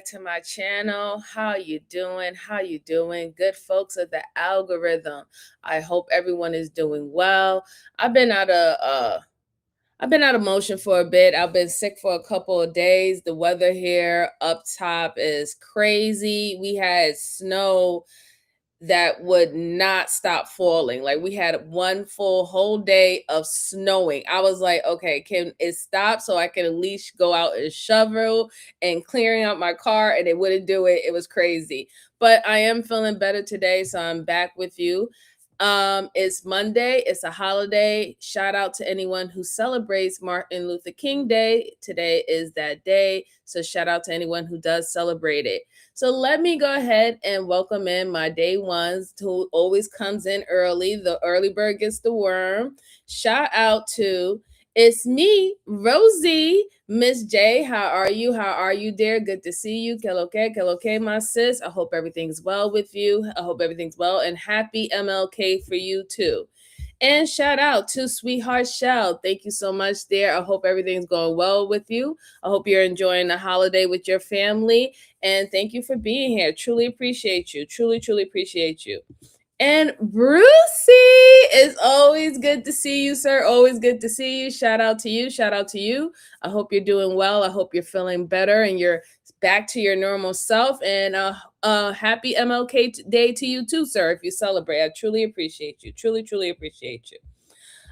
to my channel. How you doing? How you doing? Good folks of the algorithm. I hope everyone is doing well. I've been out of motion for a bit. I've been sick for a couple of days. The weather here up top is crazy. We had snow that would not stop falling. Like we had one full whole day of snowing. I was like, okay, can it stop so I can at least go out and shovel and clearing out my car? And it wouldn't do it. It was crazy. But I am feeling better today, so I'm back with you. It's Monday. It's a holiday. Shout out to anyone who celebrates Martin Luther King Day. Today is that day. So shout out to anyone who does celebrate it. So let me go ahead and welcome in my day ones who always comes in early. The early bird gets the worm. Shout out to it's me, Rosie. Miss J, how are you? How are you, dear? Good to see you. Que lo que, my sis. I hope everything's well with you. I hope everything's well. And happy MLK for you, too. And shout out to Sweetheart Shell. Thank you so much, dear. I hope everything's going well with you. I hope you're enjoying the holiday with your family. And thank you for being here. Truly appreciate you. Truly, truly appreciate you. And Brucey, it's always good to see you, sir. Always good to see you. Shout out to you. Shout out to you. I hope you're doing well. I hope you're feeling better and you're back to your normal self. And happy MLK Day to you too, sir, if you celebrate. I truly appreciate you. Truly, truly appreciate you.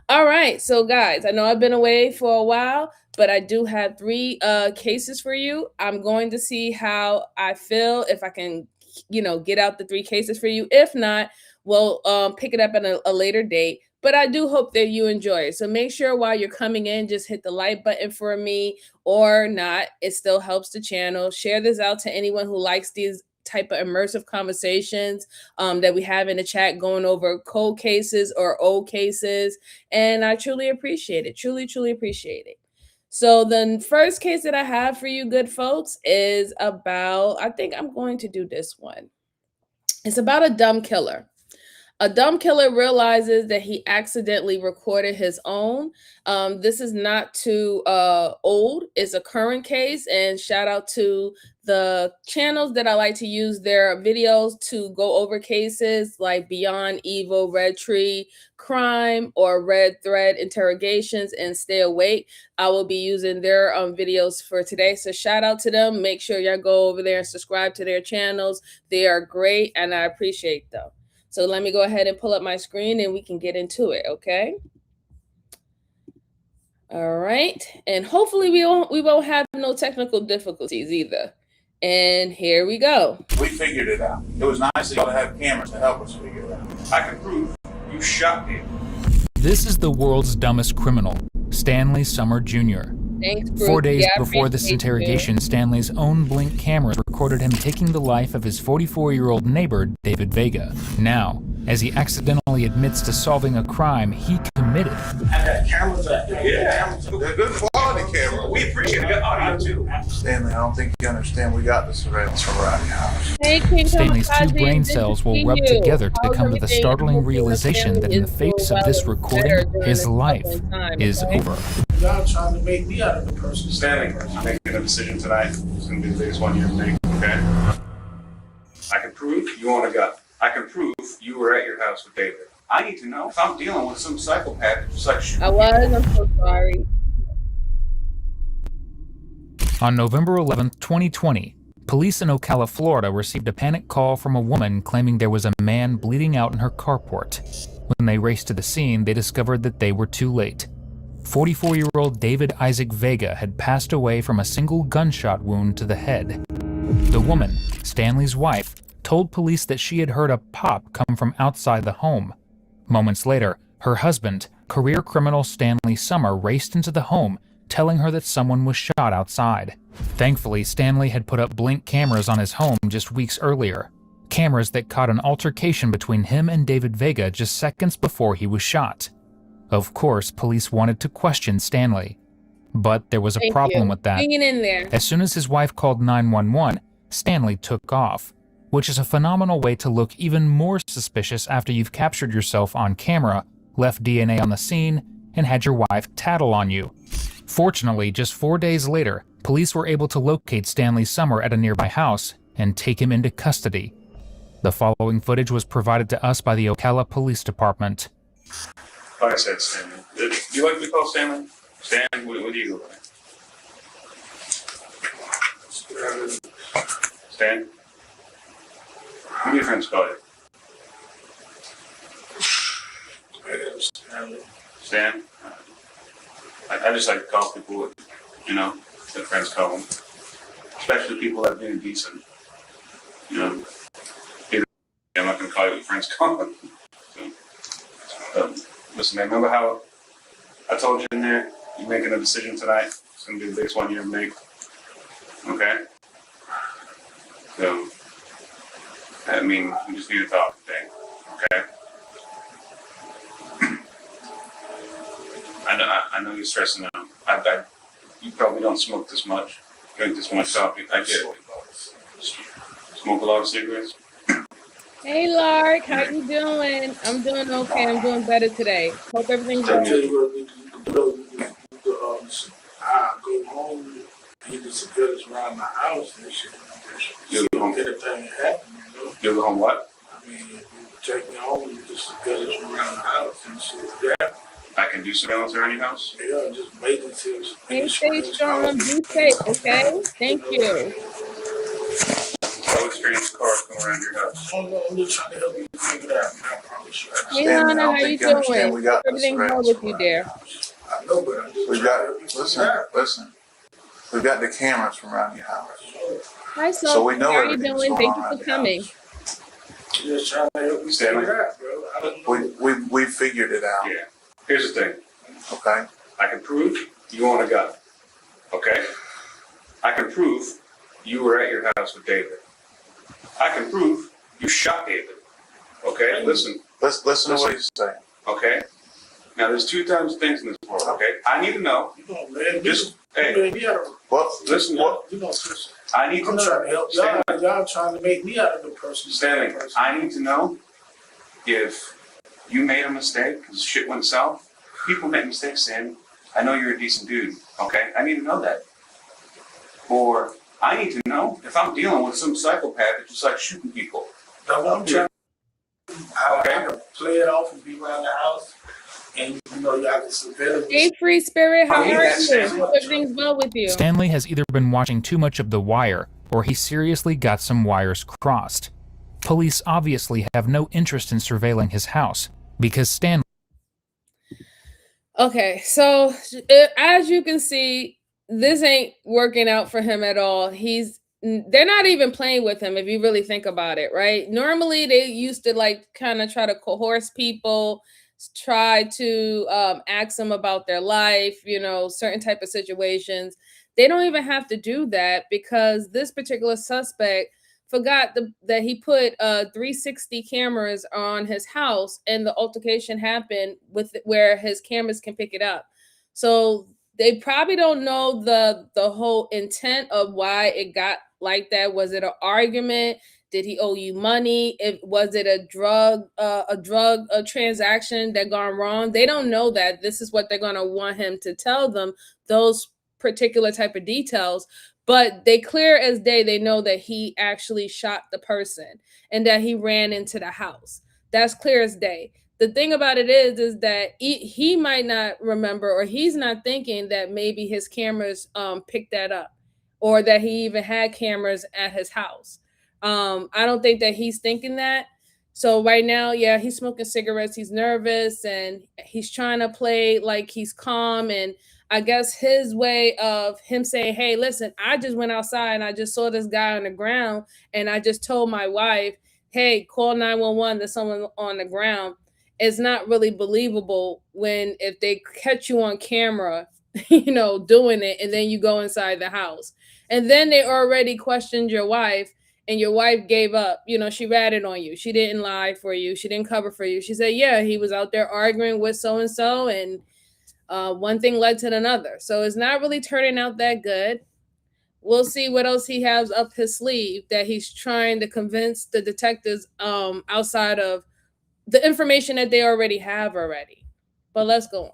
All right. So, guys, I know I've been away for a while, but I do have 3 cases for you. I'm going to see how I feel, if I can, get out the 3 cases for you. If not, we'll pick it up at a later date. But I do hope that you enjoy it. So make sure while you're coming in, just hit the like button for me or not. It still helps the channel. Share this out to anyone who likes these type of immersive conversations that we have in the chat going over cold cases or old cases. And I truly appreciate it. Truly, truly appreciate it. So the first case that I have for you good folks is about, I think I'm going to do this one. It's about a dumb killer. A dumb killer realizes that he accidentally recorded his own. This is not too old. It's a current case, and shout out to the channels that I like to use their videos to go over cases like Beyond Evil, Red Tree Crime, or Red Thread Interrogations, and Stay Awake. I will be using their videos for today. So shout out to them. Make sure y'all go over there and subscribe to their channels. They are great, and I appreciate them. So let me go ahead and pull up my screen and we can get into it, okay? All right. And hopefully we won't have no technical difficulties either. And here we go. We figured it out. It was nice of y'all to have cameras to help us figure it out. I can prove you shot me. This is the world's dumbest criminal, Stanley Summer Jr. Thanks, Bruce. 4 days before this interrogation, Stanley's own Blink cameras recorded him taking the life of his 44-year-old neighbor, David Vega. Now, as he accidentally admits to solving a crime he committed. Cameras up there. Yeah, they're good quality camera. We appreciate it. Good audio too. Stanley, I don't think you understand. We got the surveillance from around your house. Hey, Stanley's 2 brain cells will rub together to come to the startling realization that in the face of this recording, his life is over. Y'all trying to make me out of the person. Stanley, I'm making a decision tonight. It's going to be the biggest one you're making, okay? I can prove you own a gun. I can prove you were at your house with David. I need to know if I'm dealing with some psychopath just like shooting. I'm so sorry. On November 11, 2020, police in Ocala, Florida received a panic call from a woman claiming there was a man bleeding out in her carport. When they raced to the scene, they discovered that they were too late. 44-year-old David Isaac Vega had passed away from a single gunshot wound to the head. The woman, Stanley's wife, told police that she had heard a pop come from outside the home. Moments later, her husband, career criminal Stanley Summer, raced into the home, telling her that someone was shot outside. Thankfully, Stanley had put up Blink cameras on his home just weeks earlier. Cameras that caught an altercation between him and David Vega just seconds before he was shot. Of course, police wanted to question Stanley. But there was a problem with that. Hanging in there. As soon as his wife called 911, Stanley took off, which is a phenomenal way to look even more suspicious after you've captured yourself on camera, left DNA on the scene, and had your wife tattle on you. Fortunately, just 4 days later, police were able to locate Stanley Summer at a nearby house and take him into custody. The following footage was provided to us by the Ocala Police Department. Like I said, Stanley. Do you like to be called Stanley? Stan, what do you go by? Stan? What do your friends call you? Stan? I just like to call people what, their friends call them. Especially people that are being decent. I'm not going to call you what friends call them. So, listen, man, remember how I told you in there, you're making a decision tonight? It's going to be the biggest one you ever make. Okay? So, I mean, we just need to talk today. Okay? I know you're stressing out. You probably don't smoke this much, drink this much coffee. I get it. Smoke a lot of cigarettes? Hey, Lark, how you doing? I'm doing okay. I'm doing better today. Hope everything's I tell good. you what, I go home, get the cigars around my house and shit. You go home. Anything happen, You go home what? I mean, you take me home, you just cigars around the house and shit. Yeah, I can do surveillance around your house? yeah, just waiting till. Hey, stay strong. Be safe, okay? Thank you. I'll experience cars going around your house. I'm just trying to help you figure it out. I promise you. Hey, Stanley, I Lana, don't how you think you understand. doing? We got Everything's well surveillance with you, around dear. the house. I know, but I'm just We've trying got, to help you figure it listen, out. listen. We've got the cameras from around your house. Hi, So Sophie. we know How you everything's doing? going Thank on you around for your coming. house. Just trying to help you Stanley. figure it out, bro. I don't know. We figured it out, Yeah. Here's the thing. okay? I can prove you own a gun. Okay? I can prove you were at your house with David. I can prove you shot David. Okay? Listen. Listen to what he's saying. Okay? Now, there's two types of things in this world, okay? I need to know. You know, man, Just, hey, hey, man, you gotta, What? listen, you know, sis, I need to I'm know. trying to help Stanley, y'all. Y'all trying to make me out of the person. Stanley, I need to know if you made a mistake because shit went south. People make mistakes, Stanley. I know you're a decent dude, okay? I need to know that. Or I need to know if I'm dealing with some psychopath that just likes shooting people. Now, what I'm trying I Okay. can play it off and be around the house, and you know, y'all can surveil Hey, Free Spirit, how I mean, are that's you? Stanley. Hope everything's well with you. Stanley has either been watching too much of The Wire, or he seriously got some wires crossed. Police obviously have no interest in surveilling his house, because Stanley Okay, so as you can see, this ain't working out for him at all. They're not even playing with him if you really think about it, right? Normally they used to like kind of try to coerce people, try to ask them about their life, certain type of situations. They don't even have to do that because this particular suspect forgot that he put 360 cameras on his house, and the altercation happened with where his cameras can pick it up. So they probably don't know the whole intent of why it got like that. Was it an argument? Did he owe you money? Was it a drug transaction that gone wrong? They don't know that. This is what they're going to want him to tell them, those particular type of details. But they clear as day, they know that he actually shot the person and that he ran into the house. That's clear as day. The thing about it is that he might not remember, or he's not thinking that maybe his cameras picked that up, or that he even had cameras at his house. I don't think that he's thinking that. So right now, yeah, he's smoking cigarettes. He's nervous and he's trying to play like he's calm. And I guess his way of him saying, hey, listen, I just went outside and I just saw this guy on the ground, and I just told my wife, hey, call 911, there's someone on the ground, is not really believable when if they catch you on camera, doing it, and then you go inside the house. And then they already questioned your wife, and your wife gave up. She ratted on you. She didn't lie for you. She didn't cover for you. She said, yeah, he was out there arguing with so-and-so, and one thing led to another. So it's not really turning out that good. We'll see what else he has up his sleeve that he's trying to convince the detectives outside of the information that they already have already. But let's go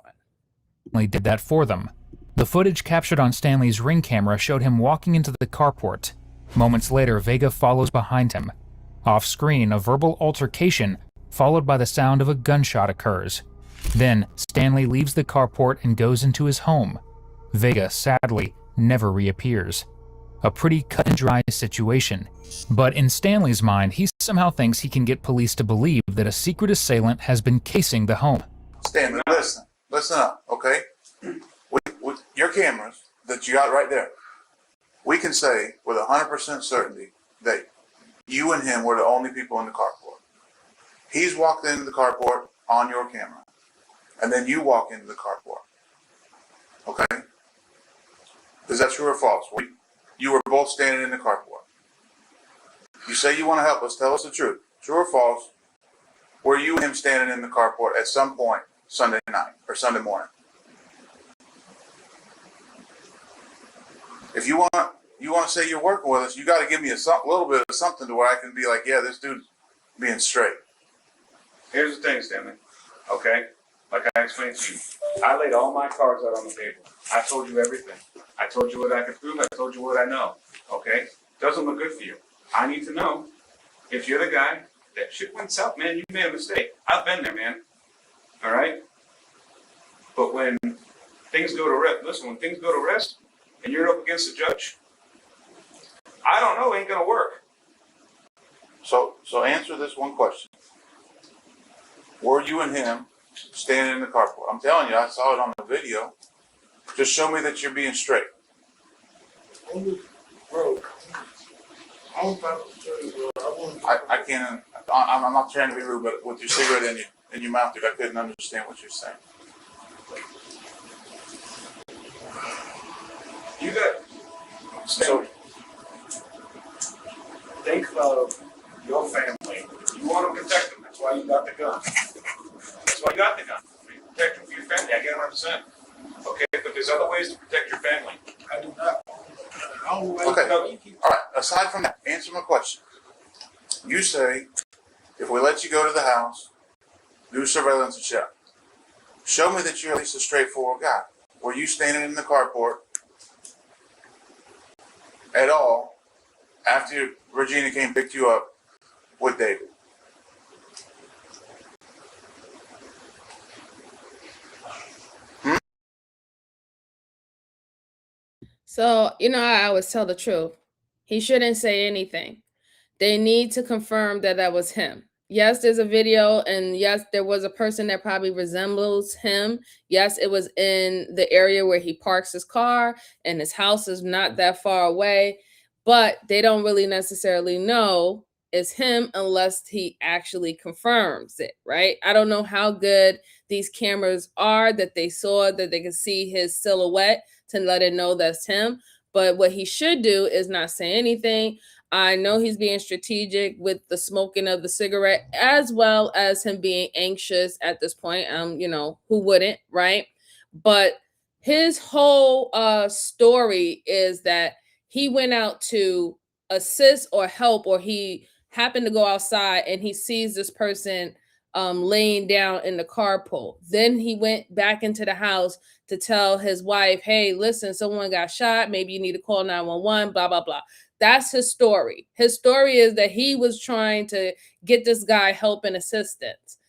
on. did that for them. The footage captured on Stanley's Ring camera showed him walking into the carport. Moments later, Vega follows behind him. Off-screen, a verbal altercation, followed by the sound of a gunshot, occurs. Then, Stanley leaves the carport and goes into his home. Vega, sadly, never reappears. A pretty cut-and-dry situation. But in Stanley's mind, he somehow thinks he can get police to believe that a secret assailant has been casing the home. Stanley, listen up, okay? With your cameras that you got right there, we can say with 100% certainty that you and him were the only people in the carport. He's walked into the carport on your camera, and then you walk into the carport. Okay? Is that true or false? You were both standing in the carport. You say you want to help us. Tell us the truth. True or false? Were you and him standing in the carport at some point Sunday night or Sunday morning? If you want to say you're working with us, you got to give me a little bit of something to where I can be like, yeah, this dude's being straight. Here's the thing, Stanley. Okay? Like I explained to you, I laid all my cards out on the table. I told you everything. I told you what I could prove. I told you what I know. Okay? Doesn't look good for you. I need to know if you're the guy that shit went south, man. You made a mistake. I've been there, man. All right? But when things go to rest, when things go to rest and you're up against the judge, I don't know, ain't gonna work. So answer this one question. Were you and him standing in the carport? I'm telling you, I saw it on the video. Just show me that you're being straight. Bro, I'm about to tell you, bro. I can't. I'm not trying to be rude, but with your cigarette in your mouth, dude, I couldn't understand what you're saying. You got Stanley. Think of your family. You want to protect them. That's why you got the gun. That's why you got the gun. You protect them for your family. I get 100%. Okay, but there's other ways to protect your family. I do not. Okay. All right. Aside from that, answer my question. You say, if we let you go to the house, do surveillance and check, show me that you're at least a straightforward guy. Were you standing in the carport at all after Regina came and picked you up with David? So, I always tell the truth. He shouldn't say anything. They need to confirm that that was him. Yes, there's a video, and yes, there was a person that probably resembles him. Yes, it was in the area where he parks his car, and his house is not that far away, but they don't really necessarily know it's him unless he actually confirms it, right? I don't know how good these cameras are that they saw that they could see his silhouette to let it know that's him. But what he should do is not say anything. I know he's being strategic with the smoking of the cigarette, as well as him being anxious at this point. Who wouldn't, right? But his whole story is that he went out to assist or help, or he happened to go outside and he sees this person laying down in the carpool. Then he went back into the house to tell his wife, hey, listen, someone got shot. Maybe you need to call 911, blah, blah, blah. That's his story. His story is that he was trying to get this guy help and assistance.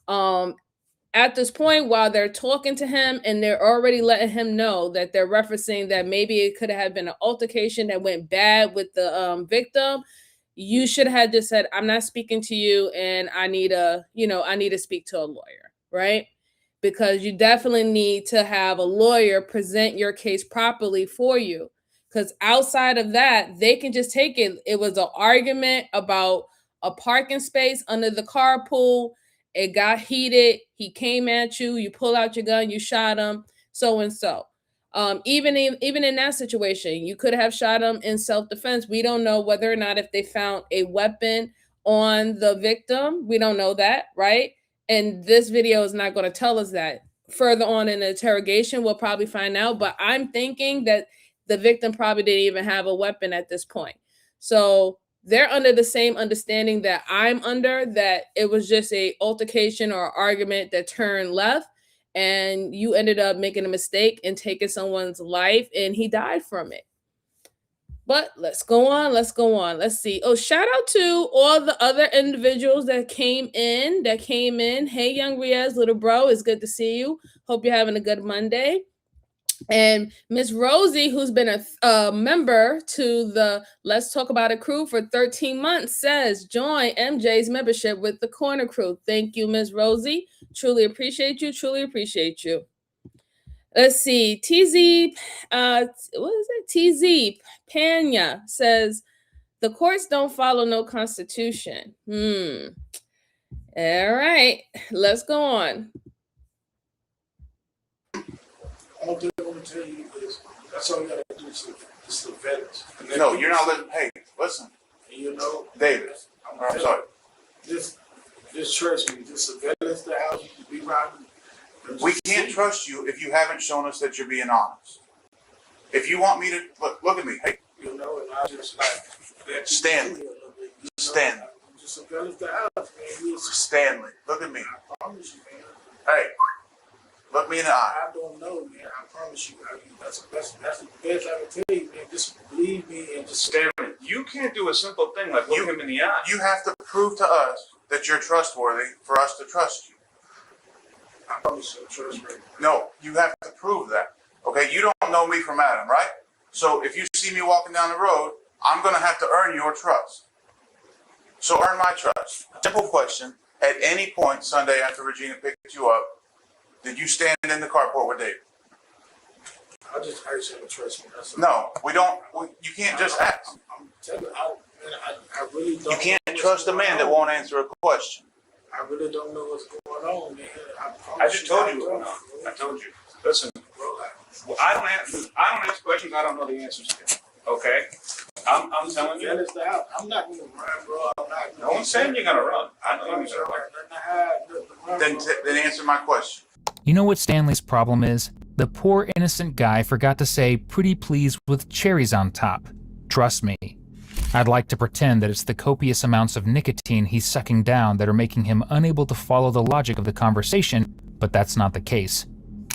At this point, while they're talking to him and they're already letting him know that they're referencing that maybe it could have been an altercation that went bad with the victim, you should have just said, I'm not speaking to you and I need to speak to a lawyer, right? Because you definitely need to have a lawyer present your case properly for you. Because outside of that, they can just take it. It was an argument about a parking space under the carpool. It got heated. He came at you. You pull out your gun. You shot him. So and so. Even in that situation, you could have shot him in self-defense. We don't know whether or not if they found a weapon on the victim. We don't know that, right? And this video is not going to tell us that. Further on in the interrogation, we'll probably find out. But I'm thinking that the victim probably didn't even have a weapon at this point. So they're under the same understanding that I'm under, that it was just a altercation or argument that turned left. and you ended up making a mistake and taking someone's life, and he died from it. But let's go on. Let's see. Oh, shout out to all the other individuals that came in. Hey, young Riaz, little bro, it's good to see you. Hope you're having a good Monday. And Miss Rosie, who's been a member to the Let's Talk About It crew for 13 months, says, join MJ's membership with the Corner Crew. Thank you, Miss Rosie. Truly appreciate you. Let's see. TZ, what is it? TZ Pena says, the courts don't follow no constitution. All right, let's go on. All they want to tell you is that's all you got to do is surveillance. No, you're not listening. Hey, listen, And you know, David. I'm sorry. Just trust me. Just surveillance the house. You can be around. We can't trust you if you haven't shown us that you're being honest. If you want me to look at me, hey, You know, and I just like Stanley. Stanley. Just surveillance the house, man. You Stanley, look at me. I promise you, man. Hey, look me in the eye. I don't know, man. I promise you. I mean, that's the best I can tell you, man. Just believe me and just Stanley, you can't do a simple thing like look him in the eye. You have to prove to us that you're trustworthy for us to trust you. I promise you, trust me. No, you have to prove that. Okay, you don't know me from Adam, right? So if you see me walking down the road, I'm going to have to earn your trust. So earn my trust. Simple question. At any point Sunday after Regina picked you up, did you stand in the carport with David? I just ask you to trust me. That's all. No, we don't. You can't just ask. I'm telling you, I really don't. You can't know what's trust a going man that on. won't answer a question. I really don't know what's going on, man. I just told you what's going on. I told you. Listen, well, I don't ask questions I don't know the answers to. Okay? I'm telling you. I'm not gonna run, bro. I'm not. No one's saying you're gonna run. I know you're gonna run. Then answer my question. You know what Stanley's problem is? The poor innocent guy forgot to say pretty please with cherries on top. Trust me. I'd like to pretend that it's the copious amounts of nicotine he's sucking down that are making him unable to follow the logic of the conversation, but that's not the case.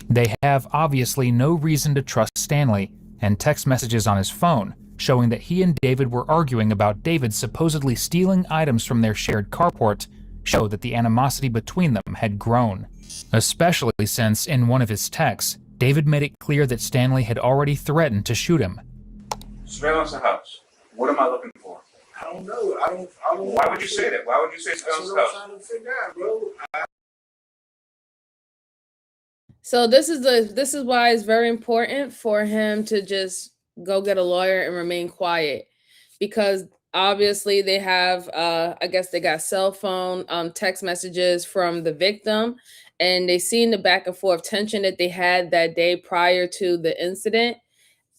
They have obviously no reason to trust Stanley, and text messages on his phone showing that he and David were arguing about David supposedly stealing items from their shared carport show that the animosity between them had grown. Especially since, in one of his texts, David made it clear that Stanley had already threatened to shoot him. Surveillance the house. What am I looking for? I don't know. I don't. Why would you say that? Why would you say That's surveillance the what I'm house? trying to figure out, bro. So this is why it's very important for him to just go get a lawyer and remain quiet, because obviously they have I guess they got cell phone text messages from the victim, and they seen the back and forth tension that they had that day prior to the incident,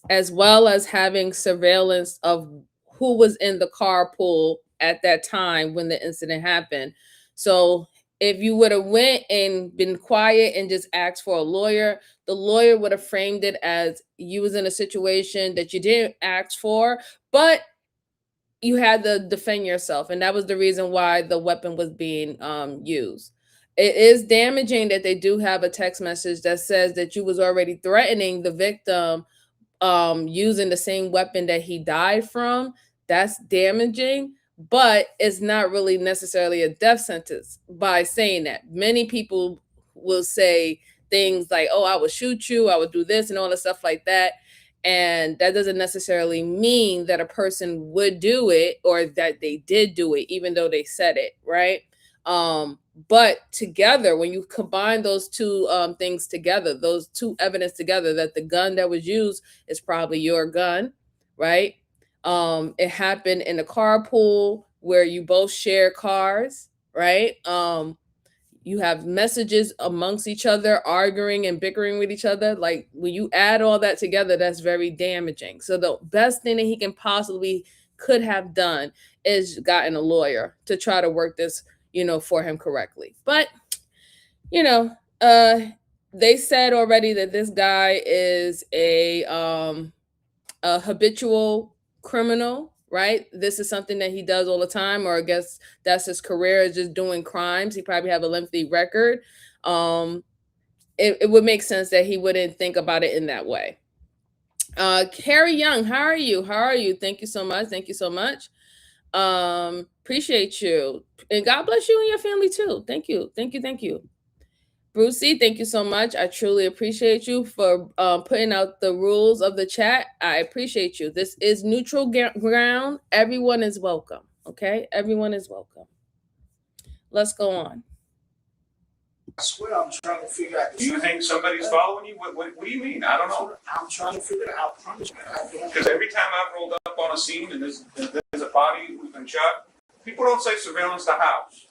as well as having surveillance of who was in the carpool at that time when the incident happened. So if you would have went and been quiet and just asked for a lawyer, the lawyer would have framed it as you was in a situation that you didn't ask for, but you had to defend yourself, and that was the reason why the weapon was being used. It is damaging that they do have a text message that says that you was already threatening the victim using the same weapon that he died from. That's damaging, but it's not really necessarily a death sentence by saying that. Many people will say things like, oh, I would shoot you, I would do this and all the stuff like that. And that doesn't necessarily mean that a person would do it or that they did do it, even though they said it, right? But together, when you combine those two things together, those two evidence together, that the gun that was used is probably your gun, right? It happened in a carpool where you both share cars, right? You have messages amongst each other, arguing and bickering with each other. Like when you add all that together, that's very damaging. So the best thing that he can possibly could have done is gotten a lawyer to try to work this, for him correctly. But, they said already that this guy is a habitual criminal, right? This is something that he does all the time, or I guess that's his career, is just doing crimes. He probably have a lengthy record. it would make sense that he wouldn't think about it in that way. Carrie Young, how are you? How are you? Thank you so much. Thank you so much. Appreciate you. And God bless you and your family too. Thank you. Thank you. Thank you. Brucey, thank you so much. I truly appreciate you for putting out the rules of the chat. I appreciate you. This is neutral ground. Everyone is welcome. Okay? Everyone is welcome. Let's go on. I swear I'm trying to figure out. Do you think somebody's following you? What do you mean? I don't know. I'm trying to figure it out. I promise you, I don't. Because every time I've rolled up on a scene and there's a body who's been shot, people don't say surveillance the house.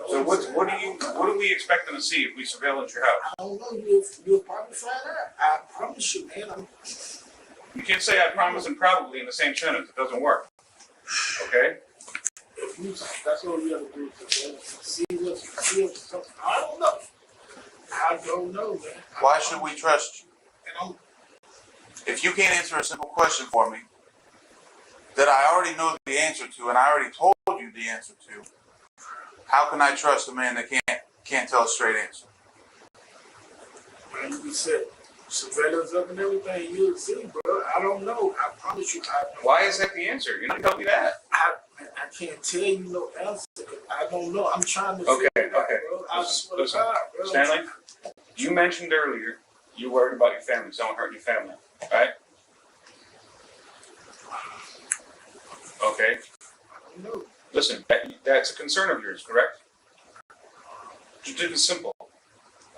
So what are we expecting to see if we surveillance your house? I don't know. You'll probably find out. I promise you, man. You can't say I promise and probably in the same sentence. It doesn't work. Okay? If you, that's what we have to do. See what's I don't know. I don't know, man. Why should we trust you? And If you can't answer a simple question for me that I already know the answer to and I already told you the answer to, how can I trust a man that can't tell a straight answer? Man, you said surveillance up and everything. You'll see, bro. I don't know. I promise you. I don't. Why is that the answer? You're not telling me that. I can't tell you no answer. I don't know. I'm trying to Okay, figure it out, okay. bro. I swear to Listen, God, bro. Stanley, you mentioned earlier you worried about your family, someone hurting your family, right? Okay. I don't know. Listen, that's a concern of yours, correct? Just do this simple.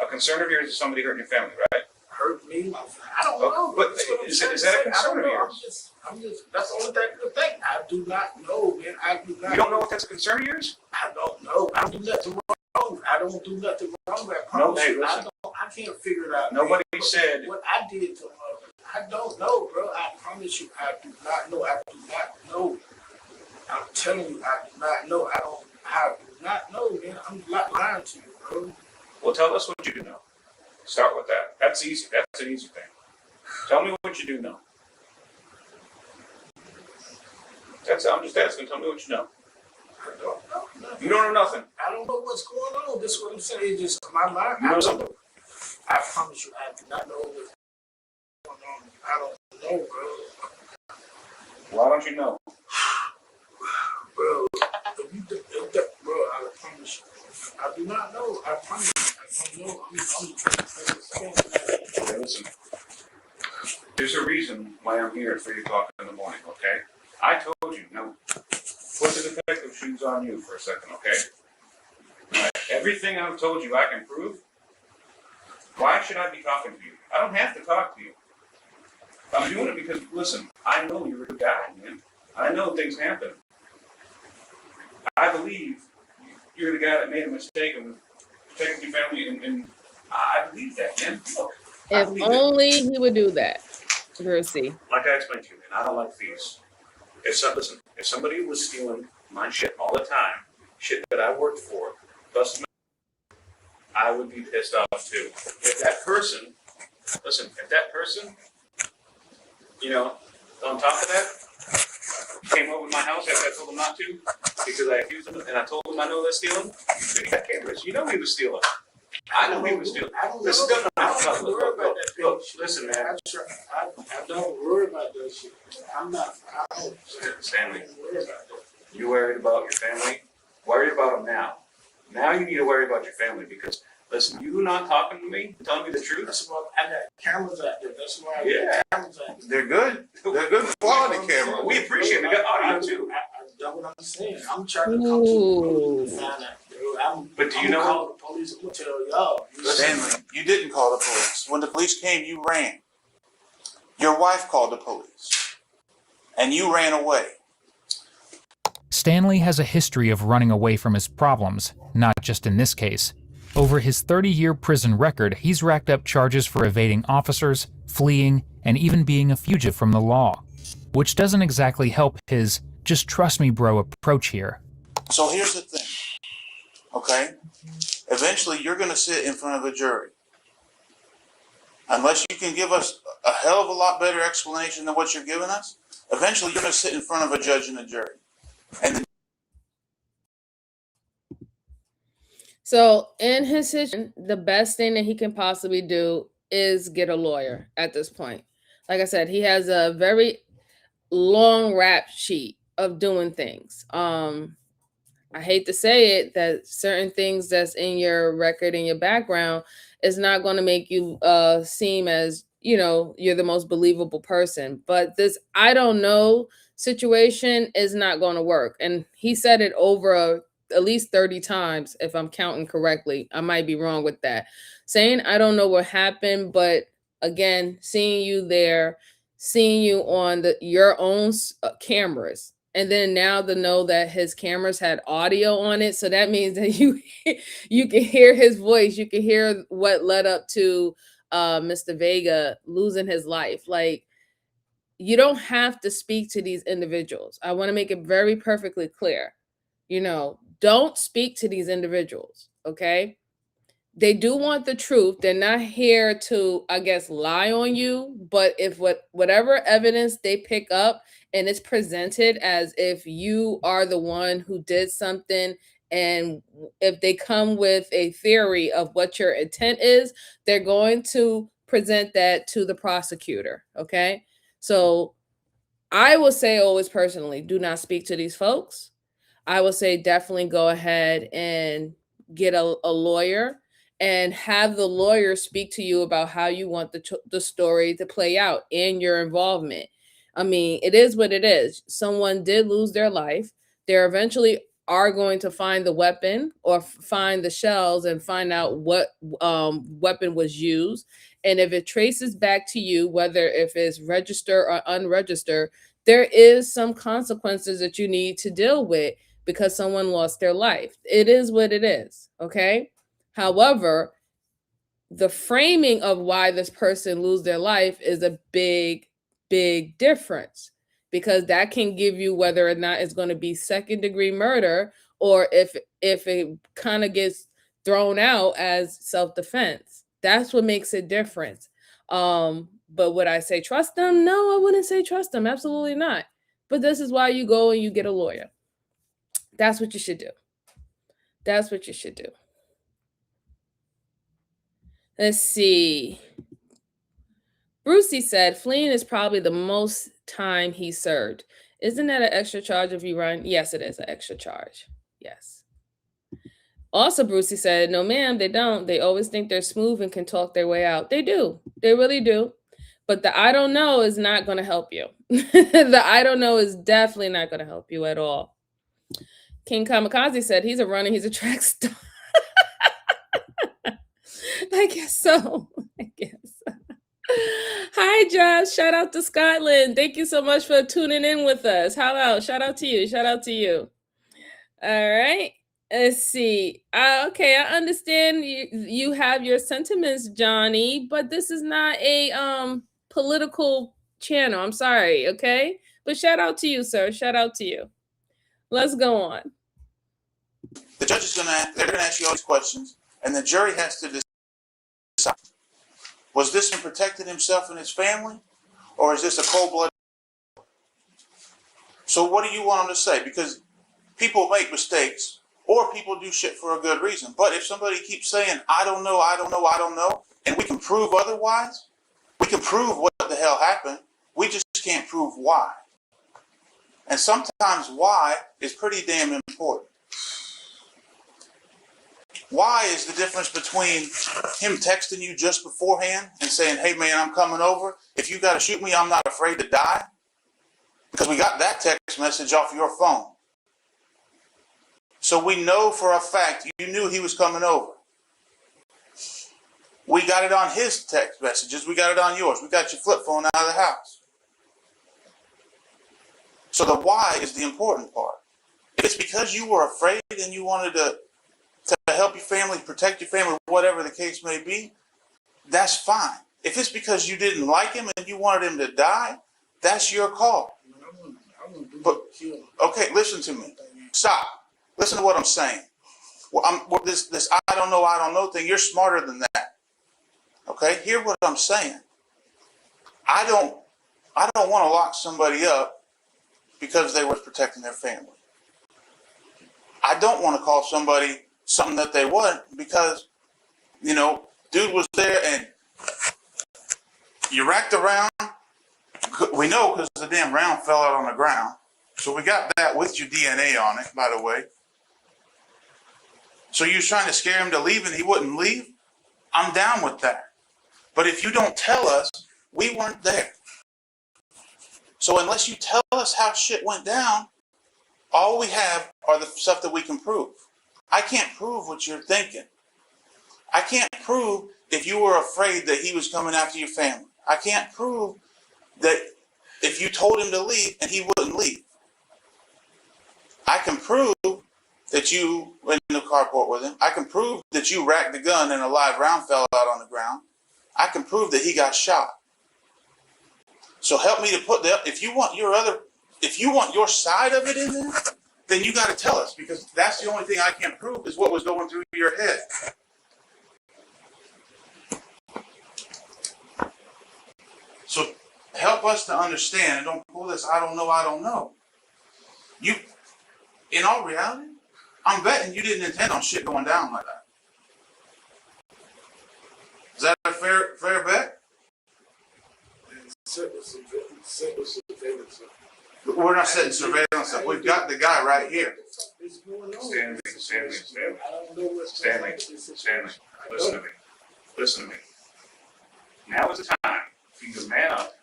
A concern of yours is somebody hurting your family, right? Hurt me, my friend. I don't know. But That's what I'm is trying that to a say. concern I of don't know. yours? I'm just. That's the only thing I can think. I do not know, man. I do not. You don't know if that's a concern of yours? I don't know. I do nothing wrong. I don't do nothing wrong. I No, promise hey, you. listen. I can't figure it out. Nobody man. said. What I did to her. I don't know, bro. I promise you. I do not know. I do not know. I'm telling you, I do not know. I do not know, man. I'm not lying to you, bro. Well, tell us what you do know. Start with that. That's easy. That's an easy thing. Tell me what you do know. I'm just asking. Tell me what you know. I don't know nothing. You don't know nothing. I don't know what's going on. This is what I'm saying. It's just my mind. You know something. I promise you, I do not know what's going on. I don't know, bro. Why don't you know? Bro, bro, I promise you. I do not know. I promise you. I don't know. I'm trying to say this. Okay, listen. There's a reason why I'm here for you talking in the morning, okay? I told you, now, put the detective shoes on you for a second, okay? All right. Everything I've told you I can prove. Why should I be talking to you? I don't have to talk to you. I'm doing it because, listen, I know you're a good guy, man. I know things happen. I believe you're the guy that made a mistake and protected your family, and I believe that, man. Look, If only he would do that, Brucey. like I explained to you, man, I don't like thieves. Listen, if somebody was stealing my shit all the time, shit that I worked for, plus I would be pissed off too. If that person, you know, on top of that, came over to my house after I told him not to, because I accused him and I told him I know they're stealing, he got cameras. You know he was stealing. I know he was stealing. Listen, look, listen, man. I don't worry about that shit. I don't Stanley, worry about that. you worried about your family? Worry about them now. Now you need to worry about your family because, listen, you not talking to me, telling me the truth. That's why I got cameras out there. That's why I Yeah. got cameras out there. They're good. They're good quality cameras. We appreciate it. We got audio too. That's what I'm saying. I'm trying to come to the police and find out. But do you know call the police? I'm gonna tell y'all. Stanley, you didn't call the police. When the police came, you ran. Your wife called the police. And you ran away. Stanley has a history of running away from his problems, not just in this case. Over his 30-year prison record, he's racked up charges for evading officers, fleeing, and even being a fugitive from the law, which doesn't exactly help his "just trust me, bro" approach here. So here's the thing, okay? Eventually, you're going to sit in front of a jury. Unless you can give us a hell of a lot better explanation than what you're giving us, eventually you're going to sit in front of a judge and a jury. And So in his situation, the best thing that he can possibly do is get a lawyer at this point. Like I said, he has a very long rap sheet of doing things. I hate to say it, that certain things that's in your record and your background is not going to make you seem as, you're the most believable person. But this I don't know situation is not going to work. And he said it over at least 30 times, if I'm counting correctly. I might be wrong with that. Saying I don't know what happened, but again, seeing you there, seeing you on your own cameras, and then now to know that his cameras had audio on it, so that means that you can hear his voice, you can hear what led up to Mr. Vega losing his life. Like, you don't have to speak to these individuals. I want to make it very perfectly clear. Don't speak to these individuals, okay? They do want the truth. They're not here to, I guess, lie on you. But if whatever evidence they pick up and it's presented as if you are the one who did something, and if they come with a theory of what your intent is, they're going to present that to the prosecutor. Okay. So I will say always personally, do not speak to these folks. I would say definitely go ahead and get a lawyer and have the lawyer speak to you about how you want the story to play out and your involvement. I mean, it is what it is. Someone did lose their life. They eventually are going to find the weapon or find the shells and find out what weapon was used. And if it traces back to you, whether if it's registered or unregistered, there is some consequences that you need to deal with because someone lost their life. It is what it is, okay? However, the framing of why this person lose their life is a big, big difference, because that can give you whether or not it's going to be second degree murder, or if it kind of gets thrown out as self-defense. That's what makes it different. But would I say trust them? No, I wouldn't say trust them. Absolutely not. But this is why you go and you get a lawyer. That's what you should do. That's what you should do. Let's see. Brucey said fleeing is probably the most time he served. Isn't that an extra charge if you run? Yes, it is an extra charge. Yes. Also, Brucey said, no, ma'am, they don't. They always think they're smooth and can talk their way out. They do. They really do. But the I don't know is not going to help you. The I don't know is definitely not going to help you at all. King Kamikaze said he's a runner, he's a track star. I guess so. I guess. Hi, Josh. Shout out to Scotland. Thank you so much for tuning in with us. How about shout out to you? Shout out to you. All right. Let's see. Okay, I understand you have your sentiments, Johnny, but this is not a political channel. I'm sorry, okay? But shout out to you, sir. Shout out to you. Let's go on. The judge is they're gonna ask you all these questions, and the jury has to decide: was this man protecting himself and his family, or is this a cold-blooded? So what do you want them to say? Because people make mistakes, or people do shit for a good reason. But if somebody keeps saying, I don't know, I don't know, I don't know, and we can prove otherwise, we can prove what the hell happened, we just can't prove why. And sometimes why is pretty damn important. Why is the difference between him texting you just beforehand and saying, hey man, I'm coming over. If you got to shoot me, I'm not afraid to die. Because we got that text message off your phone. So we know for a fact you knew he was coming over. We got it on his text messages. We got it on yours. We got your flip phone out of the house. So the why is the important part. If it's because you were afraid and you wanted to help your family, protect your family, whatever the case may be, that's fine. If it's because you didn't like him and you wanted him to die, that's your call. But, okay, listen to me. Stop. Listen to what I'm saying. Well, this I don't know thing, you're smarter than that. Okay? Hear what I'm saying. I don't want to lock somebody up because they were protecting their family. I don't want to call somebody something that they wasn't, because, you know, dude was there and you racked around. We know because the damn round fell out on the ground. So we got that with your DNA on it, by the way. So you was trying to scare him to leave and he wouldn't leave? I'm down with that. But if you don't tell us, we weren't there. So unless you tell us how shit went down, all we have are the stuff that we can prove. I can't prove what you're thinking. I can't prove if you were afraid that he was coming after your family. I can't prove that if you told him to leave and he wouldn't leave. I can prove that you went in the carport with him. I can prove that you racked the gun and a live round fell out on the ground. I can prove that he got shot. So help me to put that. If you want your side of it in there, then you got to tell us, because that's the only thing I can prove is what was going through your head. So help us to understand, and don't pull this, I don't know. You, in all reality, I'm betting you didn't intend on shit going down like that. Is that a fair bet? We're not setting surveillance up. We've got the guy right here. Stanley, listen to me. Now is the time for you to man up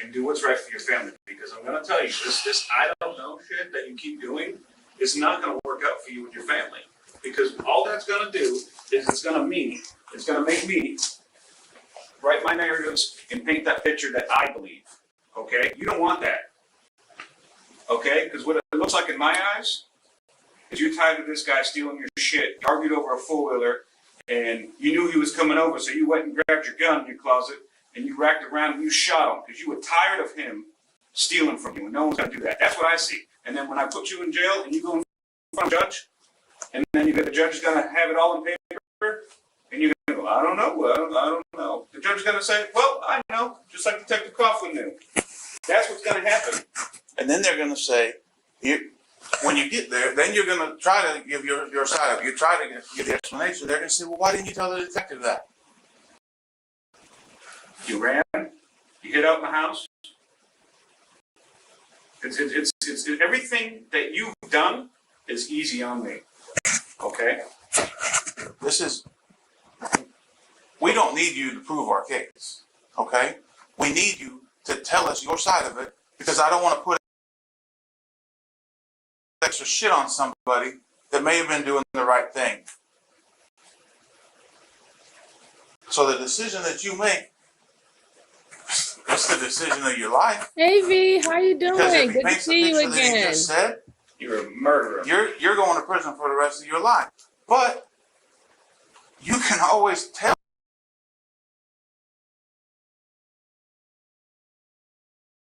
and do what's right for your family. Because I'm going to tell you, this I don't know shit that you keep doing is not going to work out for you and your family. Because all that's going to do is it's going to make me write my narratives and paint that picture that I believe. Okay? You don't want that. Okay? Because what it looks like in my eyes is you're tired of this guy stealing your shit. You argued over a four-wheeler, and you knew he was coming over, so you went and grabbed your gun in your closet, and you racked around and you shot him because you were tired of him stealing from you, and no one's going to do that. That's what I see. And then when I put you in jail and you go in front of the judge, and then the judge is going to have it all in paper, and you're going to go, I don't know. The judge is going to say, well, I know, just like Detective Coughlin knew. That's what's going to happen. And then they're going to say, when you get there, then you're going to try to give your side of it. You try to give the explanation. They're going to say, well, why didn't you tell the detective that? You ran, you hid out in the house. It's everything that you've done is easy on me. Okay? We don't need you to prove our case. Okay? We need you to tell us your side of it, because I don't want to put extra shit on somebody that may have been doing the right thing. So the decision that you make, it's the decision of your life. Hey V, how you doing? Because if he Good to paints the see you picture that he again. just said, You're a murderer. you're going to prison for the rest of your life. But you can always tell.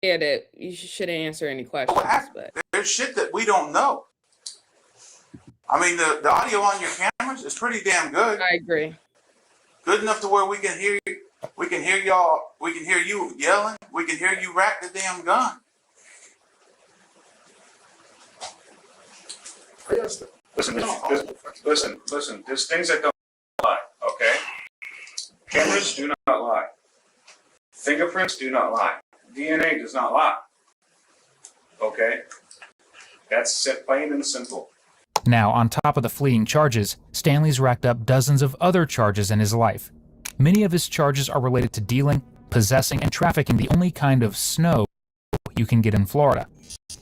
Yeah, that you shouldn't answer any questions, but There's shit that we don't know. I mean, the audio on your cameras is pretty damn good. I agree. Good enough to where we can hear you. We can hear y'all. We can hear you yelling. We can hear you rack the damn gun. Listen. There's things that don't lie, okay? Cameras do not lie. Fingerprints do not lie. DNA does not lie. Okay? That's plain and simple. Now, on top of the fleeing charges, Stanley's racked up dozens of other charges in his life. Many of his charges are related to dealing, possessing, and trafficking the only kind of snow you can get in Florida.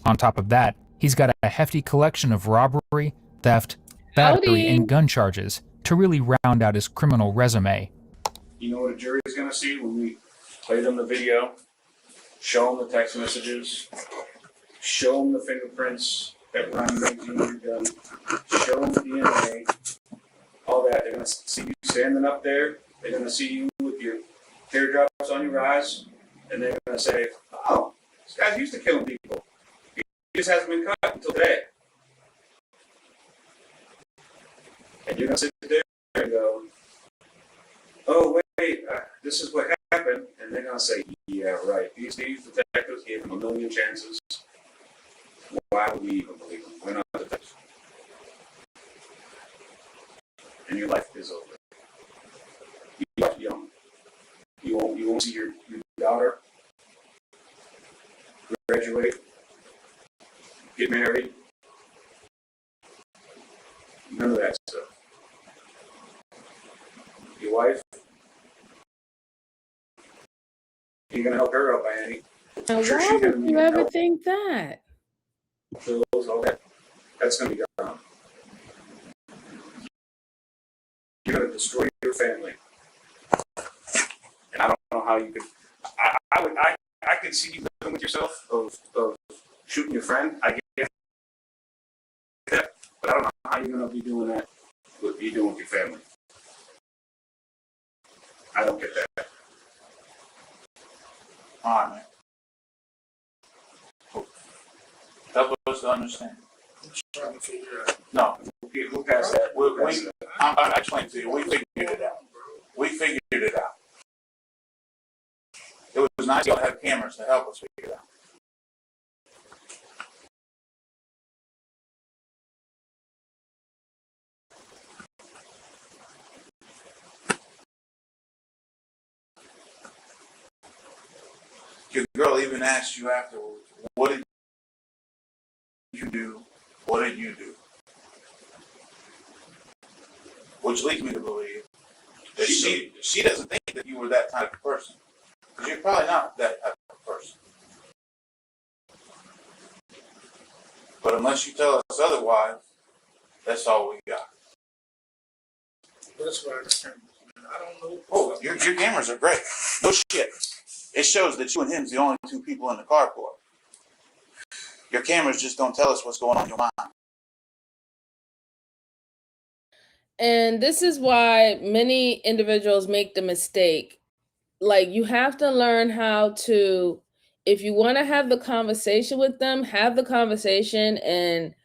On top of that, he's got a hefty collection of robbery, theft, battery, and gun charges to really round out his criminal resume. You know what a jury is going to see when we play them the video, show them the text messages, show them the fingerprints that Ryan made you your gun, show them the DNA, all that. They're going to see you standing up there. They're going to see you with your teardrops on your eyes, and they're going to say, oh, this guy's used to killing people. He just hasn't been caught until today. And you're going to sit there and go, oh, wait, this is what happened. And they're going to say, yeah, right. These detectives gave him a million chances. Why would we even believe them? We're not detectives. and your life is over. You are young. You won't see your daughter graduate, get married, none of that stuff. Your wife, you're gonna help her out by any. Now, Sure, why she's gonna would need you ever help. think that? Bills, all that. That's gonna be gone. You're gonna destroy your family, and I don't know how you could. I could see you living with yourself of shooting your friend. I get that, but I don't know how you're gonna be doing that. What you doing with your family? I don't get that. All right, man. Cool. Help us to understand. I'm just trying to figure out. No, We'll pass that. I explained to you. We figured it out. We figured it out. It was nice y'all had cameras to help us figure it out. Your girl even asked you afterwards, what did you do? What did you do? Which leads me to believe that she doesn't think that you were that type of person. Because you're probably not that type of person. But unless you tell us otherwise, that's all we got. That's why I don't know. Oh, your cameras are great. No shit. It shows that you and him's the only two people in the carport. Your cameras just don't tell us what's going on in your mind. And this is why many individuals make the mistake. Like, you have to learn how to, if you want to have the conversation with them, have the conversation and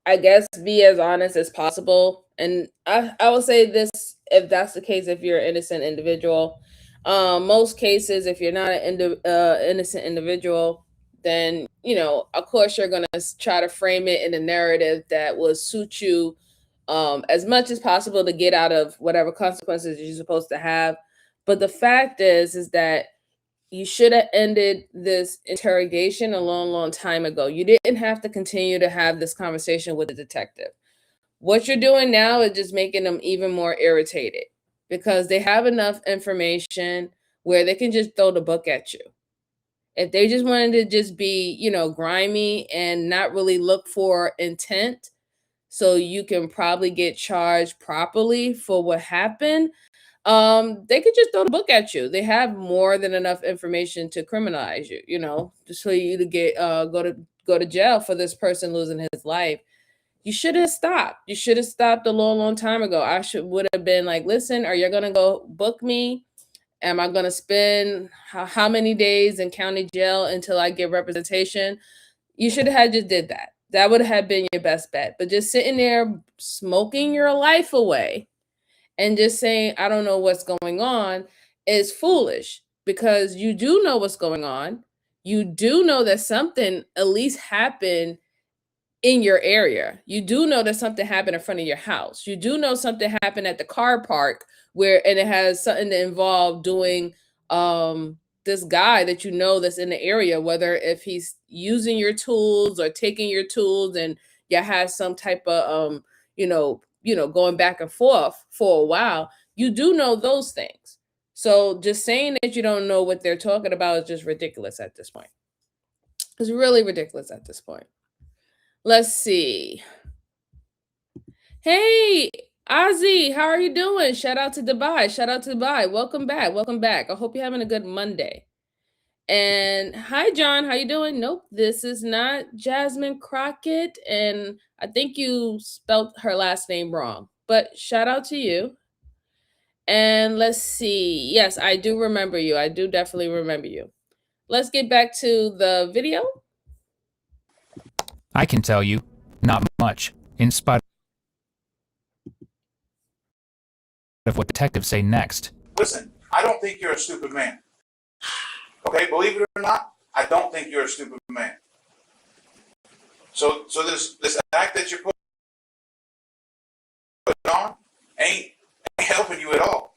I guess be as honest as possible. And I will say this, if that's the case, if you're an innocent individual, most cases, if you're not an innocent individual, then, of course, you're going to try to frame it in a narrative that will suit you as much as possible to get out of whatever consequences you're supposed to have. But the fact is that you should have ended this interrogation a long, long time ago. You didn't have to continue to have this conversation with the detective. What you're doing now is just making them even more irritated because they have enough information where they can just throw the book at you. If they just wanted to just be, grimy and not really look for intent, so you can probably get charged properly for what happened, they could just throw the book at you. They have more than enough information to criminalize you, just for you to get go to jail for this person losing his life. You should have stopped. You should have stopped a long, long time ago. Would have been like, listen, are you gonna go book me? Am I gonna spend how many days in county jail until I get representation? You should have just did that. That would have been your best bet. But just sitting there smoking your life away and just saying, I don't know what's going on is foolish because you do know what's going on. You do know that something at least happened in your area. You do know that something happened in front of your house. You do know something happened at the car park and it has something to involve doing this guy that that's in the area, whether if he's using your tools or taking your tools and you have some type of going back and forth for a while. You do know those things. So just saying that you don't know what they're talking about is just ridiculous at this point. It's really ridiculous at this point. Let's see. Hey, Ozzy, how are you doing? Shout out to Dubai. Shout out to Dubai. Welcome back. Welcome back. I hope you're having a good Monday. And hi, John. How you doing? Nope, this is not Jasmine Crockett. And I think you spelled her last name wrong. But shout out to you. And let's see. Yes, I do remember you. I do definitely remember you. Let's get back to the video. I can tell you, not much, in spite of what detectives say next. Listen, I don't think you're a stupid man. Okay, believe it or not, I don't think you're a stupid man. So this act that you're putting on, ain't helping you at all.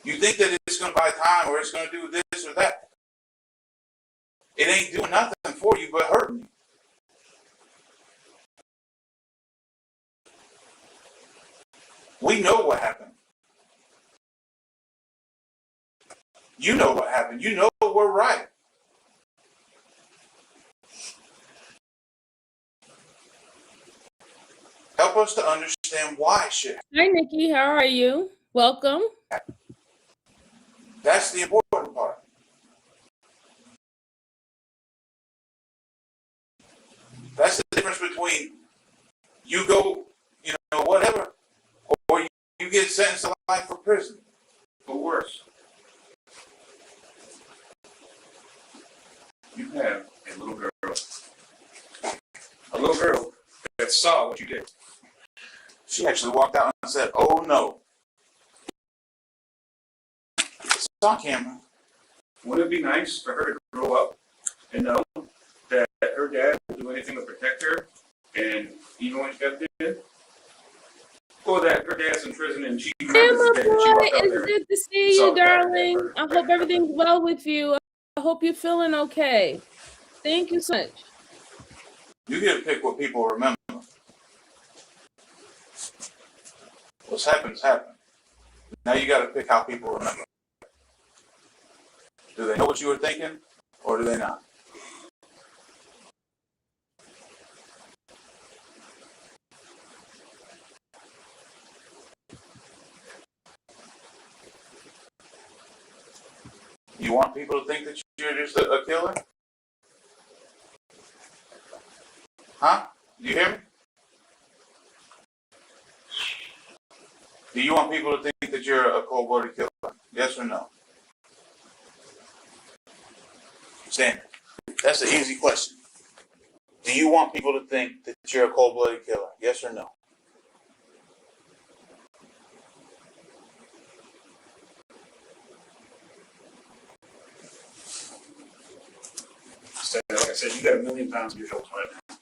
You think that it's going to buy time or it's going to do this or that. It ain't doing nothing for you but hurting you. We know what happened. You know what happened. You know we're right. Help us to understand why shit. Hi, Nikki. How are you? Welcome. That's the important part. That's the difference between you go, whatever, or you get sentenced to life for prison. Or worse. You have a little girl. A little girl that saw what you did. She actually walked out and said, "Oh no." It's on camera. Wouldn't it be nice for her to grow up and know that her dad will do anything to protect her, and even when she got dead, or that her dad's in prison and she remembers the day that she walked out It's there? good to see you, darling. I hope everything's well with you. I hope you're feeling okay. Thank you so much. You get to pick what people remember. What's happened's happened. Now you got to pick how people remember. Do they know what you were thinking, or do they not? You want people to think that you're just a killer? Huh? Do you hear me? Do you want people to think that you're a cold-blooded killer? Yes or no? Standard. That's an easy question. Do you want people to think that you're a cold-blooded killer? Yes or no? Like I said, you got 1,000,000 pounds on your shoulders right now.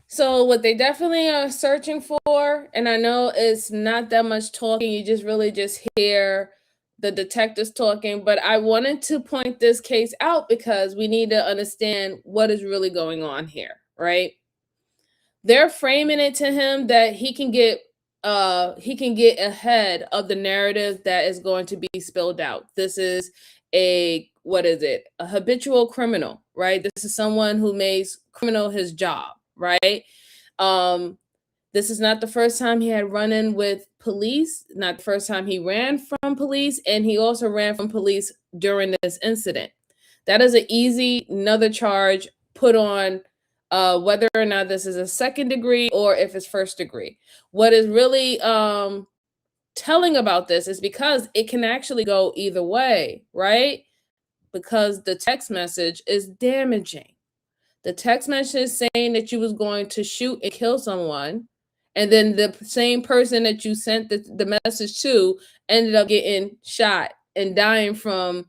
So what they definitely are searching for, and I know it's not that much talking, you just really just hear the detectives talking, but I wanted to point this case out because we need to understand what is really going on here, right? They're framing it to him that he can get ahead of the narrative that is going to be spilled out. This is a habitual criminal, right? This is someone who makes criminal his job, right? This is not the first time he had run in with police, not the first time he ran from police, and he also ran from police during this incident. That is an easy another charge put on whether or not this is a second degree or if it's first degree. What is really telling about this is because it can actually go either way, right? Because the text message is damaging. The text message saying that you was going to shoot and kill someone, and then the same person that you sent the message to ended up getting shot and dying from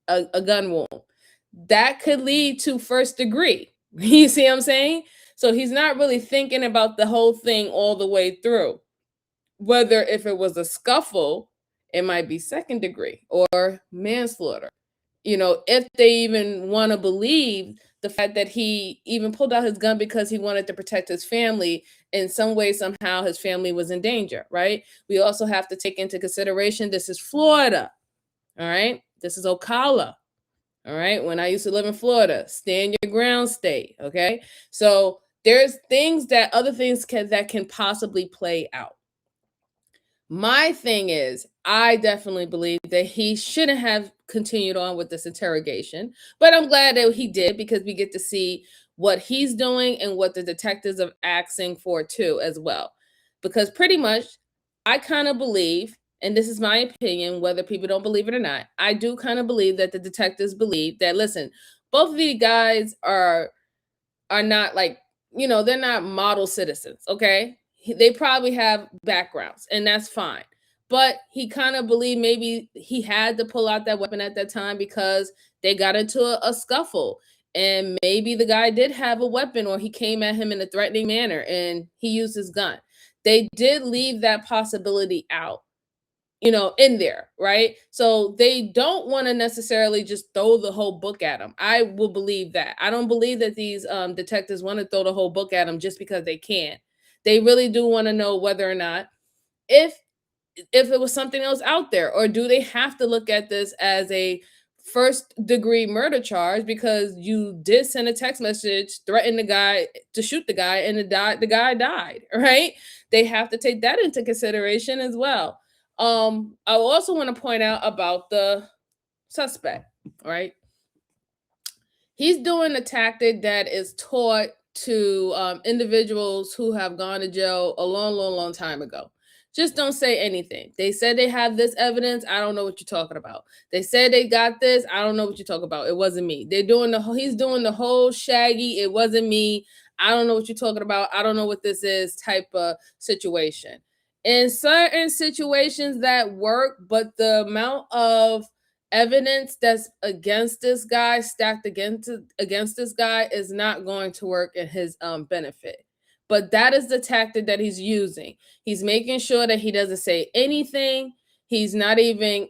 a gun wound. That could lead to first degree. You see what I'm saying? So he's not really thinking about the whole thing all the way through. Whether if it was a scuffle, it might be second degree or manslaughter. If they even want to believe the fact that he even pulled out his gun because he wanted to protect his family, in some way, somehow his family was in danger, right? We also have to take into consideration this is Florida, all right? This is Ocala, all right? When I used to live in Florida, stand your ground state, okay? So there's other things that can possibly play out. My thing is, I definitely believe that he shouldn't have continued on with this interrogation, but I'm glad that he did because we get to see what he's doing and what the detectives are asking for too, as well. Because pretty much, I kind of believe, and this is my opinion, whether people don't believe it or not, I do kind of believe that the detectives believe that, listen, both of these guys are not like, they're not model citizens, okay? They probably have backgrounds, and that's fine. but he kind of believed maybe he had to pull out that weapon at that time because they got into a scuffle. And maybe the guy did have a weapon, or he came at him in a threatening manner and he used his gun. They did leave that possibility out, in there, right? So they don't want to necessarily just throw the whole book at him. I will believe that. I don't believe that these detectives want to throw the whole book at him just because they can. They really do want to know whether or not if it was something else out there, or do they have to look at this as a first degree murder charge because you did send a text message, threaten the guy to shoot the guy, and the guy died, right? They have to take that into consideration as well. I also want to point out about the suspect, right? He's doing a tactic that is taught to individuals who have gone to jail a long, long, long time ago. Just don't say anything. They said they have this evidence. I don't know what you're talking about. They said they got this. I don't know what you're talking about. It wasn't me. He's doing the whole shaggy. It wasn't me. I don't know what you're talking about. I don't know what this is type of situation. In certain situations that work, but the amount of evidence that's against this guy, stacked against this guy, is not going to work in his benefit. But that is the tactic that he's using. He's making sure that he doesn't say anything. He's not even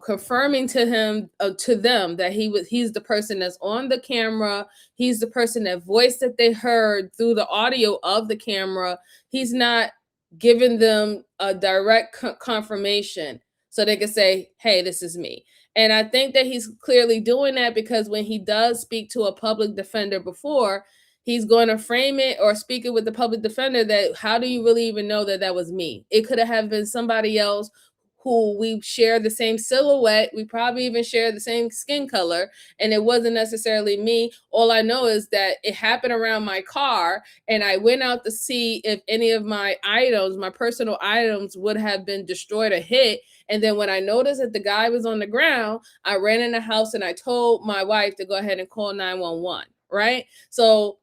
confirming to them that he's the person that's on the camera. He's the person that voiced that they heard through the audio of the camera. He's not giving them a direct confirmation so they can say, hey, this is me. And I think that he's clearly doing that because when he does speak to a public defender before, he's going to frame it or speak it with the public defender that, how do you really even know that that was me? It could have been somebody else who we share the same silhouette. We probably even share the same skin color, and it wasn't necessarily me. All I know is that it happened around my car, and I went out to see if any of my items, my personal items, would have been destroyed or hit. And then when I noticed that the guy was on the ground, I ran in the house and I told my wife to go ahead and call 911, right? So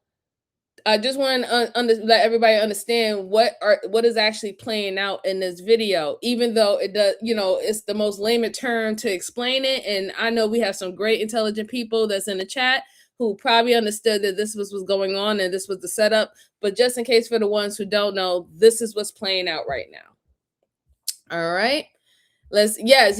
I just want to let everybody understand what is actually playing out in this video, even though it does, it's the most layman term to explain it. And I know we have some great intelligent people that's in the chat who probably understood that this was what's going on and this was the setup. But just in case for the ones who don't know, this is what's playing out right now. All right. Yes.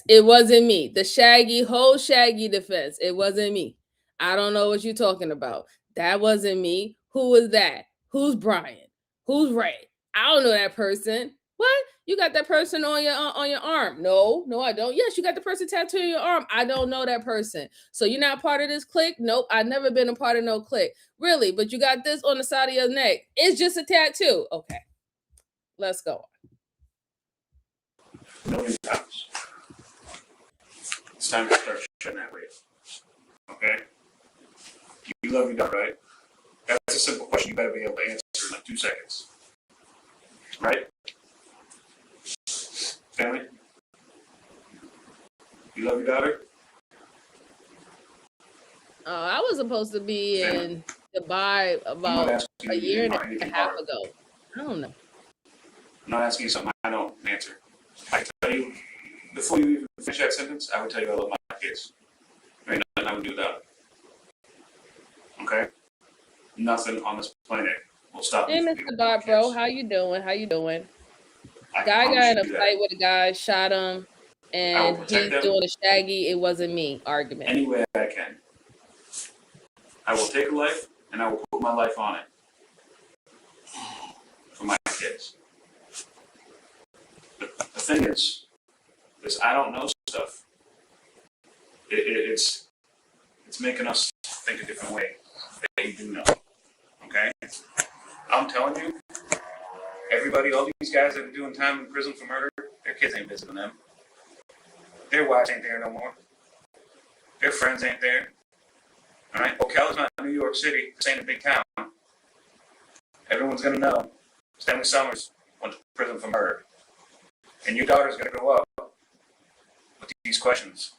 It wasn't me. The whole shaggy defense. It wasn't me. I don't know what you're talking about. That wasn't me. Who was that? Who's Brian? Who's Ray? I don't know that person. What? You got that person on your arm? No, I don't. Yes, you got the person tattooed on your arm. I don't know that person. So you're not part of this clique? Nope, I've never been a part of no clique. Really? But you got this on the side of your neck. It's just a tattoo. Okay. Let's go. Million times. It's time to start shutting that rate. Okay? You love your dog, right? That's a simple question. You better be able to answer in like 2 seconds. Right? Family? You love your daughter? I was supposed to be in Dubai about a year and a half ago. I don't know. I'm not asking you something I don't answer. I can tell you, before you even finish that sentence, I would tell you I love my kids. There ain't nothing I would do without it. Okay? Nothing on this planet will stop me. Hey, Mr. Bart, bro, how you doing? Guy got in a fight with a guy, shot him, and he's doing a shaggy, it wasn't me argument. Any way I can. I will take a life, and I will put my life on it. For my kids. The thing is I don't know stuff. It's making us think a different way that you do know. Okay? I'm telling you, everybody, all these guys that are doing time in prison for murder, their kids ain't visiting them. Their wives ain't there no more. Their friends ain't there. All right? Ocala's not New York City. This ain't a big town. Everyone's going to know Stanley Summers went to prison for murder. And your daughter's going to grow up with these questions.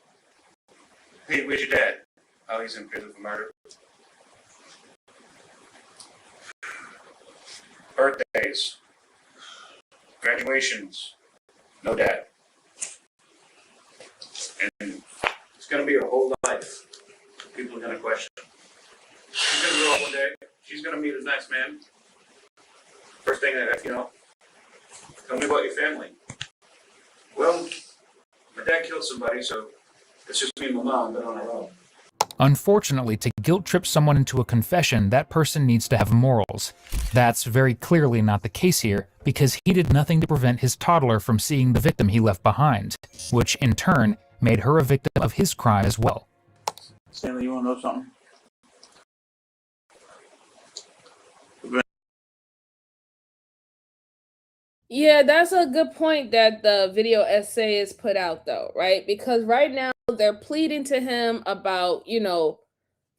Hey, where's your dad? Oh, he's in prison for murder. Birthdays, graduations, no dad. And it's going to be her whole life. People are going to question. She's going to grow up one day. She's going to meet a nice man. First thing that, tell me about your family. Well, my dad killed somebody, so it's just me and my mom, but on our own. Unfortunately, to guilt trip someone into a confession, that person needs to have morals. That's very clearly not the case here, because he did nothing to prevent his toddler from seeing the victim he left behind, which in turn made her a victim of his crime as well. Stanley, you want to know something? Yeah, that's a good point that the video essay is put out, though, right? Because right now they're pleading to him about,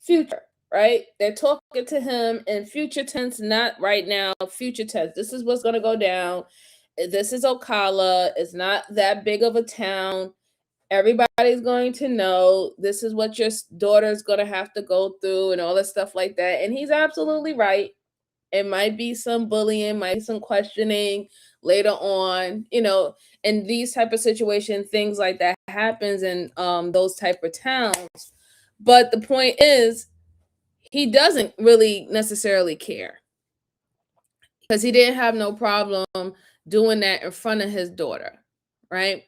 future, right? They're talking to him in future tense, not right now, future tense. This is what's going to go down. This is Ocala. It's not that big of a town. Everybody's going to know. This is what your daughter's going to have to go through and all that stuff like that. And he's absolutely right. It might be some bullying, might be some questioning later on, in these type of situations, things like that happens in those type of towns. But the point is, he doesn't really necessarily care because he didn't have no problem doing that in front of his daughter, right?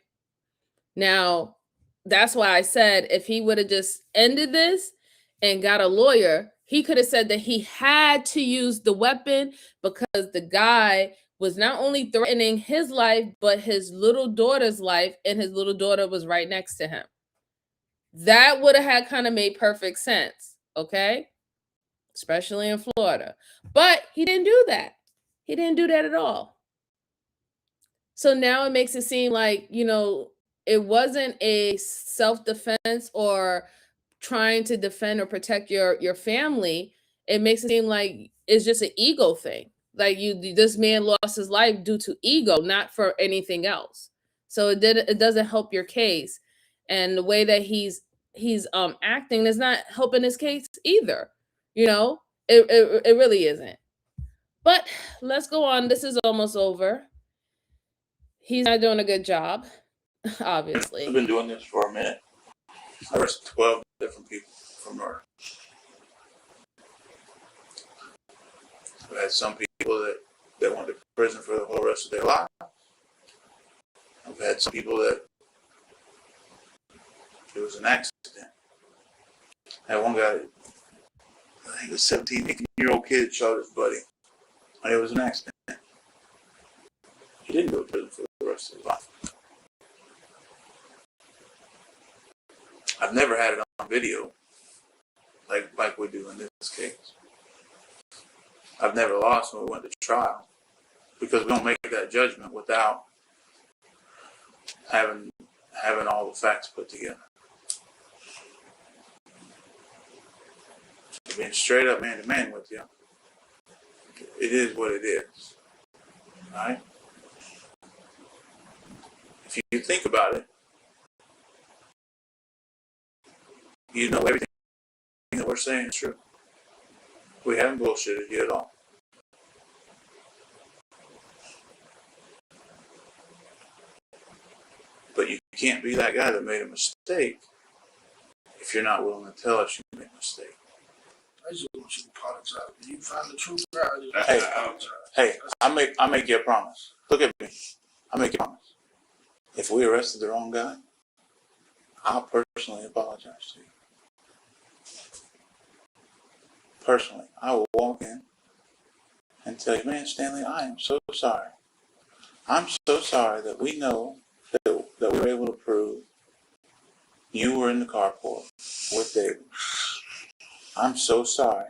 Now, that's why I said if he would have just ended this and got a lawyer, he could have said that he had to use the weapon because the guy was not only threatening his life, but his little daughter's life, and his little daughter was right next to him. That would have had kind of made perfect sense, okay? Especially in Florida. But he didn't do that. He didn't do that at all. So now it makes it seem like, it wasn't a self-defense or trying to defend or protect your family. It makes it seem like it's just an ego thing. Like this man lost his life due to ego, not for anything else. So it doesn't help your case. And the way that he's acting is not helping his case either. It really isn't. But let's go on. This is almost over. He's not doing a good job, obviously. I've been doing this for a minute. I arrested 12 different people for murder. I've had some people that went to prison for the whole rest of their life. I've had some people that it was an accident. I had one guy, I think it was 17, 18-year-old kid shot his buddy. And it was an accident. He didn't go to prison for the rest of his life. I've never had it on video like we do in this case. I've never lost when we went to trial because we don't make that judgment without having all the facts put together. Being straight up man to man with you, it is what it is. Right? If you think about it, you know everything that we're saying is true. We haven't bullshitted you at all. But you can't be that guy that made a mistake if you're not willing to tell us you made a mistake. I just want you to apologize. When you find the truth out, I just Hey, apologize. Hey, I make you a promise. Look at me. I make you a promise. If we arrested the wrong guy, I'll personally apologize to you. Personally, I will walk in and tell you, man, Stanley, I am so sorry. I'm so sorry that we know that we were able to prove you were in the carport with David. I'm so sorry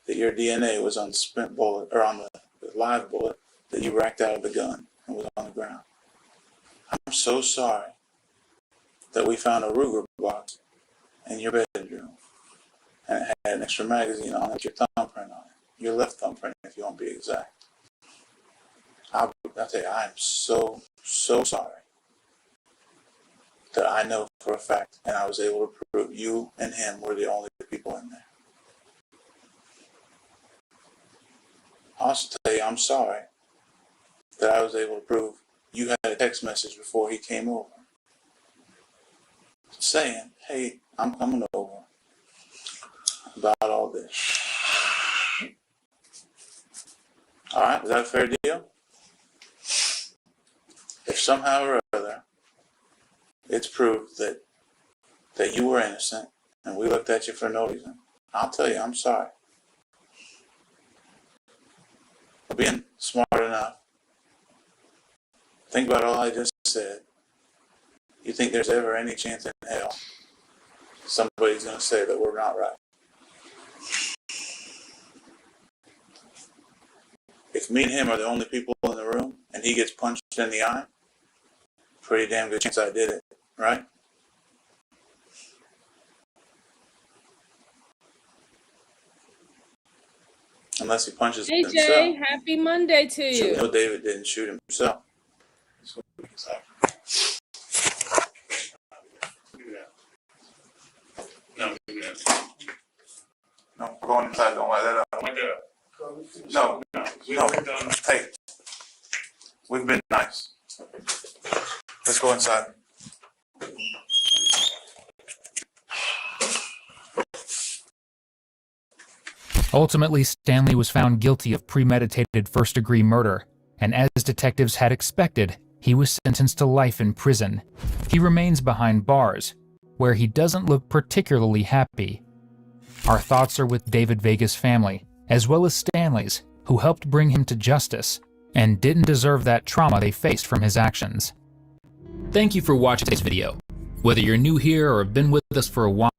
that your DNA was on the spent bullet or on the live bullet that you racked out of the gun and was on the ground. I'm so sorry that we found a Ruger box in your bedroom and it had an extra magazine on it with your thumbprint on it. Your left thumbprint, if you want to be exact. I'll tell you, I am so sorry that I know for a fact and I was able to prove you and him were the only people in there. I'll also tell you, I'm sorry that I was able to prove you had a text message before he came over saying, hey, I'm coming over about all this. All right, is that a fair deal? If somehow or other it's proved that you were innocent and we looked at you for no reason, I'll tell you, I'm sorry. For being smart enough, think about all I just said. You think there's ever any chance in hell somebody's going to say that we're not right? If me and him are the only people in the room and he gets punched in the eye, pretty damn good chance I did it, right? Unless he punches Hey himself. Jay, happy Monday to So you. no, David didn't shoot himself. So No, no, we're going inside. Don't light that up. like that. No, We no. already done. Hey, we've been nice. Let's go inside. Ultimately, Stanley was found guilty of premeditated first-degree murder, and as detectives had expected, he was sentenced to life in prison. He remains behind bars, where he doesn't look particularly happy. Our thoughts are with David Vega's family, as well as Stanley's, who helped bring him to justice, and didn't deserve that trauma they faced from his actions. Thank you for watching today's video. Whether you're new here or have been with us for a while,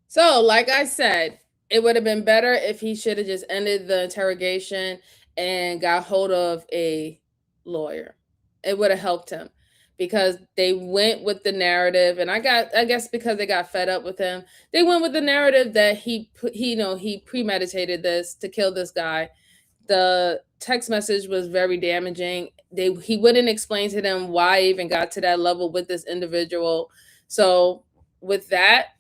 So, like I said, it would have been better if he should have just ended the interrogation and got hold of a lawyer. It would have helped him because they went with the narrative, and I guess because they got fed up with him, they went with the narrative that he premeditated this to kill this guy. The text message was very damaging. He wouldn't explain to them why I even got to that level with this individual. So with that,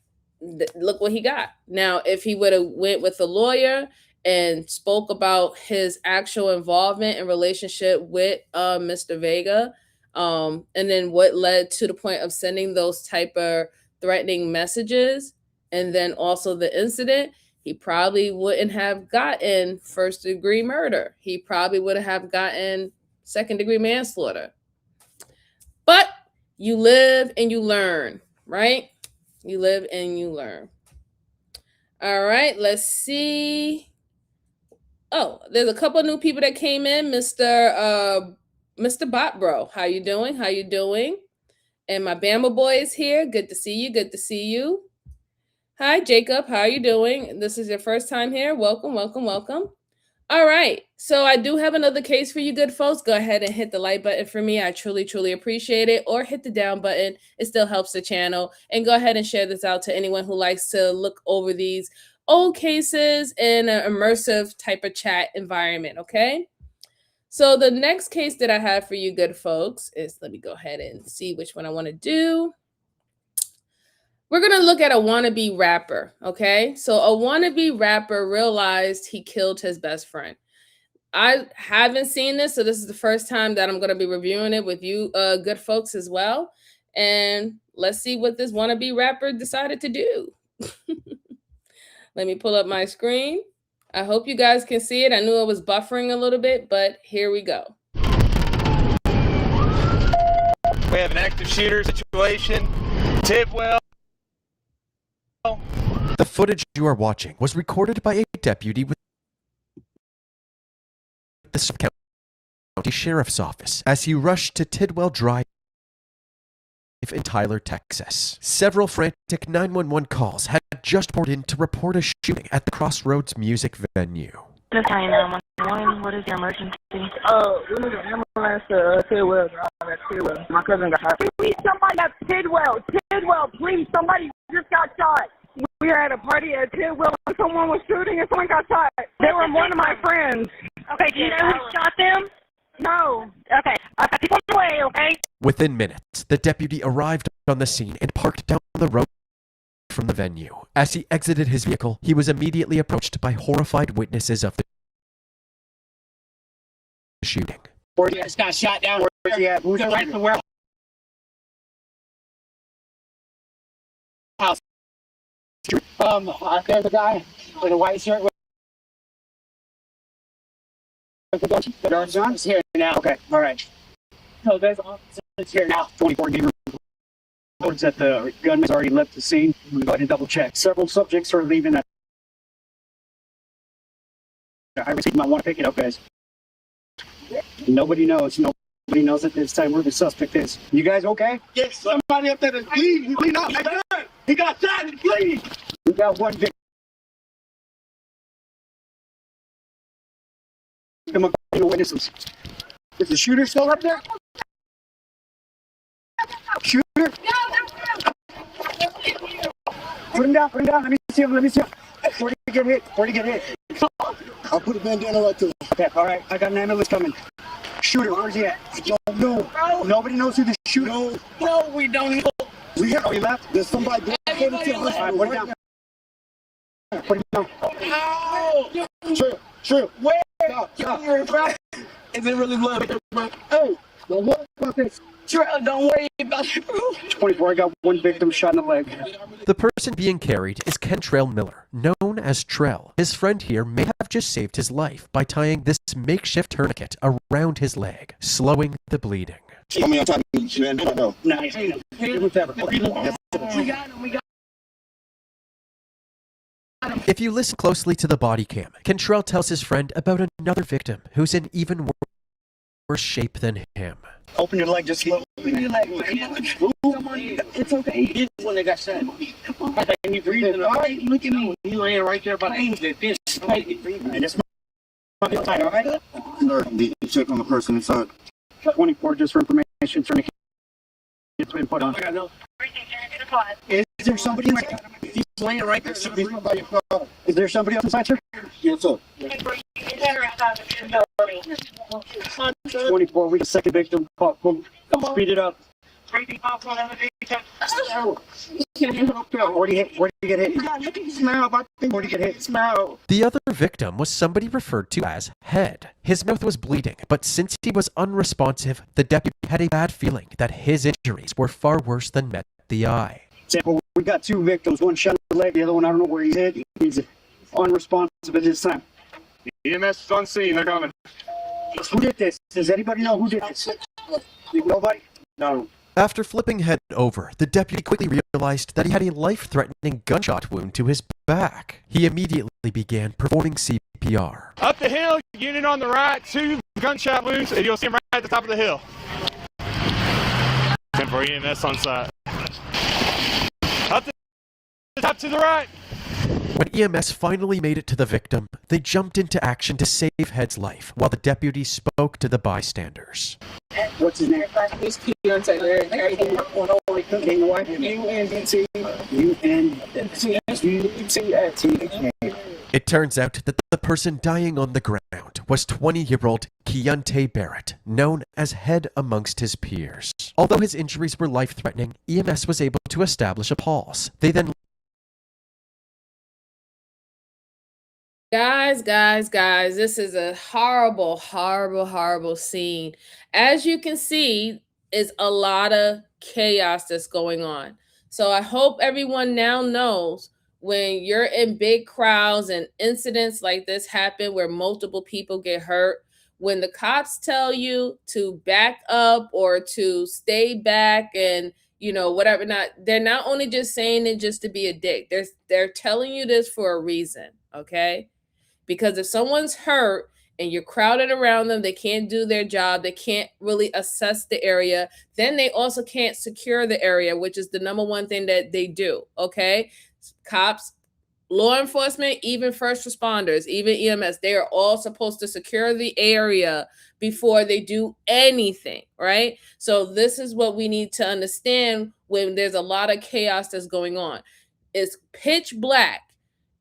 look what he got. Now, if he would have went with a lawyer and spoke about his actual involvement and relationship with Mr. Vega, and then what led to the point of sending those type of threatening messages, and then also the incident, he probably wouldn't have gotten first-degree murder. He probably would have gotten second-degree manslaughter. But you live and you learn, right? You live and you learn. All right, let's see. Oh, there's a couple new people that came in. Mr. Bot Bro, how you doing? How you doing? And my Bama boy is here. Good to see you. Good to see you. Hi, Jacob. How are you doing? This is your first time here. Welcome, welcome, welcome. All right. So I do have another case for you good folks. Go ahead and hit the like button for me. I truly, truly appreciate it. Or hit the down button. It still helps the channel. And go ahead and share this out to anyone who likes to look over these old cases in an immersive type of chat environment, okay? So the next case that I have for you good folks is, let me go ahead and see which one I want to do. We're going to look at a wannabe rapper, okay? So a wannabe rapper realized he killed his best friend. I haven't seen this, so this is the first time that I'm going to be reviewing it with you good folks as well. And let's see what this wannabe rapper decided to do. Let me pull up my screen. I hope you guys can see it. I knew it was buffering a little bit, but here we go. We have an active shooter situation. Tidwell. The footage you are watching was recorded by a deputy with the County Sheriff's Office as he rushed to Tidwell Drive in Tyler, Texas. Several frantic 911 calls had just poured in to report a shooting at the Crossroads music venue. This is 911. What is your emergency? We need an ambulance to Tidwell Drive at Tidwell. My cousin got shot. Please, somebody at Tidwell. Tidwell, please, somebody just got shot. We were at a party at Tidwell and someone was shooting and someone got shot. They were one of my friends. Okay, do you know who shot them? No. Okay, I've got people on the way, okay? Within minutes, the deputy arrived on the scene and parked down the road from the venue. As he exited his vehicle, he was immediately approached by horrified witnesses of the shooting. Where he just got shot down. Where's he at? Who's right in the warehouse? There's a guy with a white shirt with the gun. The gun's here now. Okay, all right. So there's officers here now. 24 gave reports that the gunman's already left the scene. We go ahead and double check. Several subjects are leaving. I received my want to pick it up, guys. Nobody knows. Nobody knows at this time where the suspect is. You guys okay? Yes, somebody up there is bleeding. He's bleeding out. He got shot and bleeding. We got one victim. Witnesses. Is the shooter still up there? Shooter? Put him down. Let me see him. Where'd he get hit? I'll put a bandana right there. Okay, all right. I got an ambulance coming. Shooter, where's he at? I don't know. Nobody knows who the shooter is? No, we don't know. He left? There's somebody down. All right, put him down. Put him down. Ow! True. Where? Stop. Is it really blood? Hey, don't worry about this. Don't worry about it, bro. 24, I got one victim shot in the leg. The person being carried is Kentrell Miller, known as Trell. His friend here may have just saved his life by tying this makeshift tourniquet around his leg, slowing the bleeding. Nice. Whatever. We got him. If you listen closely to the body cam, Kentrell tells his friend about another victim who's in even worse shape than him. Open your leg just slowly. Open your leg. It's okay. He's the one that got shot. And you breathing. All right, look at me. He laying right there by the angel. This breathing. This might be tight, all right? Check on the person inside. 24, just for information, tourniquet has been put on. Is there somebody in there? He's laying right there. Is there somebody else inside, sir? Yes, sir. 24, we got second victim. Come on. Speed it up. Where'd you get hit? The other victim was somebody referred to as Head. His mouth was bleeding, but since he was unresponsive, the deputy had a bad feeling that his injuries were far worse than met the eye. Sample, we got two victims, one shot in the leg, the other one, I don't know where he's hit. He's unresponsive at this time. EMS is on scene, they're coming. Who did this? Does anybody know who did this? Nobody? No. After flipping Head over, the deputy quickly realized that he had a life-threatening gunshot wound to his back. He immediately began performing CPR. Up the hill, unit on the right, 2 gunshot wounds, and you'll see him right at the top of the hill. And for EMS on site. Up the top to the right. When EMS finally made it to the victim, they jumped into action to save Head's life, while the deputy spoke to the bystanders. What's his name? He's Keontae. It turns out that the person dying on the ground was 20-year-old Keontae Barrett, known as Head amongst his peers. Although his injuries were life-threatening, EMS was able to establish a pulse. They then Guys, this is a horrible scene. As you can see, is a lot of chaos that's going on. So I hope everyone now knows when you're in big crowds and incidents like this happen where multiple people get hurt, when the cops tell you to back up or to stay back and whatever, they're not only just saying it just to be a dick. They're telling you this for a reason, okay? Because if someone's hurt and you're crowded around them, they can't do their job, they can't really assess the area, then they also can't secure the area, which is the number one thing that they do, okay? Cops, law enforcement, even first responders, even EMS, they are all supposed to secure the area before they do anything, right? So this is what we need to understand when there's a lot of chaos that's going on. It's pitch black.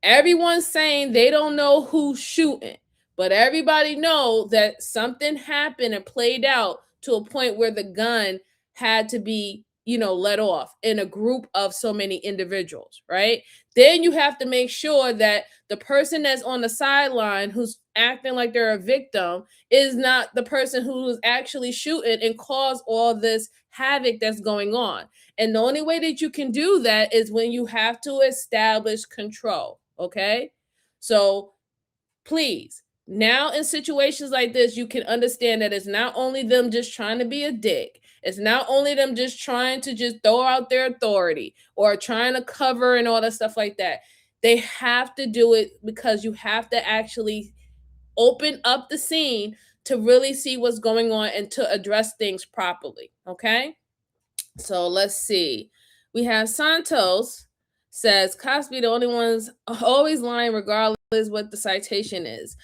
Everyone's saying they don't know who's shooting, but everybody know that something happened and played out to a point where the gun had to be let off in a group of so many individuals, right? Then you have to make sure that the person that's on the sideline who's acting like they're a victim is not the person who's actually shooting and cause all this havoc that's going on. And the only way that you can do that is when you have to establish control, okay? So please, now in situations like this, you can understand that it's not only them just trying to be a dick. It's not only them just trying to just throw out their authority or trying to cover and all that stuff like that. They have to do it because you have to actually open up the scene to really see what's going on and to address things properly. Okay. So let's see. We have Santos says Cosby, the only ones always lying regardless what the citation is.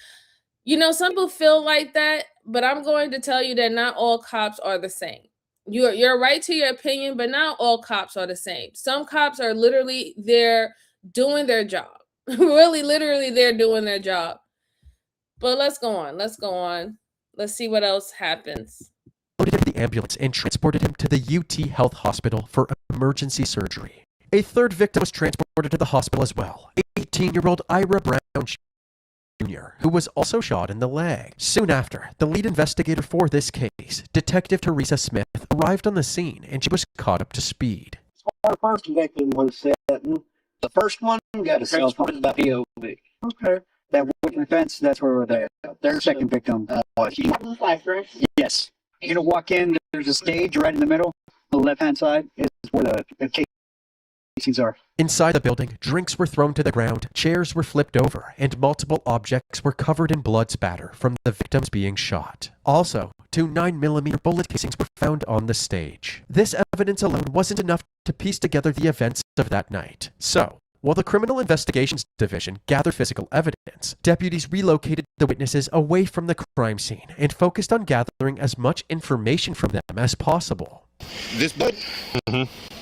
Some people feel like that, but I'm going to tell you that not all cops are the same. You're right to your opinion, but not all cops are the same. Some cops are literally there doing their job. Really, literally, they're doing their job. But let's go on. Let's see what else happens. Loaded him in the ambulance and transported him to the UT Health Hospital for emergency surgery. A third victim was transported to the hospital as well, 18-year-old Ira Brown Jr., who was also shot in the leg. Soon after, the lead investigator for this case, Detective Teresa Smith, arrived on the scene and she was caught up to speed. Our first victim was sitting. The first one got a cell phone by POV. Okay. That wooden fence, that's where we're there. Their second victim. Yes. You're going to walk in, there's a stage right in the middle. The left-hand side is where the casings are. Inside the building, drinks were thrown to the ground, chairs were flipped over, and multiple objects were covered in blood spatter from the victims being shot. Also, 2 9mm bullet casings were found on the stage. This evidence alone wasn't enough to piece together the events of that night. So, while the Criminal Investigations Division gathered physical evidence, deputies relocated the witnesses away from the crime scene and focused on gathering as much information from them as possible. This blood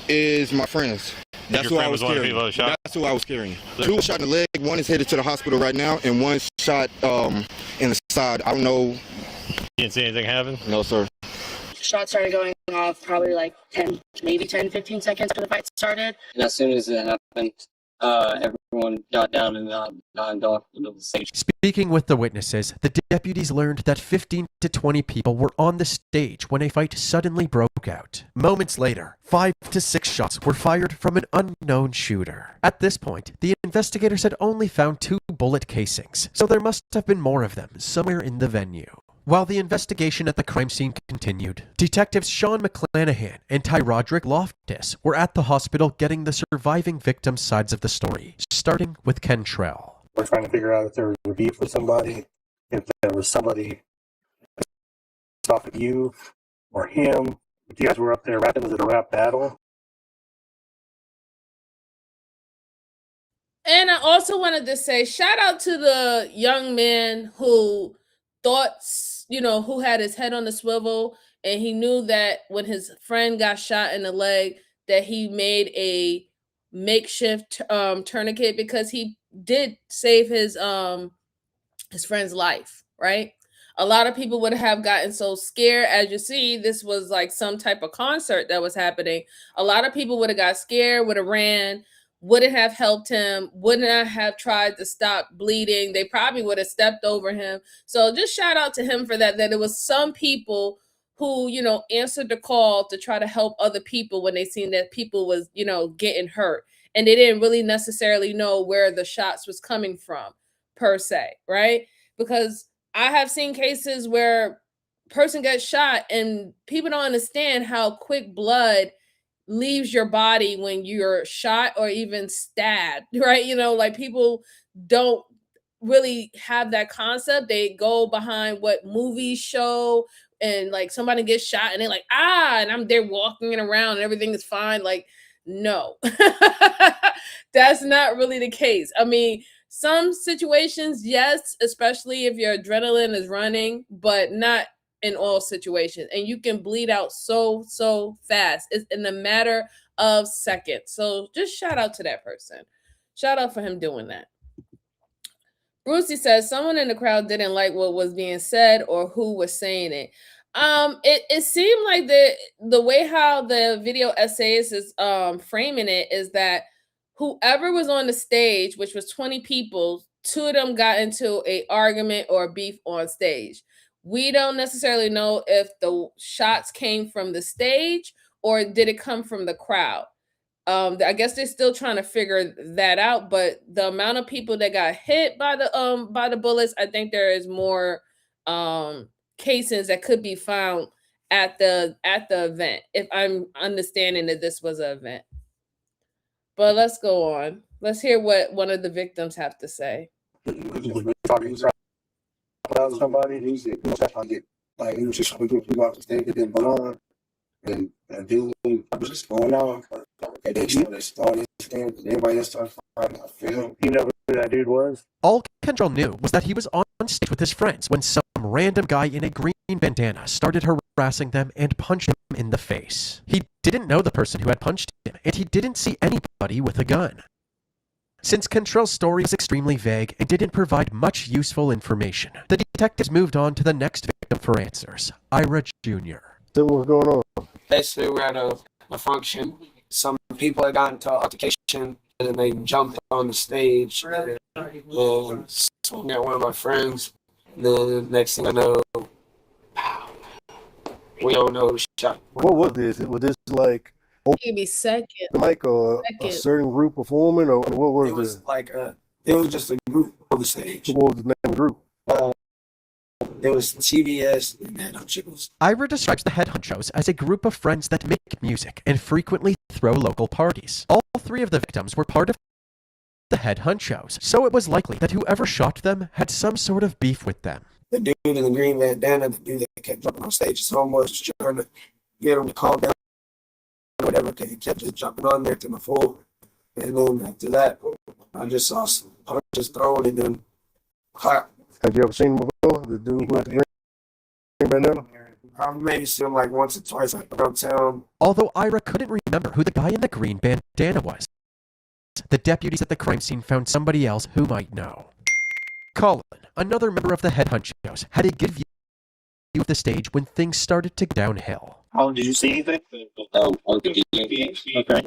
is my friend's. That's who I was carrying. That's who I was carrying. 2 were shot in the leg. 1 is headed to the hospital right now, and 1 shot in the side. I don't know. You didn't see anything happen? No, sir. Shots started going off probably like 10, 15 seconds after the fight started. And as soon as it happened, everyone got down and got off the stage. Speaking with the witnesses, the deputies learned that 15 to 20 people were on the stage when a fight suddenly broke out. Moments later, 5 to 6 shots were fired from an unknown shooter. At this point, the investigators had only found 2 bullet casings, so there must have been more of them somewhere in the venue. While the investigation at the crime scene continued, detectives Sean McClanahan and Ty Roderick Loftus were at the hospital getting the surviving victims' sides of the story, starting with Kentrell. We're trying to figure out if there was a beef with somebody, if there was somebody off at you or him. If you guys were up there rapping, was it a rap battle? And I also wanted to say, shout out to the young man who who had his head on the swivel, and he knew that when his friend got shot in the leg, that he made a makeshift tourniquet because he did save his friend's life, right? A lot of people would have gotten so scared. As you see, this was like some type of concert that was happening. A lot of people would have got scared, would have ran, wouldn't have helped him, wouldn't have tried to stop bleeding. They probably would have stepped over him. So just shout out to him for that there was some people who, answered the call to try to help other people when they seen that people was, getting hurt. And they didn't really necessarily know where the shots was coming from, per se, right? Because I have seen cases where person gets shot and people don't understand how quick blood leaves your body when you're shot or even stabbed, right? Like people don't really have that concept. They go behind what movies show, and like somebody gets shot and they're like, and they're walking around and everything is fine. Like, no, that's not really the case. I mean, some situations, yes, especially if your adrenaline is running, but not in all situations. And you can bleed out so fast. It's in a matter of seconds. So just shout out to that person. Shout out for him doing that. Brucey says someone in the crowd didn't like what was being said or who was saying it. It seemed like the way how the video essayist is framing it is that whoever was on the stage, which was 20 people, two of them got into a argument or beef on stage. We don't necessarily know if the shots came from the stage or did it come from the crowd. I guess they're still trying to figure that out, but the amount of people that got hit by the bullets, I think there is more casings that could be found at the event, if I'm understanding that this was an event. But let's go on. Let's hear what one of the victims have to say. Somebody, he said, like, he was just, we go off the stage, it didn't belong. And then I was just going off. And then they started stand, everybody else started fighting. I feel. You know who that dude was? All Kendall knew was that he was on stage with his friends when some random guy in a green bandana started harassing them and punched him in the face. He didn't know the person who had punched him, and he didn't see anybody with a gun. Since Cantrell's story is extremely vague and didn't provide much useful information, the detectives moved on to the next victim for answers, Ira Jr. So what's going on? Basically, we're at a function. Some people had gotten into an altercation, and then they jumped on the stage and swung at one of my friends. And then next thing I know, pow, we don't know who shot. What was this? Was this like Give me second. like a certain group performing, or what was It was this? like it was just a group on the stage. What was the name of the group? It was TBS and Head Honchos. Ira describes the Head Honchos as a group of friends that make music and frequently throw local parties. All three of the victims were part of the Head Honchos, so it was likely that whoever shot them had some sort of beef with them. The dude in the green bandana, the dude that kept jumping on stage, someone was trying to get him to calm down or whatever, because he kept just jumping on there to my full. And then after that, I just saw some punches thrown and then clap. Have you ever seen him before? The dude with the green bandana? I've maybe seen him like once or twice around town. Although Ira couldn't remember who the guy in the green bandana was, the deputies at the crime scene found somebody else who might know. Colin, another member of the Head Honchos, had a good view of the stage when things started to go downhill. How did you see anything? On the DJ. Okay.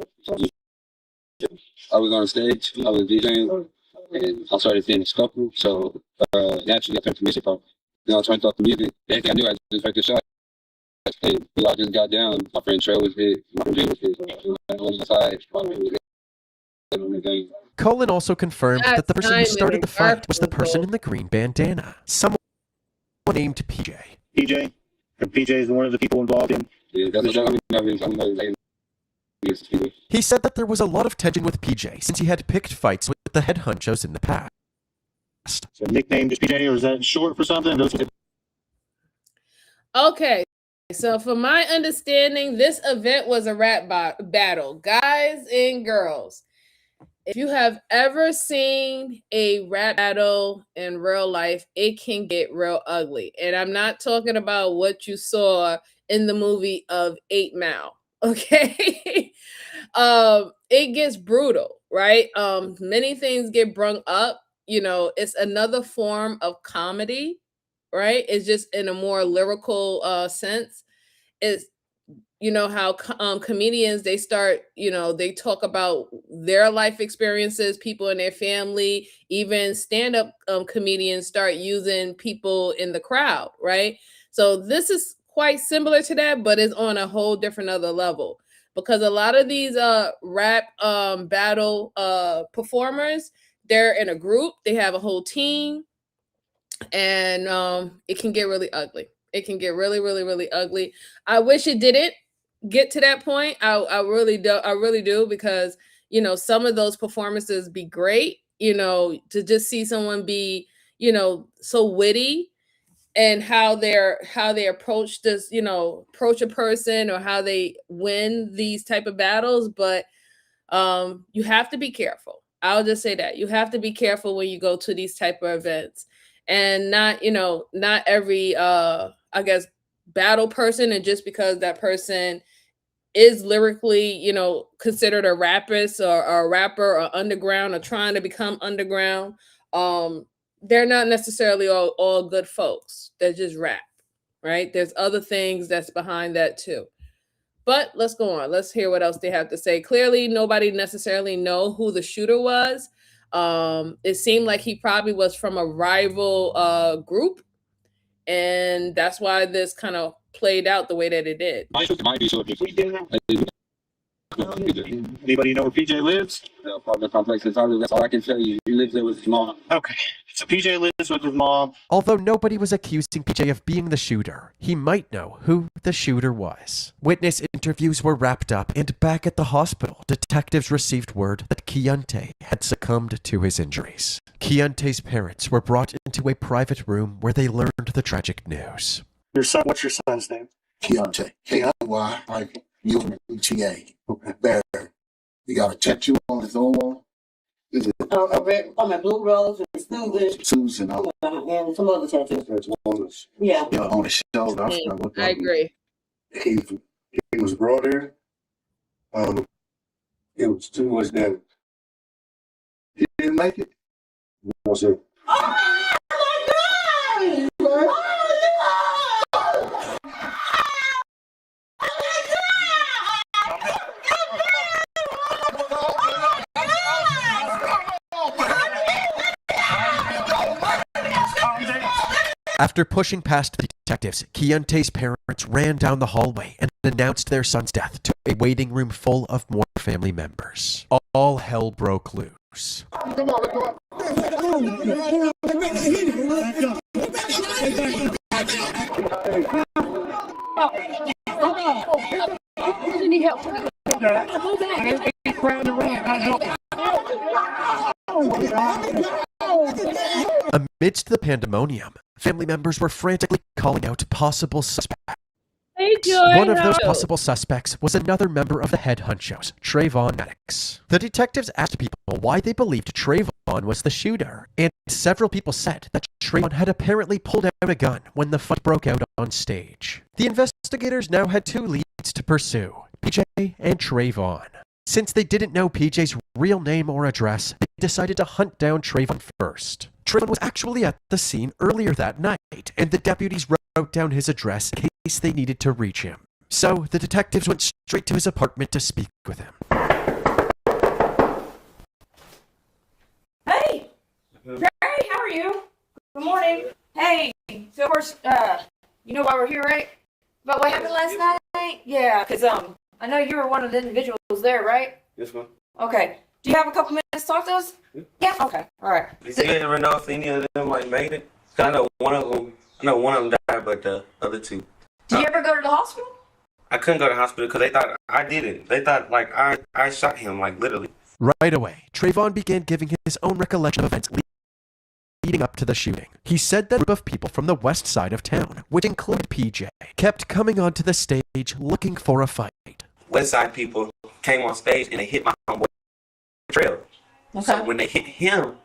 I was on stage, I was DJing, and I started seeing this couple. So naturally, I turned to music. Then I turned off the music. Next thing I knew, I just heard the shot. And I just got down. My friend Trey was hit. My friend Jay was hit. I was on the side. My friend was hit. Colin also confirmed that the person who started the fight was the person in the green bandana, someone named PJ. PJ? And PJ is one of the people involved in. Yeah, that's what I'm He said that there was a lot of tension with PJ since he had picked fights with the Head Honchos in the past. So nickname just PJ, or is that short for something? Okay, so from my understanding, this event was a rap battle, guys and girls. If you have ever seen a rap battle in real life, it can get real ugly. And I'm not talking about what you saw in the movie of 8 Mile. Okay. It gets brutal, right? Many things get brung up. You know, it's another form of comedy, right? It's just in a more lyrical sense. It's, you know, how comedians, they start, you know, they talk about their life experiences, people in their family, even stand-up comedians start using people in the crowd, right? So this is quite similar to that, but it's on a whole different other level, because a lot of these rap battle performers, they're in a group, they have a whole team, and it can get really ugly. It can get really, really, really ugly. I wish it didn't get to that point. I really do. I really do, because, you know, some of those performances be great, you know, to just see someone be, you know, so witty, and how they approach this, you know, approach a person, or how they win these type of battles. But you have to be careful. I'll just say that you have to be careful when you go to these type of events, and not, you know, not every I guess battle person, and just because that person is lyrically, you know, considered a rapist or a rapper or underground or trying to become underground, they're not necessarily all good folks that just rap. right? There's other things that's behind that too. But let's go on. Let's hear what else they have to say. Clearly, nobody necessarily know who the shooter was. It seemed like he probably was from a rival group, and that's why this kind of played out the way that it did. Anybody know where PJ lives? The apartment complex is all. That's all I can tell you. He lives there with his mom. Okay, so PJ lives with his mom. Although nobody was accusing PJ of being the shooter, he might know who the shooter was. Witness interviews were wrapped up, and back at the hospital, detectives received word that Keontae had succumbed to his injuries. Keontae's parents were brought into a private room where they learned the tragic news. Your son, what's your son's name? Keontae. K-I-Y-U-T-A. Bear. He got a tattoo on his arm. Is it? A red, on my blue rose and Susan. Susan. And some other tattoos. Yeah. Yeah, on his shoulder. I agree. He was brought in. It was too much damage. He didn't make it. No, sir. After pushing past the detectives, Keontae's parents ran down the hallway and announced their son's death to a waiting room full of more family members. All hell broke loose. Amidst the pandemonium, family members were frantically calling out possible suspects. One of those possible suspects was another member of the head honchos, Trayvon Maddox. The detectives asked people why they believed Trayvon was the shooter, and several people said that Trayvon had apparently pulled out a gun when the fight broke out on stage. The investigators now had two leads to pursue, PJ and Trayvon. Since they didn't know PJ's real name or address, they decided to hunt down Trayvon first. Trayvon was actually at the scene earlier that night, and the deputies wrote down his address in case they needed to reach him. So the detectives went straight to his apartment to speak with him. Hey! Barry, how are you? Good morning. Hey, so of course, you know why we're here, right? About what happened last night? Yeah, because, I know you were one of the individuals there, right? Yes, ma'am. Okay. Do you have a couple minutes to talk to us? Yeah. Okay. All right. Did you ever know if any of them made it? 'Cause I know one of them died, but the other two. Did you ever go to the hospital? I couldn't go to the hospital because they thought I did it. They thought I shot him, literally. Right away, Trayvon began giving his own recollection of events leading up to the shooting. He said that a group of people from the west side of town, which included PJ, kept coming onto the stage looking for a fight. West Side people came on stage and they hit my homeboy Trail. Okay. So when they hit him,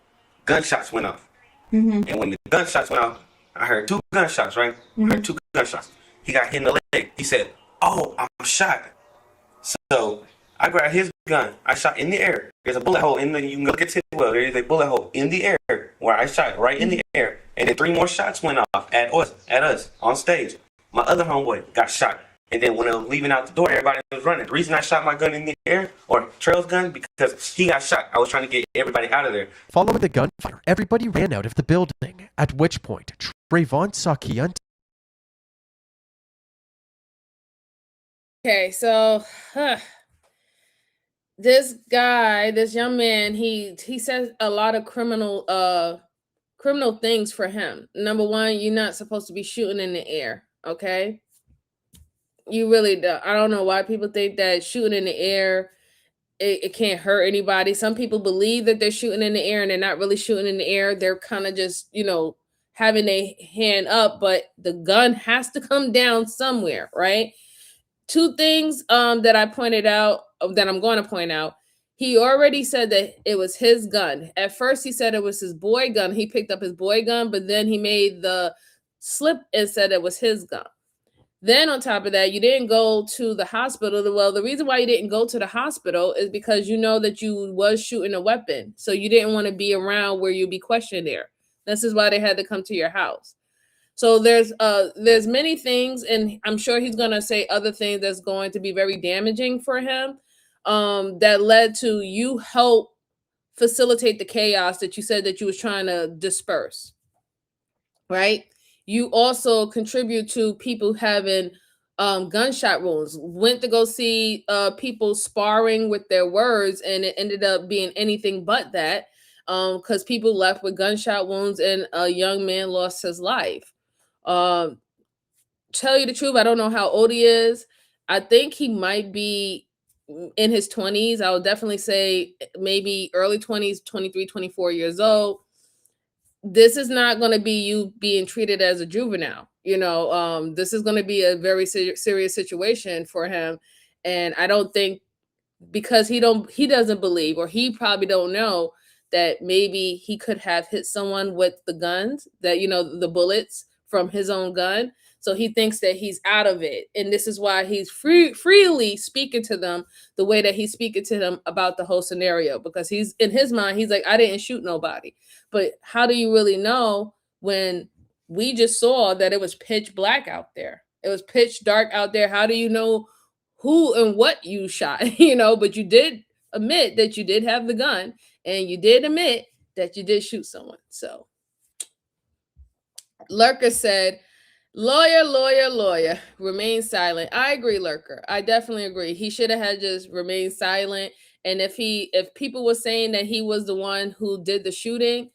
gunshots went off. Mm-hmm. And when the gunshots went off, I heard two gunshots, right? I heard two gunshots. He got hit in the leg. He said, "Oh, I'm shot." So I grabbed his gun. I shot in the air. There's a bullet hole in the, you can look at Tidwell. There is a bullet hole in the air where I shot right in the air. And then 3 more shots went off at us on stage. My other homeboy got shot. And then when I was leaving out the door, everybody was running. The reason I shot my gun in the air, or Trail's gun, because he got shot. I was trying to get everybody out of there. Following the gunfire, everybody ran out of the building, at which point Trayvon saw Keontae. Okay, so this guy, this young man, he says a lot of criminal things for him. Number one, you're not supposed to be shooting in the air, okay? You really don't. I don't know why people think that shooting in the air, it can't hurt anybody. Some people believe that they're shooting in the air and they're not really shooting in the air. They're kind of just, having a hand up, but the gun has to come down somewhere, right? 2 things that I pointed out, that I'm going to point out. He already said that it was his gun. At first, he said it was his boy gun. He picked up his boy gun, but then he made the slip and said it was his gun. Then on top of that, you didn't go to the hospital. Well, the reason why you didn't go to the hospital is because you know that you was shooting a weapon. So you didn't want to be around where you'd be questioned there. This is why they had to come to your house. So there's many things, and I'm sure he's gonna say other things that's going to be very damaging for him. That led to you help facilitate the chaos that you said that you was trying to disperse, right? You also contribute to people having gunshot wounds. Went to go see people sparring with their words, and it ended up being anything but that, because people left with gunshot wounds, and a young man lost his life. Um, tell you the truth, I don't know how old he is. I think he might be in his 20s. I would definitely say maybe early 20s, 23, 24 years old. This is not going to be you being treated as a juvenile. This is going to be a very serious situation for him. And I don't think, because he doesn't believe, or he probably don't know, that maybe he could have hit someone with the guns, that the bullets from his own gun. So he thinks that he's out of it, and this is why he's freely speaking to them the way that he's speaking to them about the whole scenario, because he's, in his mind, he's like, I didn't shoot nobody. But how do you really know when we just saw that it was pitch black out there? It was pitch dark out there. How do you know who and what you shot? But you did admit that you did have the gun, and you did admit that you did shoot someone. So Lurker said, lawyer, remain silent. I agree, Lurker. I definitely agree. He should have had just remained silent. And if people were saying that he was the one who did the shooting,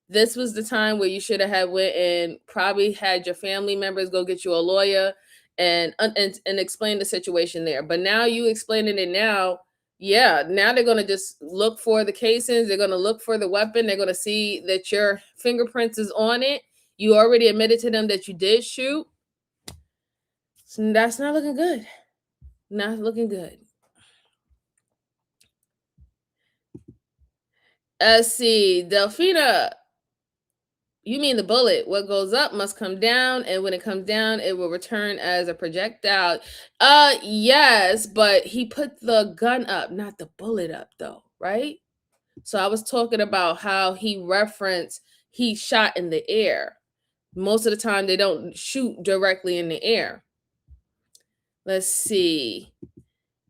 this was the time where you should have had went and probably had your family members go get you a lawyer and explain the situation there. But now you explaining it now, yeah, now they're going to just look for the casings. They're going to look for the weapon. They're going to see that your fingerprints is on it. You already admitted to them that you did shoot. So that's not looking good. Not looking good. Let's see. Delphina, you mean the bullet? What goes up must come down, and when it comes down, it will return as a projectile. Yes, but he put the gun up, not the bullet up, though, right? So I was talking about how he referenced he shot in the air. Most of the time, they don't shoot directly in the air. Let's see.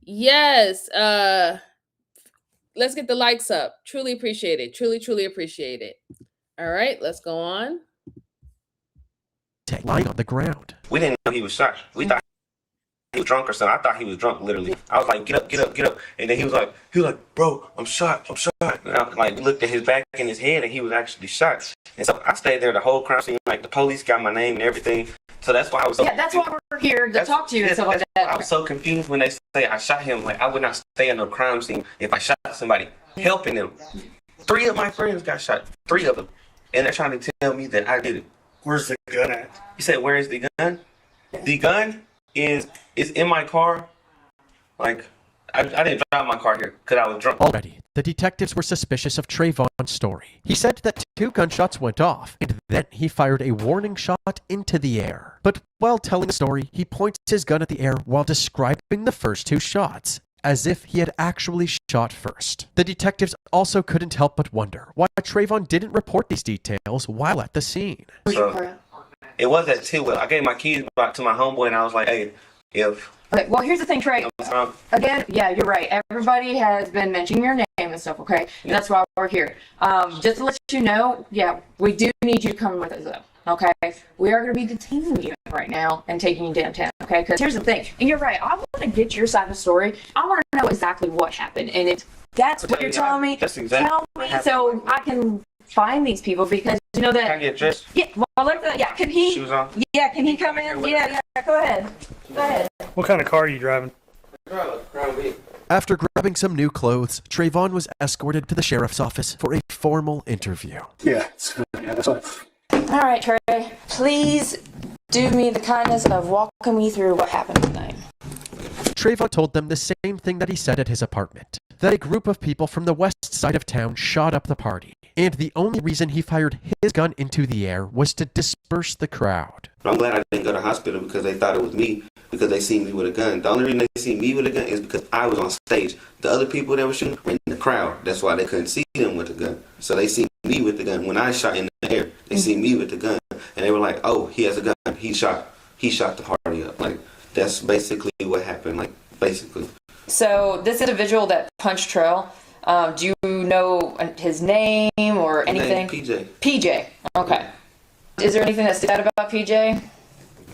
Yes. Let's get the likes up. Truly appreciate it. Truly appreciate it. All right, let's go on. Lying on the ground. We didn't know he was shot. We thought he was drunk or something. I thought he was drunk, literally. I was like, get up. And then he was like, bro, I'm shot. And I like looked at his back and his head, and he was actually shot. And so I stayed there the whole crime scene. Like, the police got my name and everything. So that's why I was so that's why we're here to talk to you and stuff like that. I was so confused when they say I shot him. Like, I would not stay in a crime scene if I shot somebody, helping them. 3 of my friends got shot. 3 of them. And they're trying to tell me that I did it. Where's the gun at? You said, where is the gun? The gun is in my car. Like, I didn't drive my car here because I was drunk. Already, the detectives were suspicious of Trayvon's story. He said that 2 gunshots went off, and then he fired a warning shot into the air. But while telling the story, he points his gun at the air while describing the first 2 shots, as if he had actually shot first. The detectives also couldn't help but wonder why Trayvon didn't report these details while at the scene. So, it was at Tidwell. I gave my keys back to my homeboy, and I was like, hey, if... Okay, well, here's the thing, Trey. Again, yeah, you're right. Everybody has been mentioning your name and stuff, okay? And that's why we're here. Just to let you know, yeah, we do need you to come with us, though, okay? We are going to be detaining you right now and taking you downtown, okay? Because here's the thing. And you're right. I want to get your side of the story. I want to know exactly what happened. And if that's what you're telling me, tell me so I can find these people, because you know that... Can I get dressed? Yeah, well, can he... Shoes on? Yeah, can he come in? Yeah, go ahead. Go ahead. What kind of car are you driving? After grabbing some new clothes, Trayvon was escorted to the sheriff's office for a formal interview. Yeah, that's right. All right, Trey. Please do me the kindness of walking me through what happened tonight. Trayvon told them the same thing that he said at his apartment, that a group of people from the west side of town shot up the party, and the only reason he fired his gun into the air was to disperse the crowd. I'm glad I didn't go to hospital because they thought it was me, because they seen me with a gun. The only reason they see me with a gun is because I was on stage. The other people that were shooting were in the crowd. That's why they couldn't see them with the gun. So they see me with the gun. When I shot in the air, they see me with the gun. and they were like, "Oh, he has a gun. He shot the party up." Like that's basically what happened. Like basically. So this individual that punched Trail, do you know his name or anything? PJ. PJ. Okay. Is there anything that sticks out about PJ?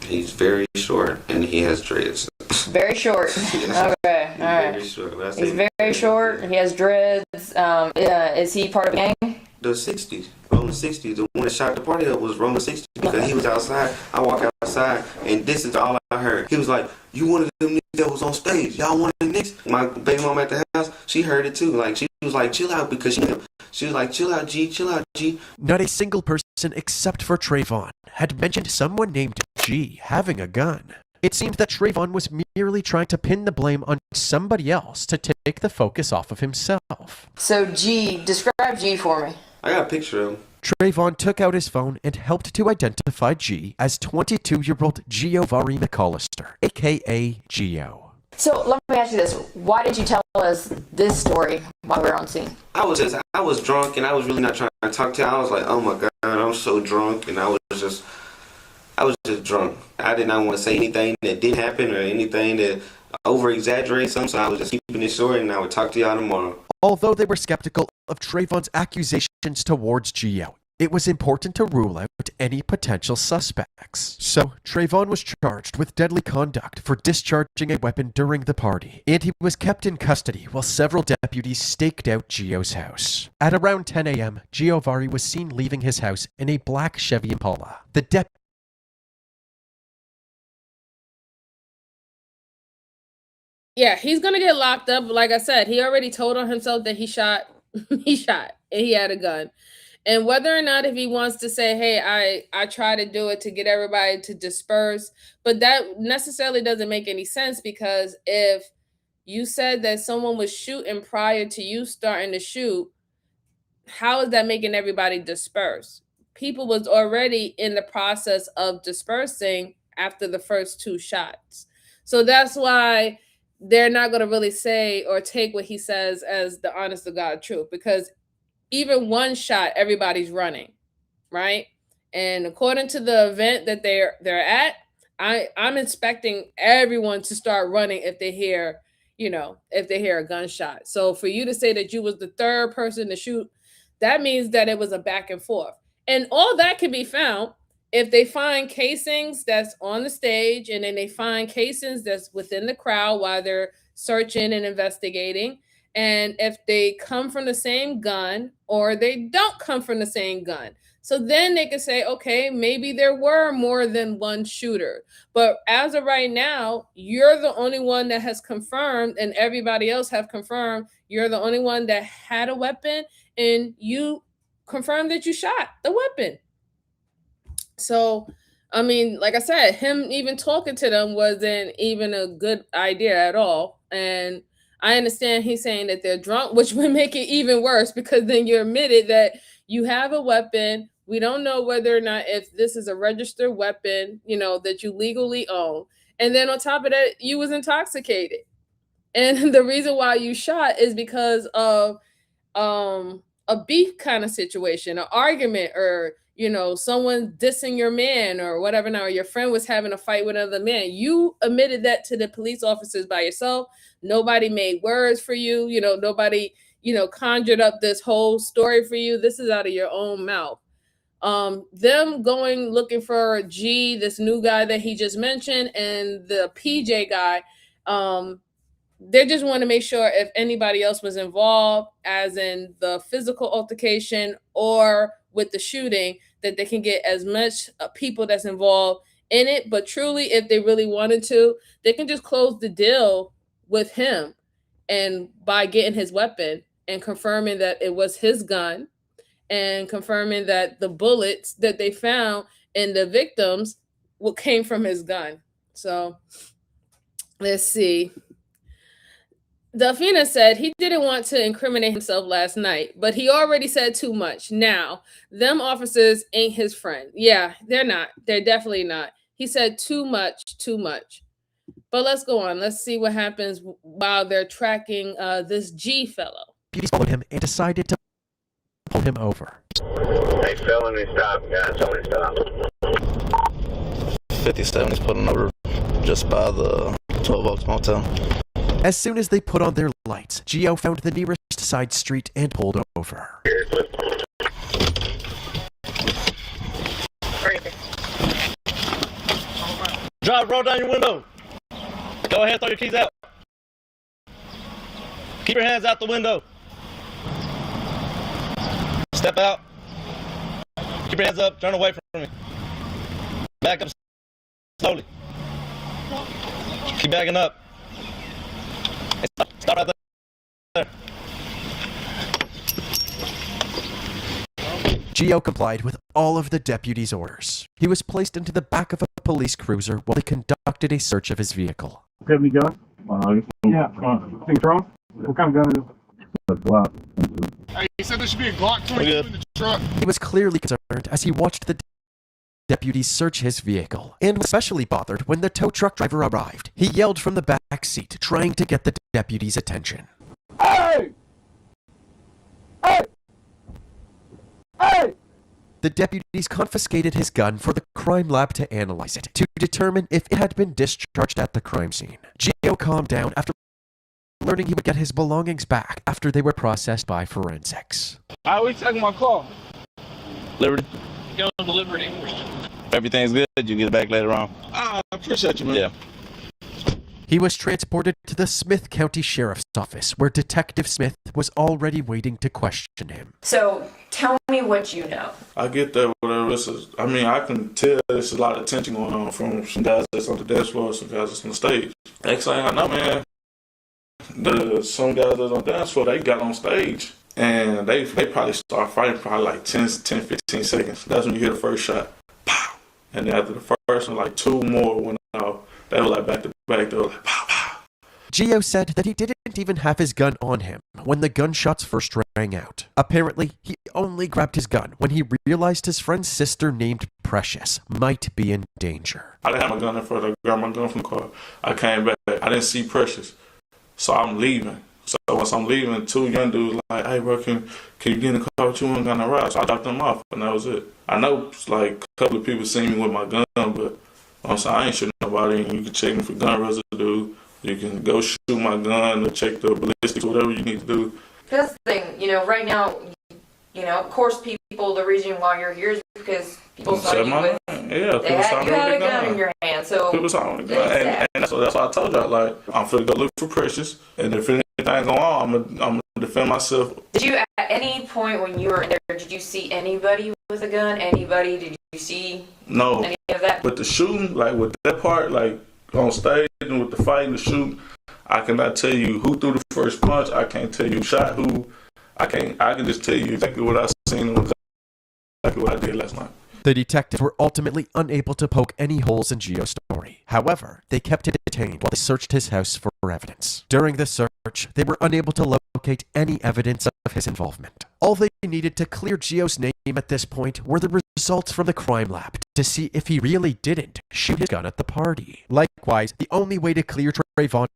He's very short and he has dreads. Very short. Okay. All right. Very short. He's very short. He has dreads. Is he part of a gang? The 60s, rolling 60s. The one that shot the party up was rolling 60s because he was outside. I walk outside, and this is all I heard. He was like, "You one of them niggas that was on stage? Y'all one of the niggas?" My baby mom at the house, she heard it too. Like she was like, "Chill out," because she was like, "Chill out, G, chill out, G." Not a single person except for Trayvon had mentioned someone named G having a gun. It seemed that Trayvon was merely trying to pin the blame on somebody else to take the focus off of himself. So G, describe G for me. I got a picture of him. Trayvon took out his phone and helped to identify G as 22-year-old Giovanni McAllister, a.k.a. Gio. So let me ask you this. Why did you tell us this story while we were on scene? I was drunk and I was really not trying to talk to him. I was like, "Oh my God, I'm so drunk," and I was just drunk. I did not want to say anything that did happen or anything that over-exaggerate something, so I was just keeping it short, and I would talk to y'all tomorrow. Although they were skeptical of Trayvon's accusations towards Gio, it was important to rule out any potential suspects. So, Trayvon was charged with deadly conduct for discharging a weapon during the party, and he was kept in custody while several deputies staked out Gio's house. At around 10 a.m., Giovanni was seen leaving his house in a black Chevy Impala. The Yeah, he's gonna get locked up. Like I said, he already told on himself that he shot, and he had a gun. And whether or not if he wants to say, "Hey, I try to do it to get everybody to disperse," but that necessarily doesn't make any sense because if you said that someone was shooting prior to you starting to shoot, how is that making everybody disperse? People was already in the process of dispersing after the first two shots. So that's why they're not going to really say or take what he says as the honest to God truth, because even one shot, everybody's running, right? And according to the event that they're at, I'm expecting everyone to start running if they hear, if they hear a gunshot. So for you to say that you was the third person to shoot, that means that it was a back and forth. And all that can be found if they find casings that's on the stage, and then they find casings that's within the crowd while they're searching and investigating. And if they come from the same gun or they don't come from the same gun. So then they can say, okay, maybe there were more than one shooter. But as of right now, you're the only one that has confirmed, and everybody else have confirmed you're the only one that had a weapon, and you confirmed that you shot the weapon. So, I mean, like I said, him even talking to them wasn't even a good idea at all. And I understand he's saying that they're drunk, which would make it even worse because then you admitted that you have a weapon. We don't know whether or not if this is a registered weapon, that you legally own. And then on top of that, you was intoxicated. And the reason why you shot is because of a beef kind of situation, an argument, or someone dissing your man or whatever. Now, your friend was having a fight with another man. You admitted that to the police officers by yourself. Nobody made words for you. Nobody, conjured up this whole story for you. This is out of your own mouth. Them going looking for G, this new guy that he just mentioned, and the PJ guy, they just want to make sure if anybody else was involved, as in the physical altercation or with the shooting, that they can get as much people that's involved in it. But truly, if they really wanted to, they can just close the deal with him, and by getting his weapon and confirming that it was his gun, and confirming that the bullets that they found in the victims came from his gun. So let's see. Delphina said he didn't want to incriminate himself last night, but he already said too much. Now, them officers ain't his friend. Yeah, they're not. They're definitely not. He said too much. But let's go on. Let's see what happens while they're tracking this G fellow. Deputies followed him and decided to pull him over. Hey, felony stop, guys. Felony stop. 57 is pulling over just by the 12 Oaks Motel. As soon as they put on their lights, Gio found the nearest side street and pulled over. Drive, roll down your window. Go ahead, throw your keys out. Keep your hands out the window. Step out. Keep your hands up. Turn away from me. Back up slowly. Keep backing up. Hey, stop right there. Gio complied with all of the deputy's orders. He was placed into the back of a police cruiser while they conducted a search of his vehicle. Have any gun? Yeah. Things wrong? What kind of gun is it? A Glock. Hey, he said there should be a Glock 22 in the truck. He was clearly concerned as he watched the deputies search his vehicle, and was especially bothered when the tow truck driver arrived. He yelled from the back seat, trying to get the deputy's attention. Hey! Hey! Hey! The deputies confiscated his gun for the crime lab to analyze it, to determine if it had been discharged at the crime scene. Gio calmed down after learning he would get his belongings back after they were processed by forensics. I always check my car. Liberty. Going to Liberty. If everything's good, you get it back later on. I appreciate you, man. Yeah. He was transported to the Smith County Sheriff's Office, where Detective Smith was already waiting to question him. So, tell me what you know. I get that, whatever. I can tell there's a lot of tension going on from some guys that's on the dance floor, some guys that's on the stage. Next thing I know, man, some guys that's on the dance floor, they got on stage. And they probably start fighting for like 10, 15 seconds. That's when you hear the first shot. Pow! And then after the first one, like two more went out. They were like back to back. They were like pow, pow. Gio said that he didn't even have his gun on him when the gunshots first rang out. Apparently, he only grabbed his gun when he realized his friend's sister named Precious might be in danger. I didn't have my gun in front. I grabbed my gun from the car. I came back. I didn't see Precious. So I'm leaving. So once I'm leaving, two young dudes like, hey, bro, can you get in the car with you and gun a ride? So I dropped them off, and that was it. I know like a couple of people seen me with my gun, but I'm saying I ain't shooting nobody. And you can check me for gun residue. You can go shoot my gun or check the ballistics, whatever you need to do. That's the thing, right now, of course people, the reason why you're here is because people saw you with, you had a gun in your hand, so. People saw me with a gun, and that's why I told y'all, like, I'm finna go look for Precious, and if anything going on, I'm gonna defend myself. Did you, at any point when you were in there, did you see anybody with a gun? Did you see No, any of that? With the shooting, like with that part, like on stage and with the fighting, the shooting, I cannot tell you who threw the first punch. I can't tell you who shot who. I can just tell you exactly what I seen and exactly what I did last night. The detectives were ultimately unable to poke any holes in Gio's story. However, they kept him detained while they searched his house for evidence. During the search, they were unable to locate any evidence of his involvement. All they needed to clear Gio's name at this point were the results from the crime lab to see if he really didn't shoot his gun at the party. Likewise, the only way to clear Trayvon.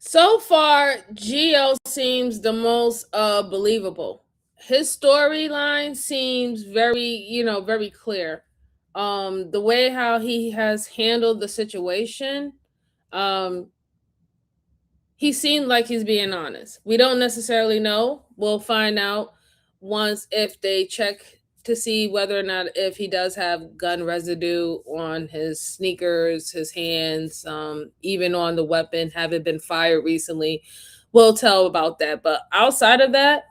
So far, Gio seems the most believable. His storyline seems very, very clear. The way how he has handled the situation, he seemed like he's being honest. We don't necessarily know. We'll find out once if they check to see whether or not if he does have gun residue on his sneakers, his hands, even on the weapon, have it been fired recently. We'll tell about that. But outside of that,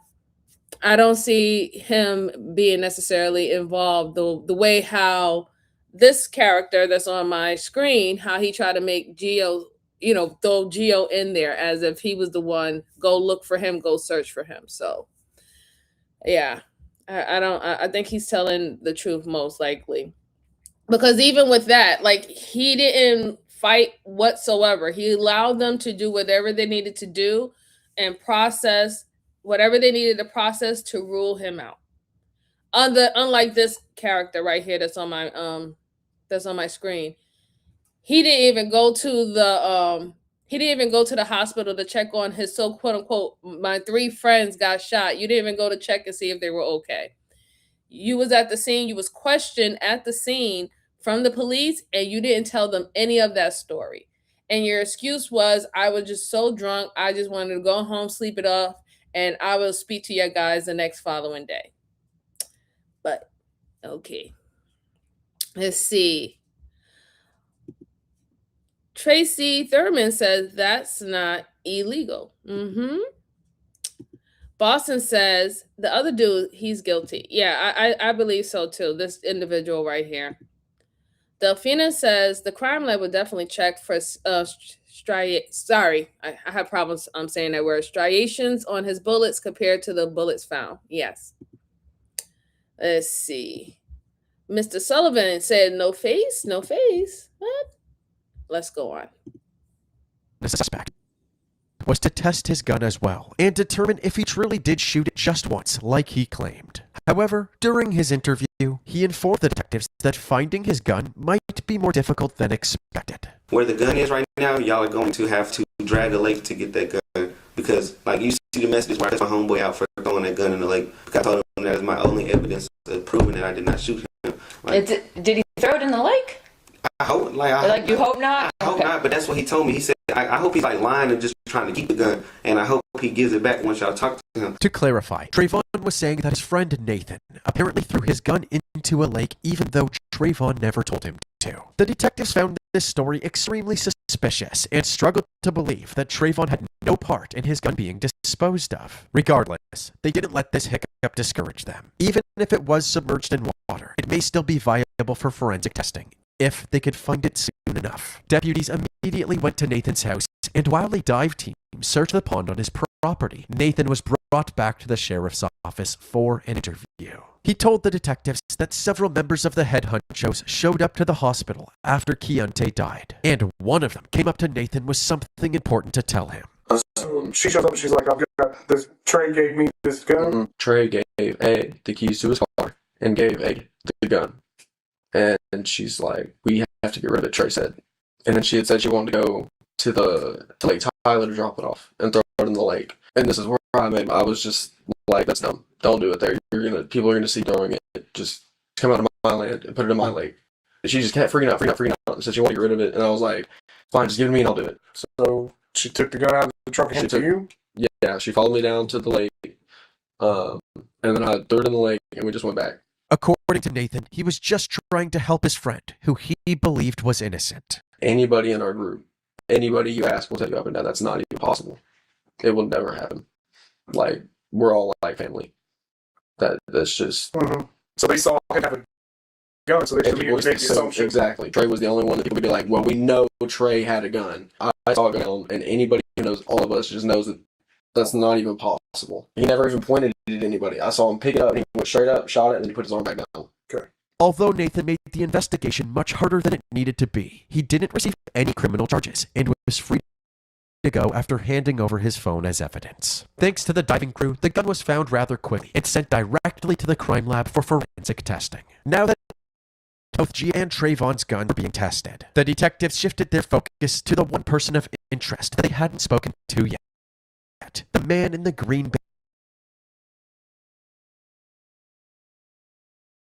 I don't see him being necessarily involved the way how this character that's on my screen, how he tried to make Gio, throw Gio in there as if he was the one, go look for him, go search for him. So yeah, I think he's telling the truth most likely. Because even with that, like, he didn't fight whatsoever. He allowed them to do whatever they needed to do and process whatever they needed to process to rule him out. Unlike this character right here that's on my screen. He didn't even go to the hospital to check on his quote unquote, my 3 friends got shot. You didn't even go to check and see if they were okay. You was at the scene, you was questioned at the scene from the police, and you didn't tell them any of that story. And your excuse was, I was just so drunk, I just wanted to go home, sleep it off, and I will speak to you guys the next following day. But okay. Let's see. Tracy Thurman says that's not illegal. Boston says the other dude, he's guilty. Yeah, I believe so too. This individual right here. Delphina says the crime lab would definitely check for sorry, I have problems saying that word. Striations on his bullets compared to the bullets found. Yes. Let's see. Mr. Sullivan said no face, no face. What? Let's go on. The suspect was to test his gun as well and determine if he truly did shoot it just once, like he claimed. However, during his interview, he informed the detectives that finding his gun might be more difficult than expected. Where the gun is right now, y'all are going to have to drag a lake to get that gun. Because, like, you see the message where I took my homeboy out for throwing that gun in the lake. Because I told him that is my only evidence of proving that I did not shoot him. Like, Did he throw it in the lake? I hope, you hope not? I hope not, but that's what he told me. He said, I hope he's like lying and just trying to keep the gun, and I hope he gives it back once y'all talk to him. To clarify, Trayvon was saying that his friend Nathan apparently threw his gun into a lake even though Trayvon never told him to. The detectives found this story extremely suspicious and struggled to believe that Trayvon had no part in his gun being disposed of. Regardless, they didn't let this hiccup discourage them. Even if it was submerged in water, it may still be viable for forensic testing if they could find it soon enough. Deputies immediately went to Nathan's house, and while a dive team searched the pond on his property, Nathan was brought back to the sheriff's office for an interview. He told the detectives that several members of the head honchos showed up to the hospital after Keontae died, and one of them came up to Nathan with something important to tell him. She shows up and she's like, I've got this. Trey gave me this gun. Trey gave Egg the keys to his car and gave Egg the gun. And she's like, we have to get rid of it, Trey said. And then she had said she wanted to go to Lake Tyler to drop it off and throw it in the lake. And this is where I was just like, that's dumb. Don't do it there. People are gonna see throwing it. Just come out of my land and put it in my lake. And she just kept freaking out and said she wanted to get rid of it. And I was like, fine, just give it to me and I'll do it. So she took the gun out of the trunk and to you? Yeah, she followed me down to the lake. And then I threw it in the lake and we just went back. According to Nathan, he was just trying to help his friend, who he believed was innocent. Anybody in our group, anybody you ask will tell you up and down that's not even possible. It will never happen. Like, we're all like family. That's just... So they saw him have a gun, so they should be able to make the assumption. Exactly. Trey was the only one that people would be like, well, we know Trey had a gun. I saw a gun, and anybody who knows all of us just knows that that's not even possible. He never even pointed it at anybody. I saw him pick it up, and he went straight up, shot it, and then he put his arm back down. Okay. Although Nathan made the investigation much harder than it needed to be, he didn't receive any criminal charges and was free to go after handing over his phone as evidence. Thanks to the diving crew, the gun was found rather quickly and sent directly to the crime lab for forensic testing. Now that both G and Trayvon's gun were being tested, the detectives shifted their focus to the one person of interest that they hadn't spoken to yet. The man in the green.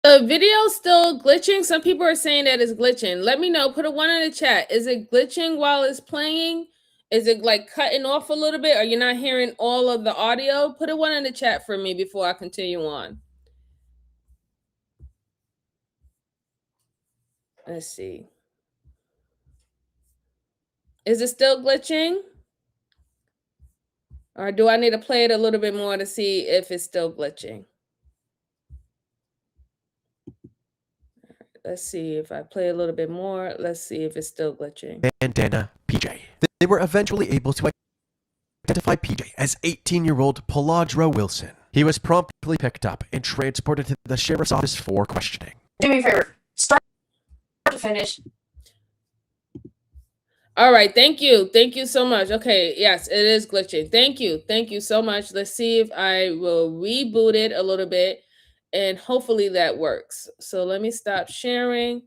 The video's still glitching. Some people are saying that it's glitching. Let me know. Put a 1 in the chat. Is it glitching while it's playing? Is it like cutting off a little bit? Are you not hearing all of the audio? Put a 1 in the chat for me before I continue on. Let's see. Is it still glitching? Or do I need to play it a little bit more to see if it's still glitching? Let's see if I play a little bit more. Let's see if it's still glitching. Bandana PJ. They were eventually able to identify PJ as 18-year-old Peladro Wilson. He was promptly picked up and transported to the sheriff's office for questioning. Do me a favor. Start to finish. All right, thank you. Thank you so much. Okay, yes, it is glitching. Thank you. Thank you so much. Let's see if I will reboot it a little bit, and hopefully that works. So let me stop sharing,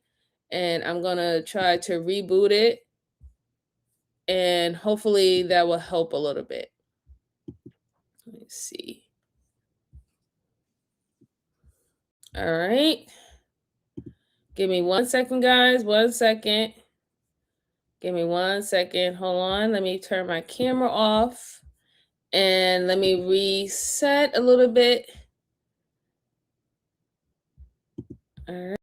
and I'm going to try to reboot it, and hopefully that will help a little bit. Let me see. All right. Give me 1 second, guys. 1 second. Give me 1 second. Hold on. Let me turn my camera off. And let me reset a little bit. All right.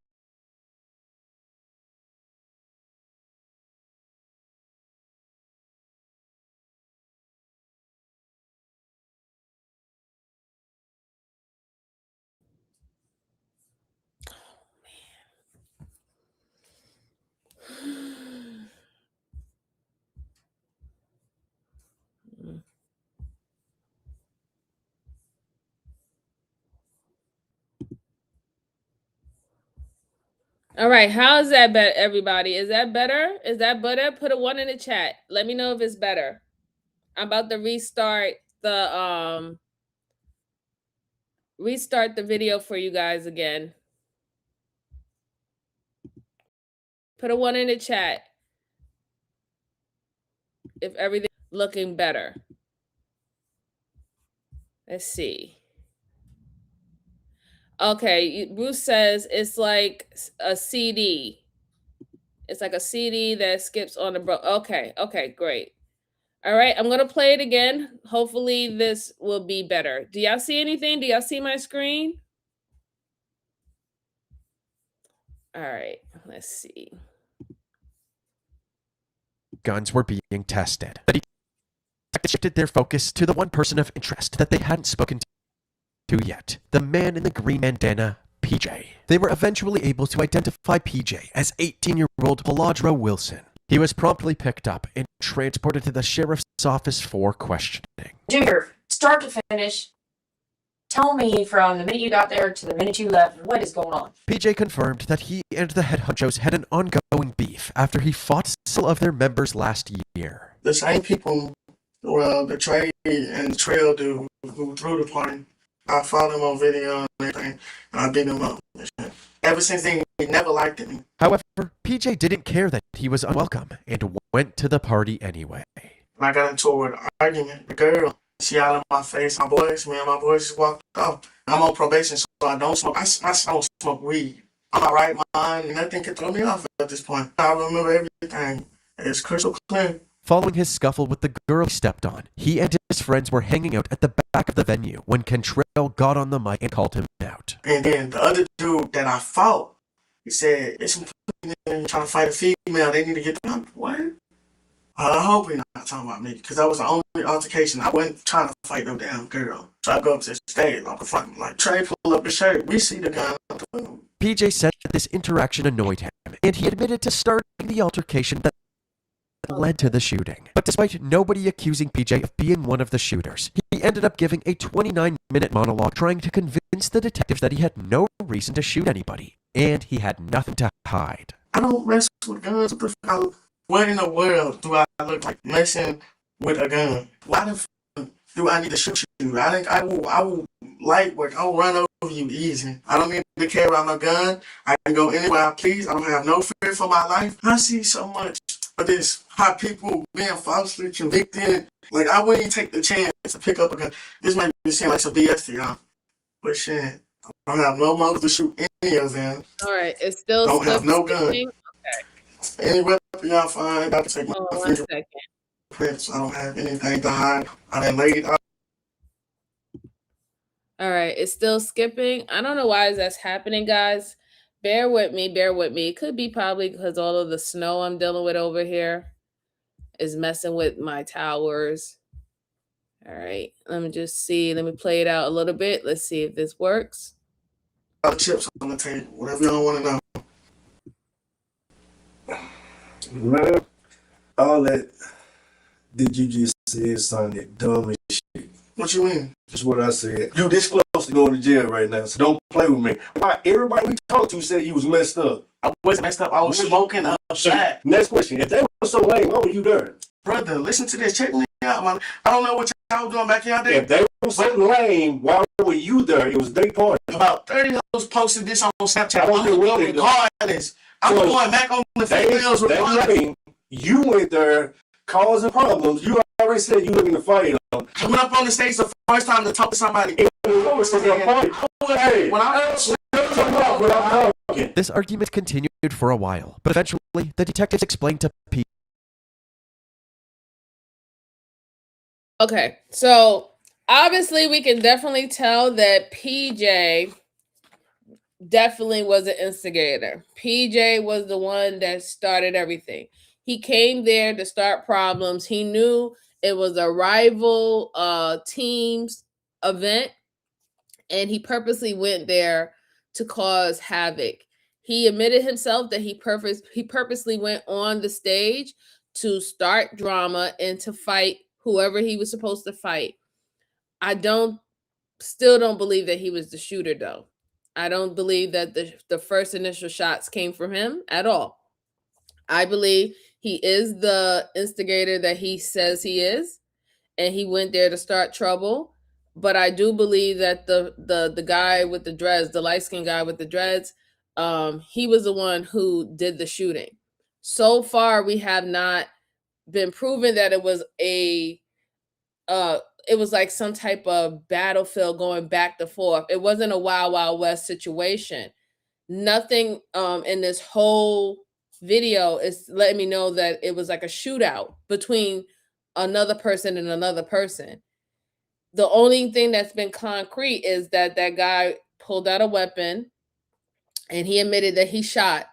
All right, how's that better, everybody? Is that better? Is that better? Put a 1 in the chat. Let me know if it's better. I'm about to restart the video for you guys again. Put a 1 in the chat if everything's looking better. Let's see. Okay, Bruce says it's like a CD. It's like a CD that skips on the Okay, great. All right, I'm gonna play it again. Hopefully this will be better. Do y'all see anything? Do y'all see my screen? All right, let's see. Guns were being tested. The detectives shifted their focus to the one person of interest that they hadn't spoken to yet, the man in the green bandana, PJ. They were eventually able to identify PJ as 18-year-old Paladro Wilson. He was promptly picked up and transported to the sheriff's office for questioning. Junior, start to finish, tell me from the minute you got there to the minute you left, what is going on? PJ confirmed that he and the head honchos had an ongoing beef after he fought several of their members last year. The same people, the Trey and the Trail dude who threw the party, I followed him on video and everything, and I beat him up. Ever since then, he never liked me. However, PJ didn't care that he was unwelcome and went to the party anyway. When I got into an argument, the girl, she out of my face, me and my boys just walked off. I'm on probation, so I don't smoke. I don't smoke weed. I'm all right, mind, and nothing can throw me off at this point. I remember everything. It's crystal clear. Following his scuffle with the girl he stepped on, he and his friends were hanging out at the back of the venue when Cantrell got on the mic and called him out. And then the other dude that I fought, he said, it's some trying to fight a female, they need to get them. What? I hope we're not talking about me, because that was the only altercation. I wasn't trying to fight no damn girl. So I go up to the stage, I'm confronting, like, Trey, pull up his shirt. We see the gun. PJ said that this interaction annoyed him, and he admitted to starting the altercation that led to the shooting. But despite nobody accusing PJ of being one of the shooters, he ended up giving a 29-minute monologue trying to convince the detectives that he had no reason to shoot anybody, and he had nothing to hide. I don't mess with guns. What in the world do I look like messing with a gun? Why the f do I need to shoot you? I will light work. I will run over you easy. I don't need to carry around no gun. I can go anywhere I please. I don't have no fear for my life. I see so much of this, how people being falsely convicted. Like, I wouldn't even take the chance to pick up a gun. This might be seem like some BS to y'all. But shit, I don't have no motive to shoot any of them. All right, it's still don't have no gun. Okay. Any weapon y'all find, I can take my fingerprints. I don't have anything to hide. I done laid out. All right, it's still skipping. I don't know why that's happening, guys. Bear with me, bear with me. It could be probably because all of the snow I'm dealing with over here is messing with my towers. All right, let me just see. Let me play it out a little bit. Let's see if this works. Chips on the table, whatever y'all want to know. Man, all that you just said sounded dumb as shit. What you mean? Just what I said. You this close to going to jail right now, so don't play with me. Why everybody we talked to said you was messed up? I wasn't messed up. I was smoking outside. Next question. If they were so lame, why were you there? Brother, listen to this. Check me out, man. I don't know what y'all was doing back here. If they were so lame, why were you there? It was their party. About 30 of those posted this on Snapchat. Regardless. I'm going back on the females regardless. You went there causing problems. You already said you looking to fight them. I went up on the stage the first time to talk to somebody. When I This argument continued for a while, but eventually the detectives explained to P. Okay, so obviously we can definitely tell that PJ definitely was an instigator. PJ was the one that started everything. He came there to start problems. He knew it was a rival team's event, and he purposely went there to cause havoc. He admitted himself that he purposely went on the stage to start drama and to fight whoever he was supposed to fight. I still don't believe that he was the shooter, though. I don't believe that the first initial shots came from him at all. I believe he is the instigator that he says he is, and he went there to start trouble. But I do believe that the guy with the dreads, the light-skinned guy with the dreads, he was the one who did the shooting. So far, we have not been proven that it was it was like some type of battlefield going back and forth. It wasn't a Wild Wild West situation. Nothing in this whole video is letting me know that it was like a shootout between another person and another person. The only thing that's been concrete is that that guy pulled out a weapon and he admitted that he shot.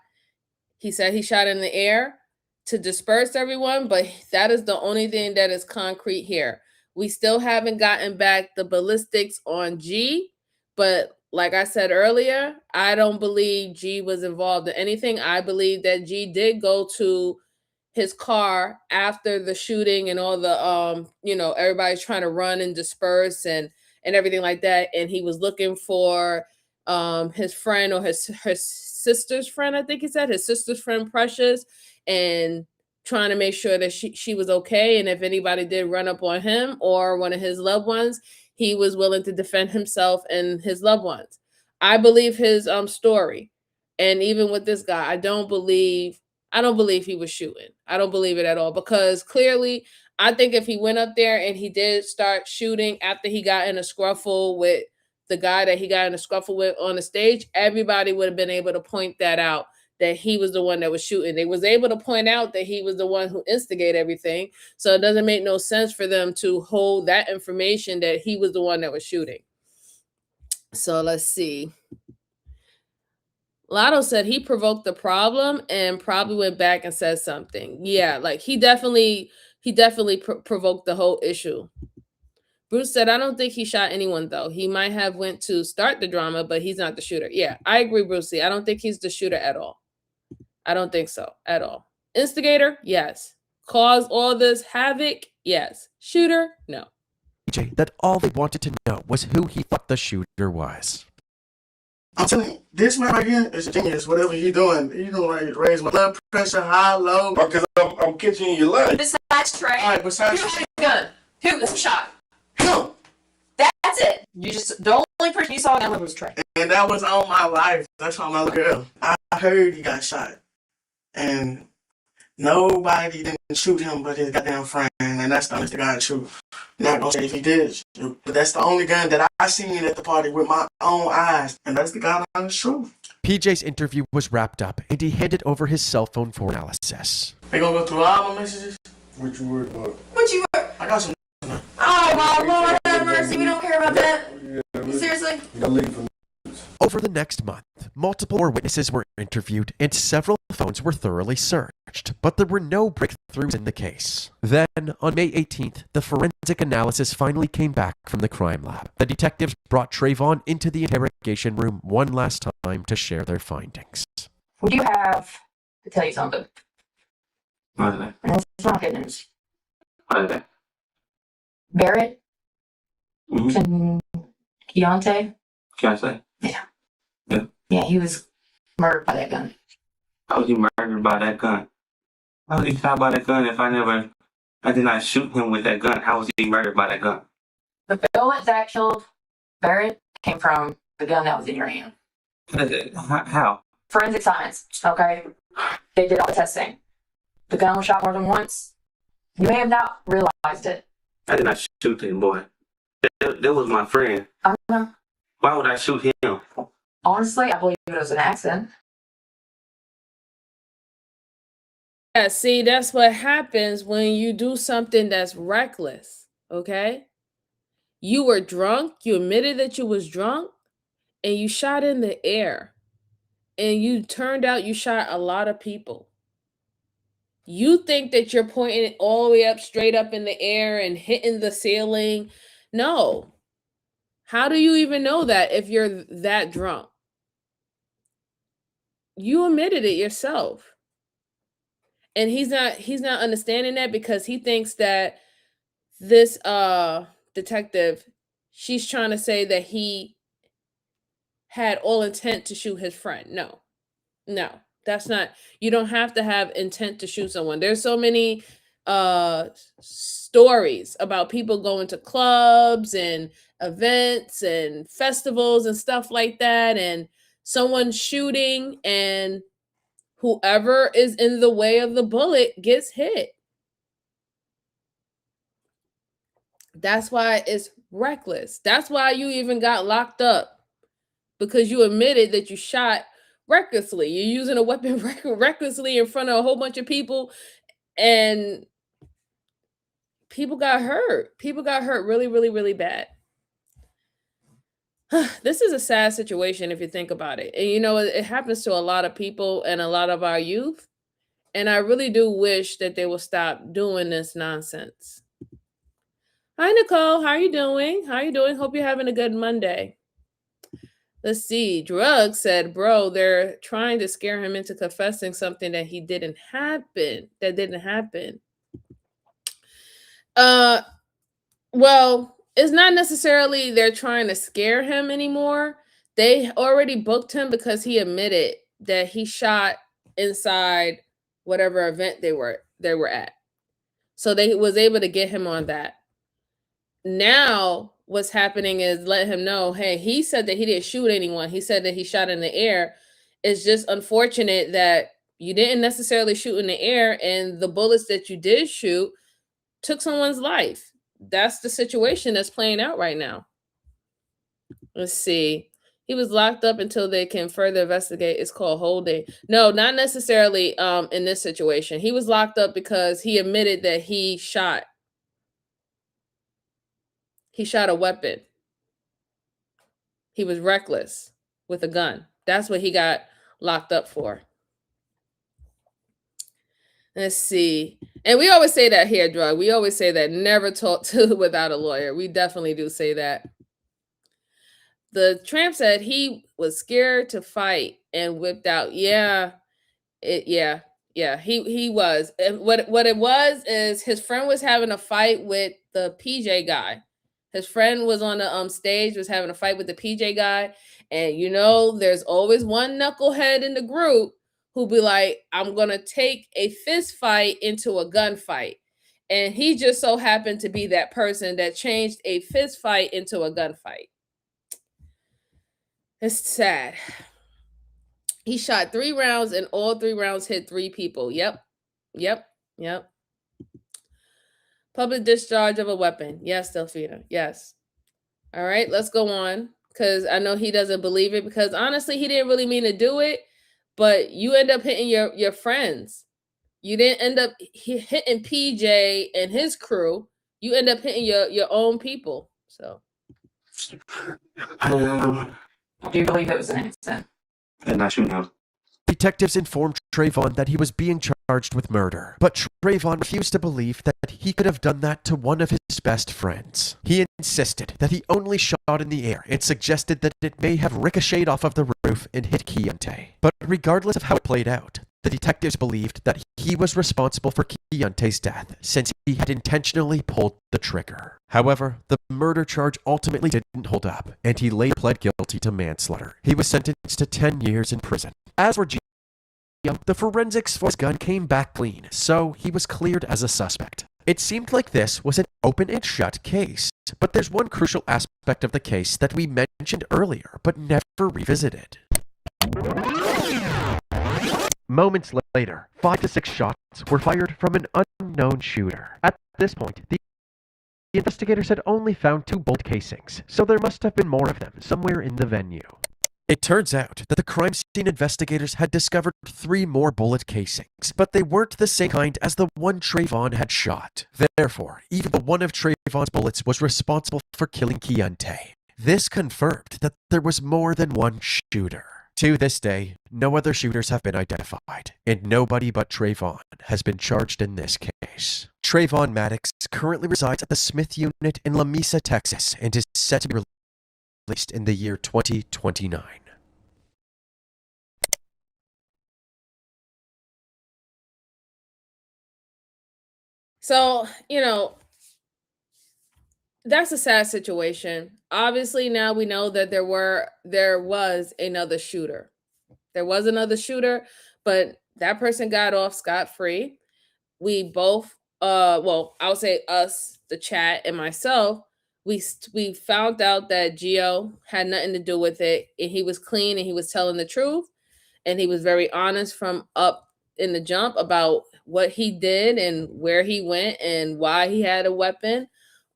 He said he shot in the air to disperse everyone, but that is the only thing that is concrete here. We still haven't gotten back the ballistics on G, but like I said earlier, I don't believe G was involved in anything. I believe that G did go to his car after the shooting and all the everybody's trying to run and disperse and everything like that, and he was looking for his friend or his sister's friend. I think he said his sister's friend Precious, and trying to make sure that she was okay, and if anybody did run up on him or one of his loved ones, he was willing to defend himself and his loved ones. I believe his story. And even with this guy, I don't believe he was shooting. I don't believe it at all, because clearly I think if he went up there and he did start shooting after he got in a scruffle with the guy that he got in a scruffle with on the stage, everybody would have been able to point that out, that he was the one that was shooting. They was able to point out that he was the one who instigated everything. So it doesn't make no sense for them to hold that information that he was the one that was shooting. So let's see. Lotto said he provoked the problem and probably went back and said something. Yeah, like he definitely provoked the whole issue. Bruce said, I don't think he shot anyone, though. He might have went to start the drama, but he's not the shooter. Yeah, I agree, Brucey. I don't think he's the shooter at all. I don't think so at all. Instigator? Yes. Cause all this havoc? Yes. Shooter? No. That all they wanted to know was who he thought the shooter was. I'm telling you, this man right here is a genius. Whatever you're doing like raise my blood pressure high, low. Because I'm catching your leg. Besides Trey, All right, besides who had a gun? Who was shot? him. That's it. The only person you saw that was Trey. And that was on my life. That's on my little girl. I heard he got shot. And nobody didn't shoot him but his goddamn friend. And that's the honest to God truth. Not gonna say if he did shoot, but that's the only gun that I seen at the party with my own eyes. And that's the God honest truth. PJ's interview was wrapped up, and he handed over his cell phone for analysis. They gonna go through all my messages? What you worried about? What you were? I got some. Oh, my Lord have mercy. We don't care about that. Seriously? Over the next month, multiple more witnesses were interviewed and several phones were thoroughly searched, but there were no breakthroughs in the case. Then, on May 18th, the forensic analysis finally came back from the crime lab. The detectives brought Trayvon into the interrogation room one last time to share their findings. Would you have to tell you something? What is that? It's not good news. What is that? Barrett and Keontae. Keontae? Yeah. Yeah. Yeah, he was murdered by that gun. How was he murdered by that gun? How was he shot by that gun if I did not shoot him with that gun? How was he murdered by that gun? The bullet that killed Barrett came from the gun that was in your hand. How? Forensic science, okay? They did all the testing. The gun was shot more than once. You may have not realized it. I did not shoot him, boy. That was my friend. I know. Why would I shoot him? Honestly, I believe it was an accident. Yeah, see, that's what happens when you do something that's reckless, okay? You were drunk, you admitted that you was drunk, and you shot in the air. And you turned out you shot a lot of people. You think that you're pointing it all the way up, straight up in the air and hitting the ceiling. No. How do you even know that if you're that drunk? You admitted it yourself. And he's not understanding that because he thinks that this detective, she's trying to say that he had all intent to shoot his friend. No. No. That's not, you don't have to have intent to shoot someone. There's so many stories about people going to clubs and events and festivals and stuff like that, and someone shooting, and whoever is in the way of the bullet gets hit. That's why it's reckless. That's why you even got locked up, because you admitted that you shot recklessly. You're using a weapon recklessly in front of a whole bunch of people, and people got hurt. People got hurt really, really, really bad. This is a sad situation if you think about it. And you know, it happens to a lot of people and a lot of our youth. And I really do wish that they will stop doing this nonsense. Hi, Nicole. How are you doing? How are you doing? Hope you're having a good Monday. Let's see. Drugs said, bro, they're trying to scare him into confessing something that didn't happen. Well, it's not necessarily they're trying to scare him anymore. They already booked him because he admitted that he shot inside whatever event they were at. So they was able to get him on that. Now what's happening is let him know, hey, he said that he didn't shoot anyone. He said that he shot in the air. It's just unfortunate that you didn't necessarily shoot in the air, and the bullets that you did shoot took someone's life. That's the situation that's playing out right now. Let's see. He was locked up until they can further investigate. It's called holding. No, not necessarily in this situation. He was locked up because he admitted that he shot a weapon. He was reckless with a gun. That's what he got locked up for. Let's see. And we always say that here, Drug. We always say that never talk to without a lawyer. We definitely do say that. The tramp said he was scared to fight and whipped out. Yeah, he was. And what it was is his friend was having a fight with the PJ guy. His friend was on the stage, was having a fight with the PJ guy, and you know, there's always one knucklehead in the group who be like, "I'm gonna take a fist fight into a gunfight," and he just so happened to be that person that changed a fist fight into a gunfight. It's sad. He shot 3 rounds and all 3 rounds hit 3 people. Yep. Public discharge of a weapon. Yes, Delphina. Yes. All right, let's go on, because I know he doesn't believe it, because honestly, he didn't really mean to do it, but you end up hitting your friends. You didn't end up hitting PJ and his crew. You end up hitting your own people. So. Do you believe it was an accident? And not shooting him. Detectives informed Trayvon that he was being charged with murder, but Trayvon refused to believe that he could have done that to one of his best friends. He insisted that he only shot in the air and suggested that it may have ricocheted off of the roof and hit Keontae. But regardless of how it played out, the detectives believed that he was responsible for Keontae's death, since he had intentionally pulled the trigger. However, the murder charge ultimately didn't hold up, and he later pled guilty to manslaughter. He was sentenced to 10 years in prison. As for Gio, the forensics for his gun came back clean, so he was cleared as a suspect. It seemed like this was an open and shut case, but there's one crucial aspect of the case that we mentioned earlier, but never revisited. Moments later, 5 to 6 shots were fired from an unknown shooter. At this point, the investigators had only found 2 bolt casings, so there must have been more of them somewhere in the venue. It turns out that the crime scene investigators had discovered 3 more bullet casings, but they weren't the same kind as the one Trayvon had shot. Therefore, even one of Trayvon's bullets was responsible for killing Keontae. This confirmed that there was more than one shooter. To this day, no other shooters have been identified, and nobody but Trayvon has been charged in this case. Trayvon Maddox currently resides at the Smith Unit in La Mesa, Texas, and is set to be released in the year 2029. So, that's a sad situation. Obviously, now we know that there was another shooter. There was another shooter, but that person got off scot-free. We both, well, I would say us, the chat, and myself, we found out that Gio had nothing to do with it, and he was clean, and he was telling the truth, and he was very honest from up in the jump about what he did and where he went and why he had a weapon.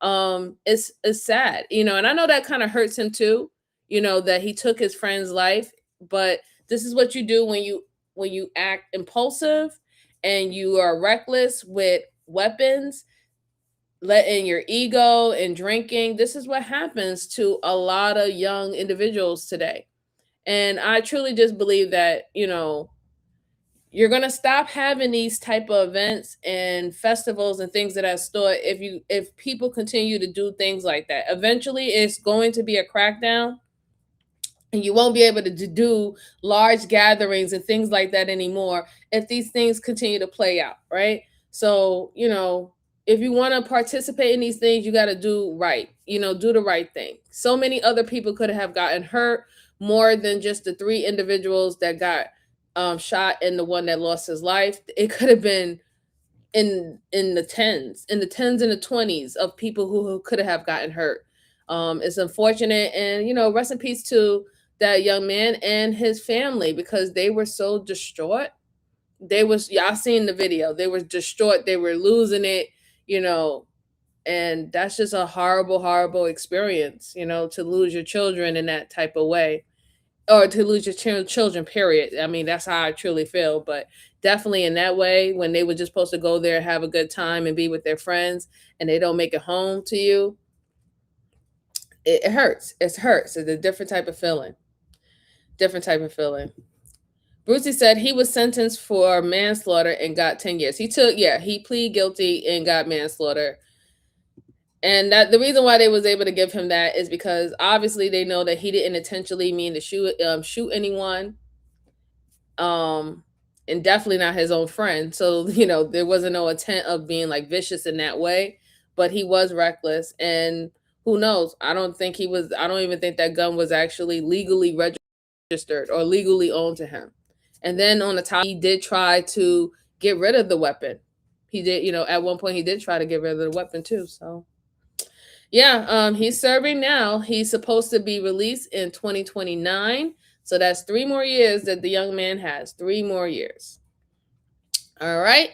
It's sad, and I know that kind of hurts him too, that he took his friend's life, but this is what you do when you act impulsive and you are reckless with weapons, letting your ego and drinking. This is what happens to a lot of young individuals today. And I truly just believe that, you're going to stop having these type of events and festivals and things of that sort if people continue to do things like that. Eventually it's going to be a crackdown, and you won't be able to do large gatherings and things like that anymore if these things continue to play out, right? So, if you want to participate in these things, you got to do right, do the right thing. So many other people could have gotten hurt, more than just the 3 individuals that got shot and the one that lost his life. It could have been in the tens and the 20s of people who could have gotten hurt. It's unfortunate, and rest in peace to that young man and his family, because they were so distraught. Y'all seen the video, they were distraught, they were losing it, and that's just a horrible experience, to lose your children in that type of way, or to lose your children, period. I mean, that's how I truly feel. But definitely in that way, when they were just supposed to go there, have a good time, and be with their friends, and they don't make it home to you, it hurts. It hurts. It's a different type of feeling. Brucey said he was sentenced for manslaughter and got 10 years. He pleaded guilty and got manslaughter. And that the reason why they was able to give him that is because obviously they know that he didn't intentionally mean to shoot anyone. And definitely not his own friend. So, there wasn't no intent of being like vicious in that way, but he was reckless. And who knows? I don't even think that gun was actually legally registered or legally owned to him. And then on the top, he did try to get rid of the weapon. He did, at one point he did try to get rid of the weapon too. So yeah, he's serving now. He's supposed to be released in 2029. So that's 3 more years that the young man has. 3 more years. All right.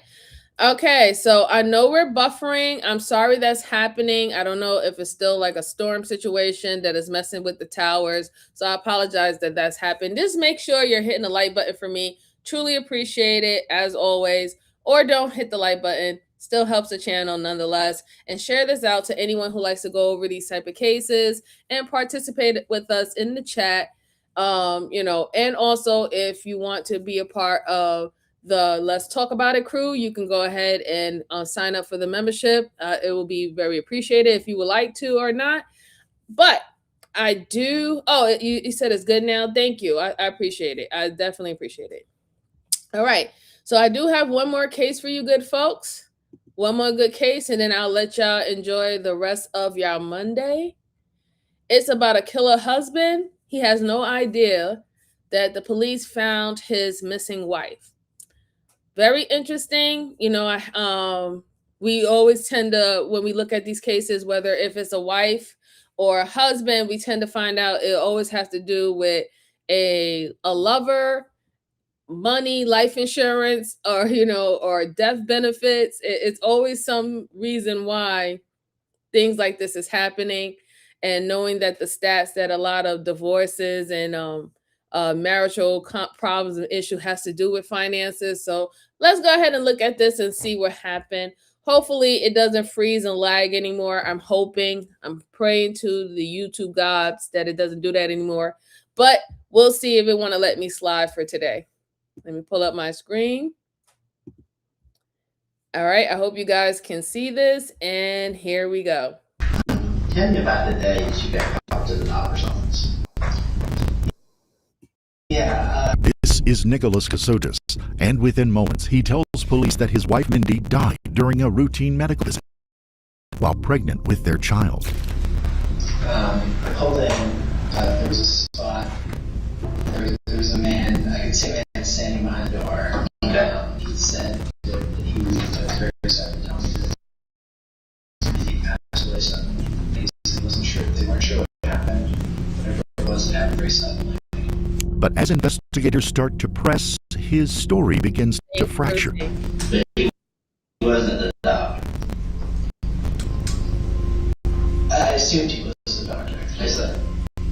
Okay, so I know we're buffering. I'm sorry that's happening. I don't know if it's still like a storm situation that is messing with the towers. So I apologize that that's happened. Just make sure you're hitting the like button for me. Truly appreciate it, as always. Or don't hit the like button. Still helps the channel nonetheless. And share this out to anyone who likes to go over these type of cases and participate with us in the chat. And also if you want to be a part of the Let's Talk About It crew, you can go ahead and sign up for the membership. It will be very appreciated if you would like to or not. But I do. Oh, you said it's good now. Thank you. I appreciate it. I definitely appreciate it. All right. So I do have one more case for you good folks. One more good case, and then I'll let y'all enjoy the rest of y'all Monday. It's about a killer husband. He has no idea that the police found his missing wife. Very interesting. We always tend to, when we look at these cases, whether if it's a wife or a husband, we tend to find out it always has to do with a lover, money, life insurance, or death benefits. It's always some reason why things like this is happening. And knowing that the stats that a lot of divorces and marital problems and issue has to do with finances. So let's go ahead and look at this and see what happened. Hopefully it doesn't freeze and lag anymore. I'm praying to the YouTube gods that it doesn't do that anymore. But we'll see if it want to let me slide for today. Let me pull up my screen. All right, I hope you guys can see this, and here we go. Tell me about the days you got called to the doctor's office. This is Nicholas Casotis, and within moments he tells police that his wife Mindy died during a routine medical visit while pregnant with their child. I pulled in, there was a spot, there was a man, I could see a man standing behind the door. He said that he was very excited to tell me that he passed away suddenly. They weren't sure what happened. Whatever it was, it happened very suddenly. But as investigators start to press, his story begins to fracture. He wasn't the doctor. I assumed he was the doctor. I said,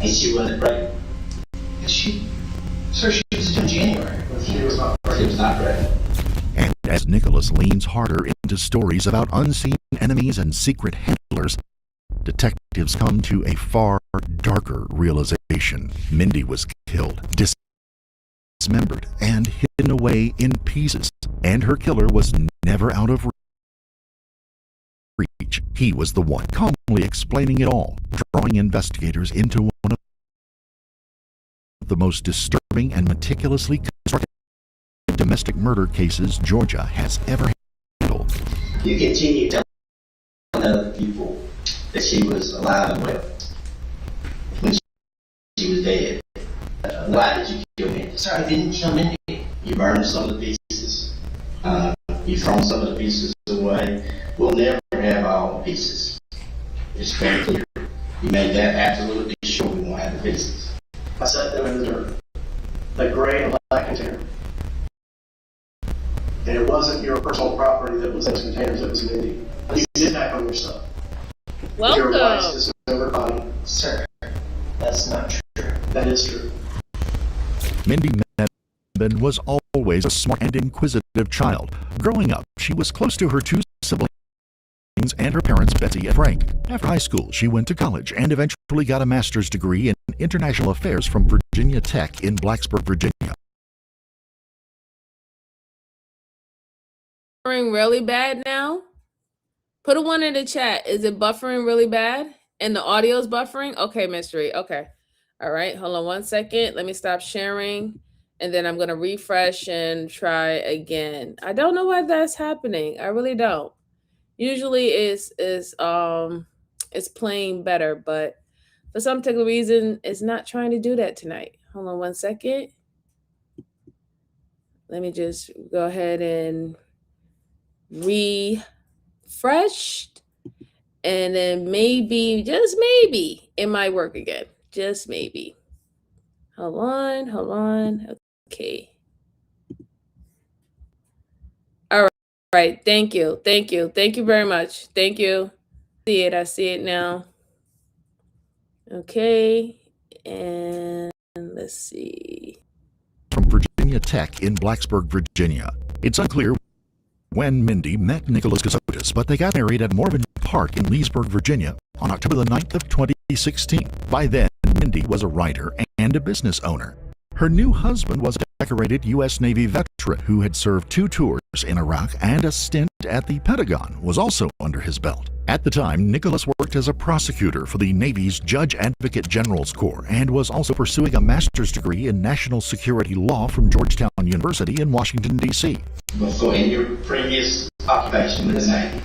and she wasn't pregnant. Sir, she was in January. He was not pregnant. And as Nicholas leans harder into stories about unseen enemies and secret handlers, detectives come to a far darker realization. Mindy was killed, dismembered, and hidden away in pieces, and her killer was never out of reach. He was the one calmly explaining it all, drawing investigators into one of the most disturbing and meticulously constructed domestic murder cases Georgia has ever handled. You continue telling other people that she was alive and well when she was dead. Why did you kill Mindy? Sir, I didn't kill Mindy. You burned some of the pieces. You thrown some of the pieces away. We'll never have all the pieces. It's very clear. You made that absolutely sure we won't have the pieces. I set them in the dirt. The gray and black container. And it wasn't your personal property that was in those containers, it was Mindy. You did back on your stuff. Your wife's dismembered body. Sir, that's not true. That is true. Mindy Medvin was always a smart and inquisitive child. Growing up, she was close to her two siblings and her parents, Betsy and Frank. After high school, she went to college and eventually got a master's degree in international affairs from Virginia Tech in Blacksburg, Virginia. Buffering really bad now? Put a 1 in the chat. Is it buffering really bad? And the audio's buffering? Okay, Mystery. Okay. All right. Hold on 1 second. Let me stop sharing. And then I'm going to refresh and try again. I don't know why that's happening. I really don't. Usually it's playing better, but for some particular reason, it's not trying to do that tonight. Hold on 1 second. Let me just go ahead and refresh. And then maybe, just maybe, it might work again. Just maybe. Hold on. Okay. All right. Thank you very much. Thank you. I see it now. Okay. And let's see. From Virginia Tech in Blacksburg, Virginia. It's unclear when Mindy met Nicholas Casotis, but they got married at Morven Park in Leesburg, Virginia on October the 9th of 2016. By then, Mindy was a writer and a business owner. Her new husband was a decorated U.S. Navy veteran who had served 2 tours in Iraq, and a stint at the Pentagon was also under his belt. At the time, Nicholas worked as a prosecutor for the Navy's Judge Advocate General's Corps and was also pursuing a master's degree in national security law from Georgetown University in Washington, D.C. So in your previous occupation with the Navy,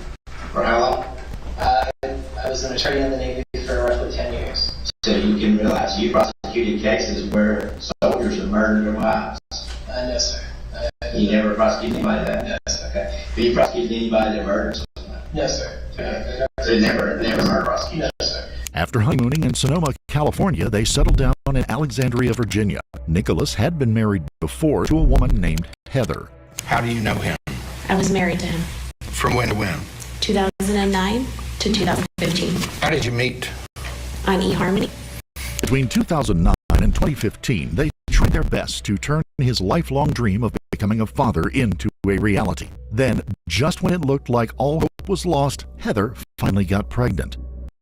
for how long? I was an attorney in the Navy for roughly 10 years. So you can realize you prosecuted cases where soldiers have murdered their wives. No, sir. You never prosecuted anybody that? No, sir. Okay. But you prosecuted anybody that murdered someone? No, sir. Okay. So never murder prosecution? No, sir. After honeymooning in Sonoma, California, they settled down in Alexandria, Virginia. Nicholas had been married before to a woman named Heather. How do you know him? I was married to him. From when to when? 2009 to 2015. How did you meet? On eHarmony. Between 2009 and 2015, they tried their best to turn his lifelong dream of becoming a father into a reality. Then, just when it looked like all hope was lost, Heather finally got pregnant.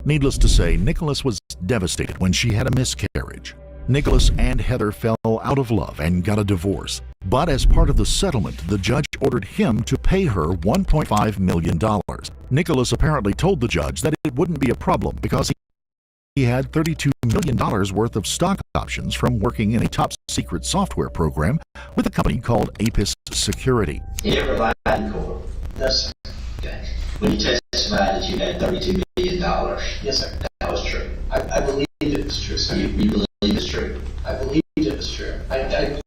Needless to say, Nicholas was devastated when she had a miscarriage. Nicholas and Heather fell out of love and got a divorce. But as part of the settlement, the judge ordered him to pay her $1.5 million. Nicholas apparently told the judge that it wouldn't be a problem because he had $32 million worth of stock options from working in a top-secret software program with a company called Apis Security. You never lied in court? No, sir. Okay. When you testified that you had $32 million? Yes, sir. That was true. I believe it was true, sir. You believe it's true? I believed it was true. I don't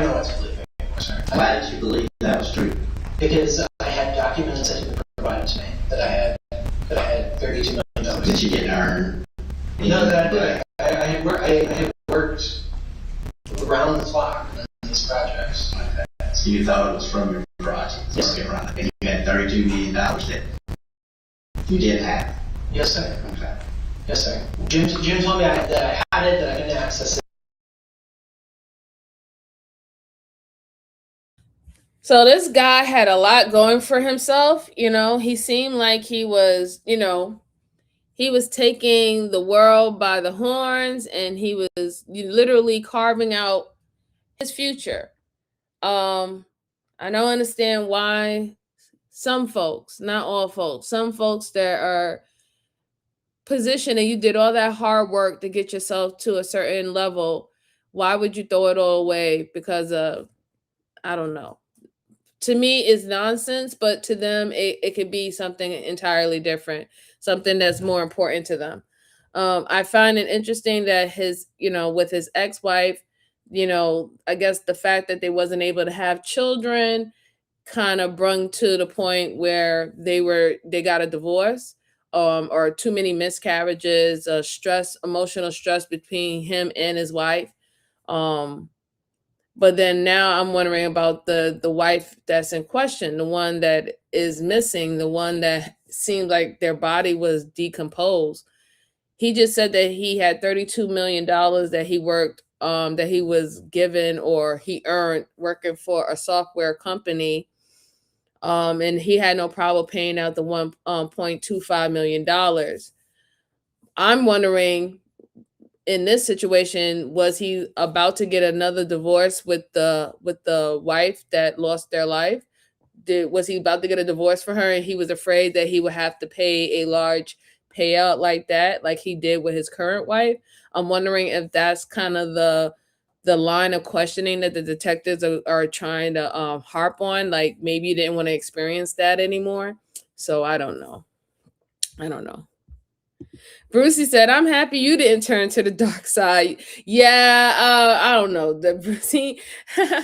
know what to believe anymore, sir. Why did you believe that was true? Because I had documents that had been provided to me that I had $32 million. That you didn't earn? No, that I did. I had worked around the clock on these projects like that. So you thought it was from your project? Yes, sir. And you had $32 million that you did have? Yes, sir. Okay. Yes, sir. Jim told me that I had it, that I couldn't access it. So this guy had a lot going for himself. He seemed like he was, he was taking the world by the horns, and he was literally carving out his future. I don't understand why some folks, not all folks, some folks that are positioned and you did all that hard work to get yourself to a certain level, why would you throw it all away because of, I don't know. To me, it's nonsense, but to them, it could be something entirely different, something that's more important to them. I find it interesting that with his ex-wife, I guess the fact that they wasn't able to have children kind of brung to the point where they got a divorce, or too many miscarriages, emotional stress between him and his wife. But then now I'm wondering about the wife that's in question, the one that is missing, the one that seemed like their body was decomposed. He just said that he had $32 million that he worked, that he was given or he earned working for a software company. And he had no problem paying out the $1.25 million. I'm wondering, in this situation, was he about to get another divorce with the wife that lost their life? Was he about to get a divorce for her, and he was afraid that he would have to pay a large payout like that, like he did with his current wife? I'm wondering if that's kind of the line of questioning that the detectives are trying to harp on. Like, maybe you didn't want to experience that anymore. So I don't know. Brucey said, "I'm happy you didn't turn to the dark side." Yeah, I don't know. The Brucey,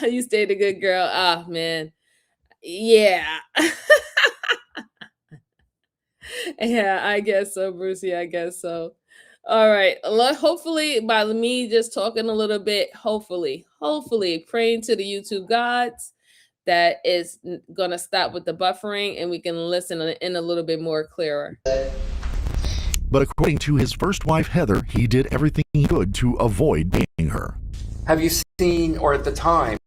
you stayed a good girl. Ah, man. Yeah. Yeah, I guess so, Brucey. I guess so. All right. Hopefully, by me just talking a little bit, hopefully, praying to the YouTube gods, that is going to stop with the buffering and we can listen in a little bit more clearer. But according to his first wife, Heather, he did everything he could to avoid paying her. Have you seen, or at the time,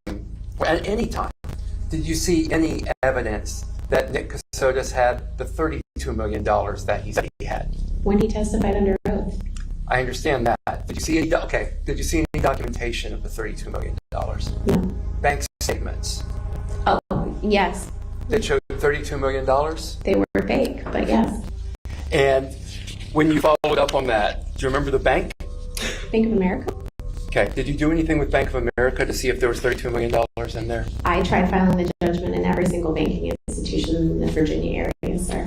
or at any time, did you see any evidence that Nick Casotis had the $32 million that he said he had? When he testified under oath. I understand that. Did you see any documentation of the $32 million? No. Bank statements? Oh, yes. That showed $32 million? They were fake, but yes. And when you followed up on that, do you remember the bank? Bank of America? Okay. Did you do anything with Bank of America to see if there was $32 million in there? I tried filing the judgment in every single banking institution in the Virginia area, sir.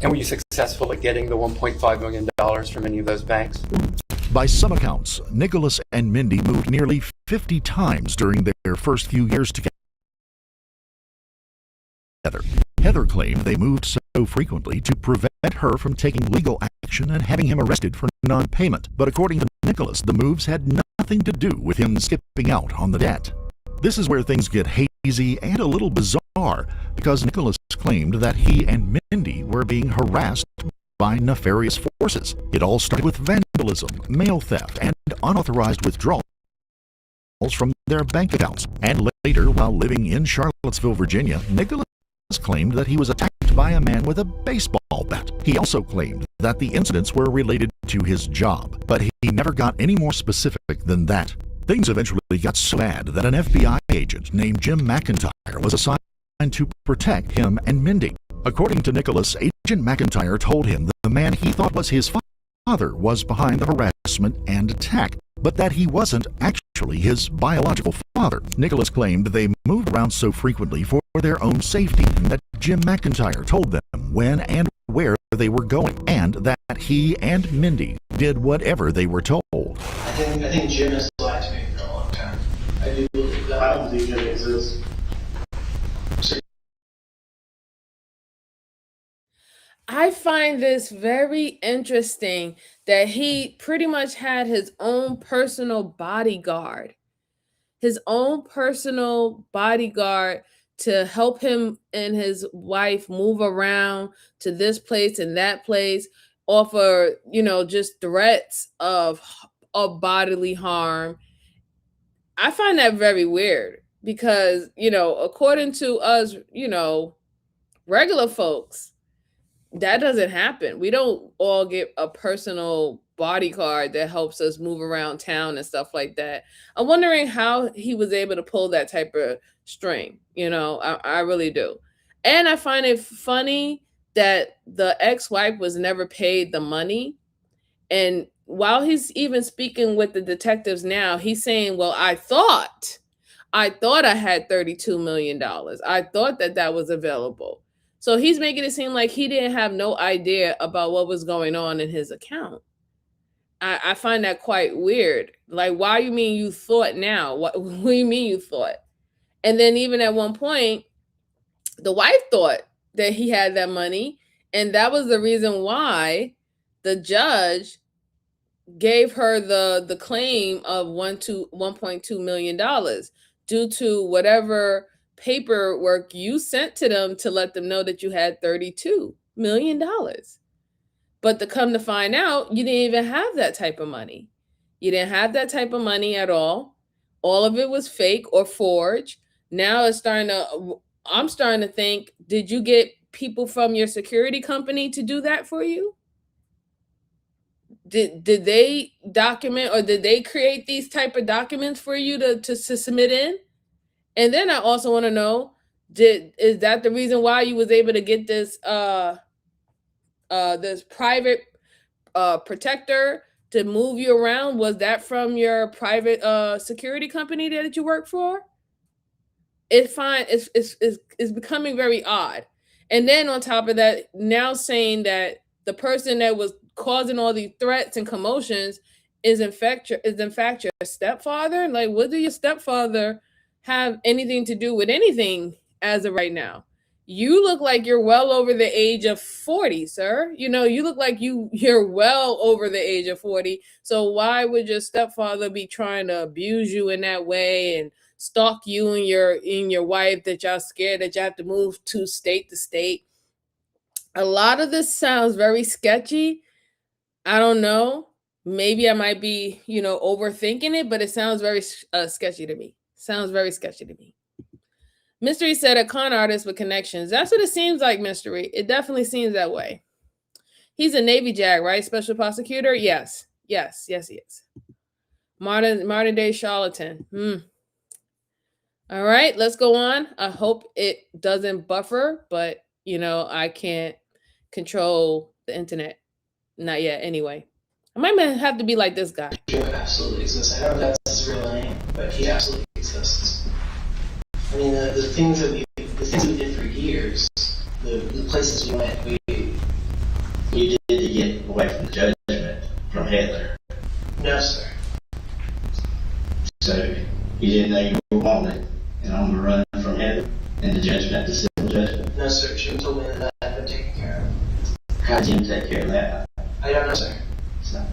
And were you successful at getting the $1.5 million from any of those banks? By some accounts, Nicholas and Mindy moved nearly 50 times during their first few years together. Heather claimed they moved so frequently to prevent her from taking legal action and having him arrested for non-payment. But according to Nicholas, the moves had nothing to do with him skipping out on the debt. This is where things get hazy and a little bizarre, because Nicholas claimed that he and Mindy were being harassed by nefarious forces. It all started with vandalism, mail theft, and unauthorized withdrawal from their bank accounts. And later, while living in Charlottesville, Virginia, Nicholas claimed that he was attacked by a man with a baseball bat. He also claimed that the incidents were related to his job, but he never got any more specific than that. Things eventually got so bad that an FBI agent named Jim McIntyre was assigned to protect him and Mindy. According to Nicholas, Agent McIntyre told him that the man he thought was his father was behind the harassment and attack, but that he wasn't actually his biological father. Nicholas claimed they moved around so frequently for their own safety that Jim McIntyre told them when and where they were going, and that he and Mindy did whatever they were told. I think Jim has lied to me for a long time. I do believe that. I don't believe Jim exists. I find this very interesting that he pretty much had his own personal bodyguard. His own personal bodyguard to help him and his wife move around to this place and that place, offer, just threats of bodily harm. I find that very weird because, according to us, regular folks, that doesn't happen. We don't all get a personal bodyguard that helps us move around town and stuff like that. I'm wondering how he was able to pull that type of string. I really do. And I find it funny that the ex-wife was never paid the money. And while he's even speaking with the detectives now, he's saying, well, I thought I had $32 million. I thought that was available. So he's making it seem like he didn't have no idea about what was going on in his account. I find that quite weird. Like, why you mean you thought now? What do you mean you thought? And then even at one point, the wife thought that he had that money. And that was the reason why the judge gave her the claim of $1.2 million due to whatever paperwork you sent to them to let them know that you had $32 million. But to come to find out, you didn't even have that type of money. You didn't have that type of money at all. All of it was fake or forged. Now I'm starting to think, did you get people from your security company to do that for you? Did they document, or did they create these type of documents for you to submit in? And then I also want to know, is that the reason why you was able to get this this private protector to move you around? Was that from your private security company that you work for? It's becoming very odd. And then on top of that, now saying that the person that was causing all these threats and commotions is in fact your stepfather. Like, what did your stepfather have anything to do with anything as of right now? You look like you're well over the age of 40, sir. You look like you're well over the age of 40. So why would your stepfather be trying to abuse you in that way and stalk you and your wife, that y'all scared that you have to move to state to state? A lot of this sounds very sketchy. I don't know. Maybe I might be, overthinking it, but it sounds very sketchy to me. Sounds very sketchy to me. Mystery said a con artist with connections. That's what it seems like, Mystery. It definitely seems that way. He's a Navy JAG, right? Special prosecutor? Yes, he is. Modern day charlatan. All right, let's go on. I hope it doesn't buffer, but I can't control the internet. Not yet, anyway. I might have to be like this guy. Jim absolutely exists. I know that's his real name, but he absolutely exists. I mean, the things we did for years, the places we went, we did to get away from the judgment from Hitler. No, sir. So you didn't know you were wanted, and I'm gonna run from Hitler and the judgment, the civil judgment. No, sir. Jim told me that I've been taken care of. How did Jim take care of that? I don't know, sir. So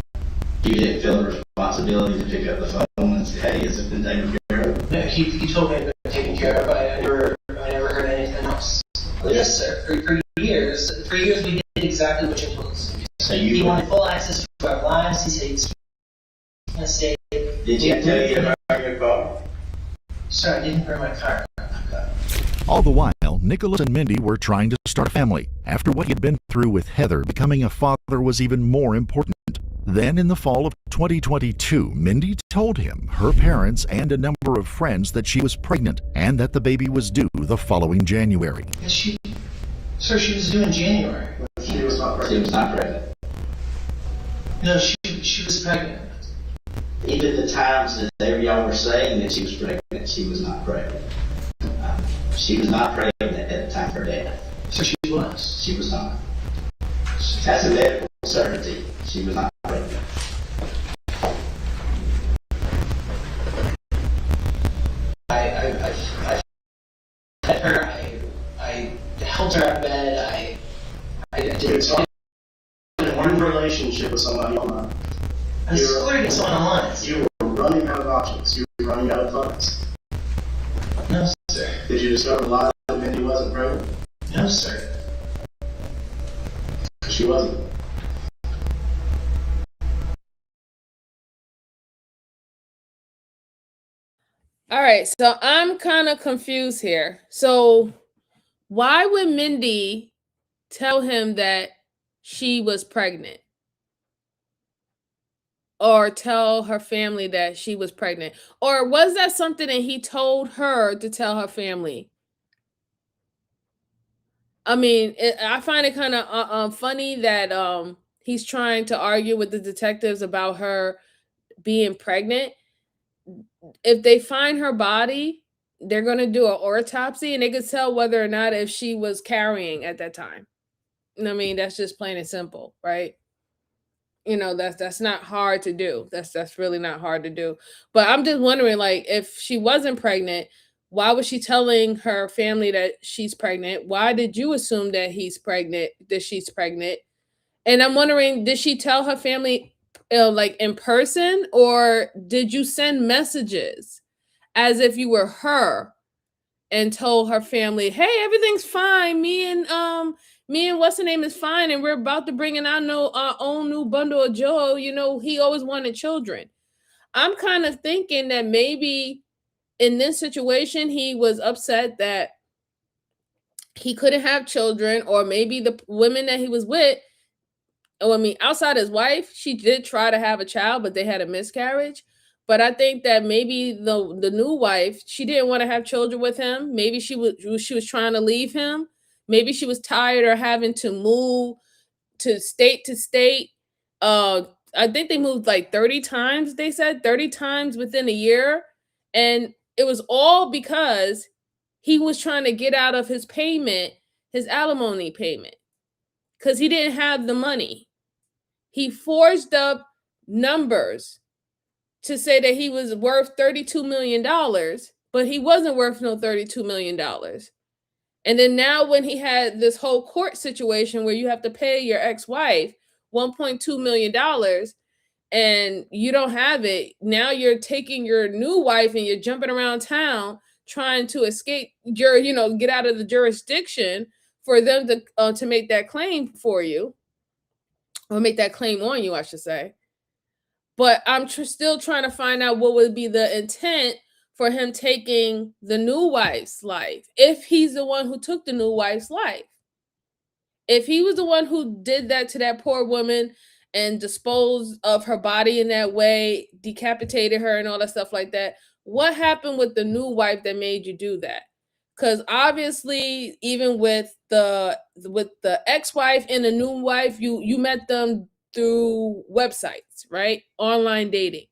you didn't feel the responsibility to pick up the phone and say, "Hey, has it been taken care of?" No, he told me it had been taken care of. I never heard anything else. Well, yes, sir. For years we did exactly what Jim told us. So he wanted full access to our lives. He said he's going to stay Did you tell you to burn your car? Sir, I didn't burn my car. All the while, Nicholas and Mindy were trying to start a family. After what he had been through with Heather, becoming a father was even more important. Then, in the fall of 2022, Mindy told him, her parents, and a number of friends that she was pregnant and that the baby was due the following January. Sir, she was due in January. She was not pregnant. She was not pregnant. No, she was pregnant. Even the times that y'all were saying that she was pregnant, she was not pregnant. She was not pregnant at the time of her death. So she was. She was not. That's a medical certainty. She was not pregnant. I fed her. I held her out of bed. I did so in one relationship with somebody online. I swear to someone online. You were running out of options. You were running out of funds. No, sir. Did you discover a lot that Mindy wasn't pregnant? No, sir. She wasn't. All right, so I'm kind of confused here. So why would Mindy tell him that she was pregnant? Or tell her family that she was pregnant? Or was that something that he told her to tell her family? I mean, I find it kind of funny that he's trying to argue with the detectives about her being pregnant. If they find her body, they're going to do an autopsy and they could tell whether or not if she was carrying at that time. I mean, that's just plain and simple, right? You know, that's not hard to do. That's really not hard to do. But I'm just wondering, like, if she wasn't pregnant, why was she telling her family that she's pregnant? Why did you assume that she's pregnant? And I'm wondering, did she tell her family like in person, or did you send messages as if you were her and told her family, "Hey, everything's fine. Me and what's her name is fine, and we're about to bring in our own new bundle of joy. You know, he always wanted children." I'm kind of thinking that maybe in this situation he was upset that he couldn't have children, or maybe the women that he was with, oh, I mean, outside his wife, she did try to have a child, but they had a miscarriage. But I think that maybe the new wife, she didn't want to have children with him. Maybe she was trying to leave him. Maybe she was tired of having to move to state. Uh, I think they moved like 30 times. They said 30 times within a year, and it was all because he was trying to get out of his payment, his alimony payment, because he didn't have the money. He forged up numbers to say that he was worth $32 million, but he wasn't worth no $32 million. And then now when he had this whole court situation where you have to pay your ex-wife $1.2 million and you don't have it, now you're taking your new wife and you're jumping around town trying to escape get out of the jurisdiction for them to make that claim for you, or make that claim on you, I should say. But I'm still trying to find out what would be the intent for him taking the new wife's life, if he's the one who took the new wife's life. If he was the one who did that to that poor woman and disposed of her body in that way, decapitated her and all that stuff like that, what happened with the new wife that made you do that? Because obviously, even with the ex-wife and the new wife, you met them through websites, right? Online dating.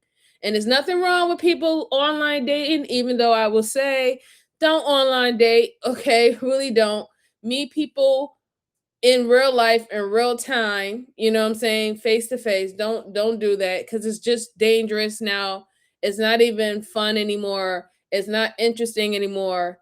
And there's nothing wrong with people online dating, even though I will say, don't online date, okay? Really don't. Meet people in real life, in real time, you know what I'm saying? Face to face. Don't do that, because it's just dangerous now. It's not even fun anymore. It's not interesting anymore.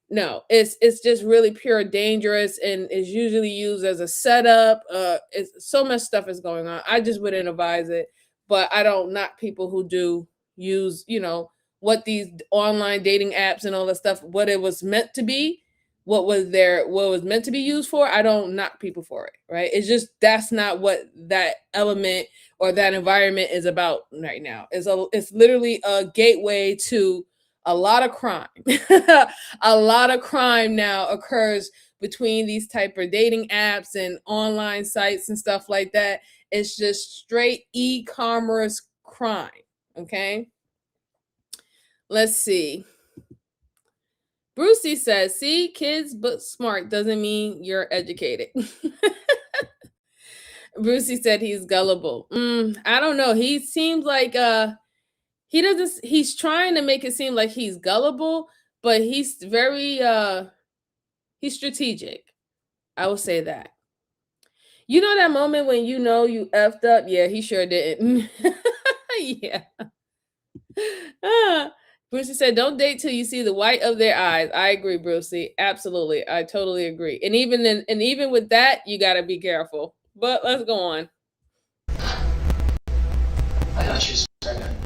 No, it's just really pure dangerous, and is usually used as a setup. It's so much stuff is going on. I just wouldn't advise it, but I don't knock people who do use, what these online dating apps and all that stuff, what it was meant to be. what was meant to be used for, I don't knock people for it, right? It's just that's not what that element or that environment is about right now. It's literally a gateway to a lot of crime. A lot of crime now occurs between these type of dating apps and online sites and stuff like that. It's just straight e-commerce crime. Okay. Let's see. Brucey says, see, kids but smart doesn't mean you're educated. Brucey said he's gullible. I don't know. He seems like he's trying to make it seem like he's gullible, but he's very he's strategic. I will say that. You know that moment when you know you effed up? Yeah, he sure didn't. Yeah. Brucey said, don't date till you see the white of their eyes. I agree, Brucey. Absolutely. I totally agree. And even with that, you gotta be careful. But let's go on. I thought she was pregnant.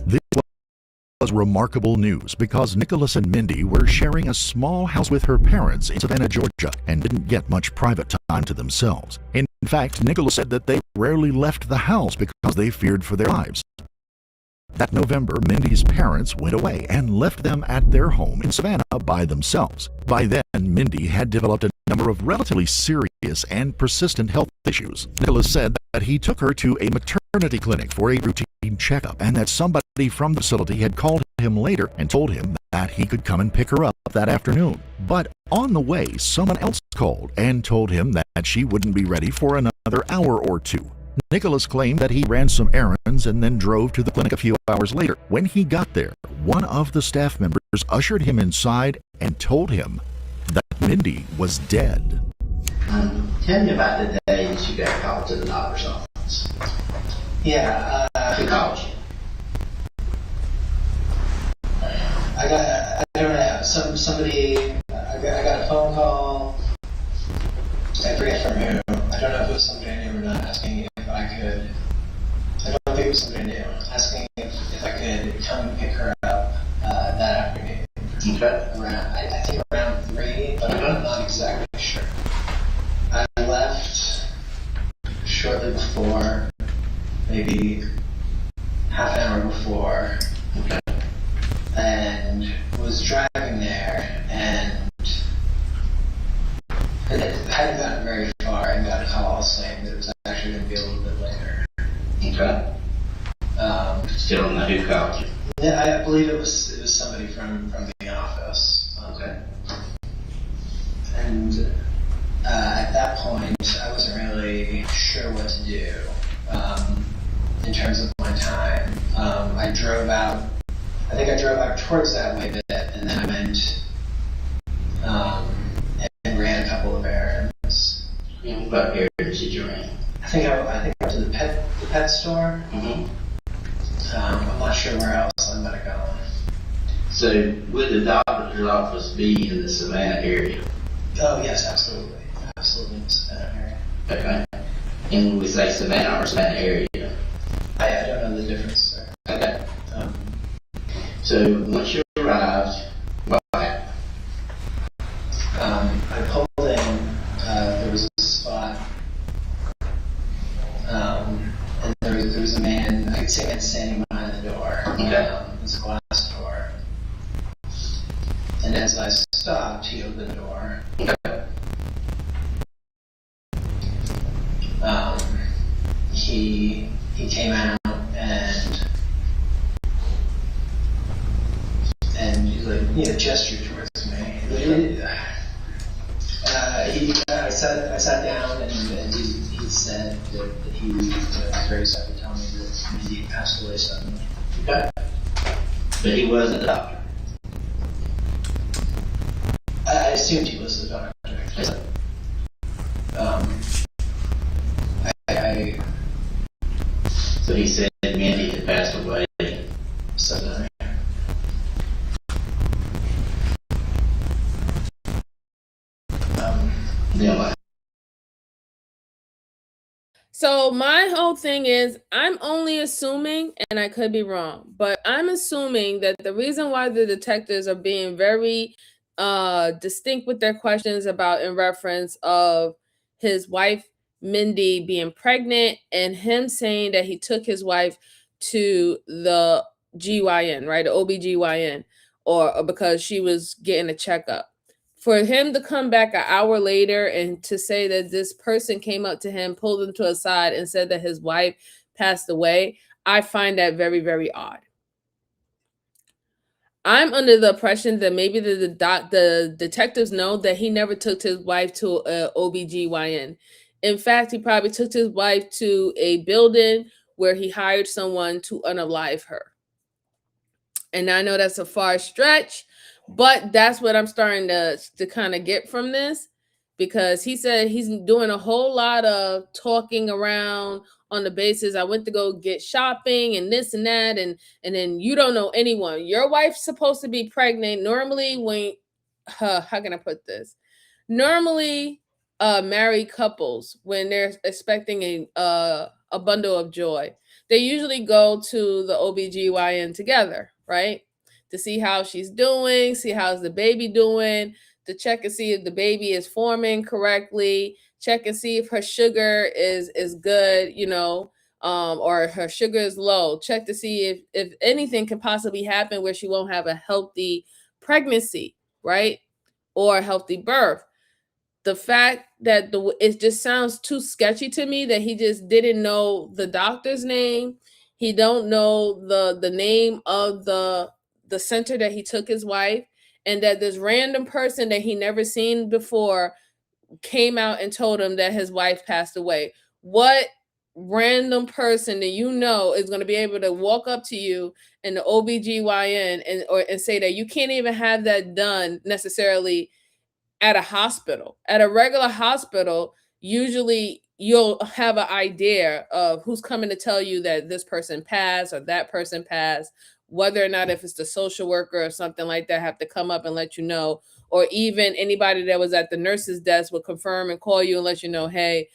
This was remarkable news because Nicholas and Mindy were sharing a small house with her parents in Savannah, Georgia, and didn't get much private time to themselves. In fact, Nicholas said that they rarely left the house because they feared for their lives. That November, Mindy's parents went away and left them at their home in Savannah by themselves. By then, Mindy had developed a number of relatively serious and persistent health issues. Nicholas said that he took her to a maternity clinic for a routine checkup and that somebody from the facility had called him later and told him that he could come and pick her up that afternoon. But on the way, someone else called and told him that she wouldn't be ready for another hour or two. Nicholas claimed that he ran some errands and then drove to the clinic a few hours later. When he got there, one of the staff members ushered him inside and told him that Mindy was dead. Tell me about the day that you got called to the doctor's office. Yeah, who called you? I don't know, somebody, I got a phone call, I forget from who. I don't know if it was somebody I knew or not, asking if I could, I don't think it was somebody I knew, asking if I could come and pick her up that afternoon. Okay. I think around 3, but I'm not exactly sure. I left shortly before, maybe half an hour before, and was driving there, and it hadn't gotten very far and got a call saying that it was actually going to be a little bit later. Okay. Still don't know who called you. Yeah, I believe it was somebody from the office. Okay. And at that point, I wasn't really sure what to do in terms of my time. I drove out. I think I drove out towards that way a bit, and then I went and ran a couple of errands. What errands did you run? I think I went to the pet store. Mm-hmm. I'm not sure where else I might have gone. So, would the doctor's office be in the Savannah area? Oh yes, absolutely, absolutely in the Savannah area. Okay. And when we say Savannah or Savannah area? I don't know the difference, sir. Okay. So once you arrived, what happened? I pulled in, there was a spot, and there was a man, I could see a man standing behind the door. Okay. It was a glass door. And as I stopped, he opened the door. Okay. He came out and he like gestured towards me. I sat down and he said that he was very sad to tell me that Mindy passed away suddenly. Okay. But he wasn't the doctor. I assumed he was the doctor. So he said Mindy had passed away suddenly. So my whole thing is I'm only assuming, and I could be wrong, but I'm assuming that the reason why the detectives are being very distinct with their questions about in reference of his wife Mindy being pregnant and him saying that he took his wife to the GYN, right? The OBGYN, or because she was getting a checkup. For him to come back an hour later and to say that this person came up to him, pulled him to a side, and said that his wife passed away, I find that very, very odd. I'm under the impression that maybe the detectives know that he never took his wife to a OBGYN. In fact, he probably took his wife to a building where he hired someone to unalive her. And I know that's a far stretch, but that's what I'm starting to kind of get from this, because he said he's doing a whole lot of talking around on the basis I went to go get shopping and this and that, and then you don't know anyone. Your wife's supposed to be pregnant. Normally, when how can I put this? Normally, married couples, when they're expecting a bundle of joy, they usually go to the OBGYN together, right? To see how she's doing, see how's the baby doing, to check and see if the baby is forming correctly, check and see if her sugar is good, or her sugar is low. Check to see if anything can possibly happen where she won't have a healthy pregnancy, right? Or a healthy birth. The fact that it just sounds too sketchy to me that he just didn't know the doctor's name. He don't know the name of the center that he took his wife, and that this random person that he never seen before came out and told him that his wife passed away. What random person that is going to be able to walk up to you in the OBGYN and say that you can't even have that done necessarily at a hospital? At a regular hospital, usually you'll have an idea of who's coming to tell you that this person passed or that person passed, whether or not if it's the social worker or something like that have to come up and let you know, or even anybody that was at the nurse's desk will confirm and call you and let you know, hey,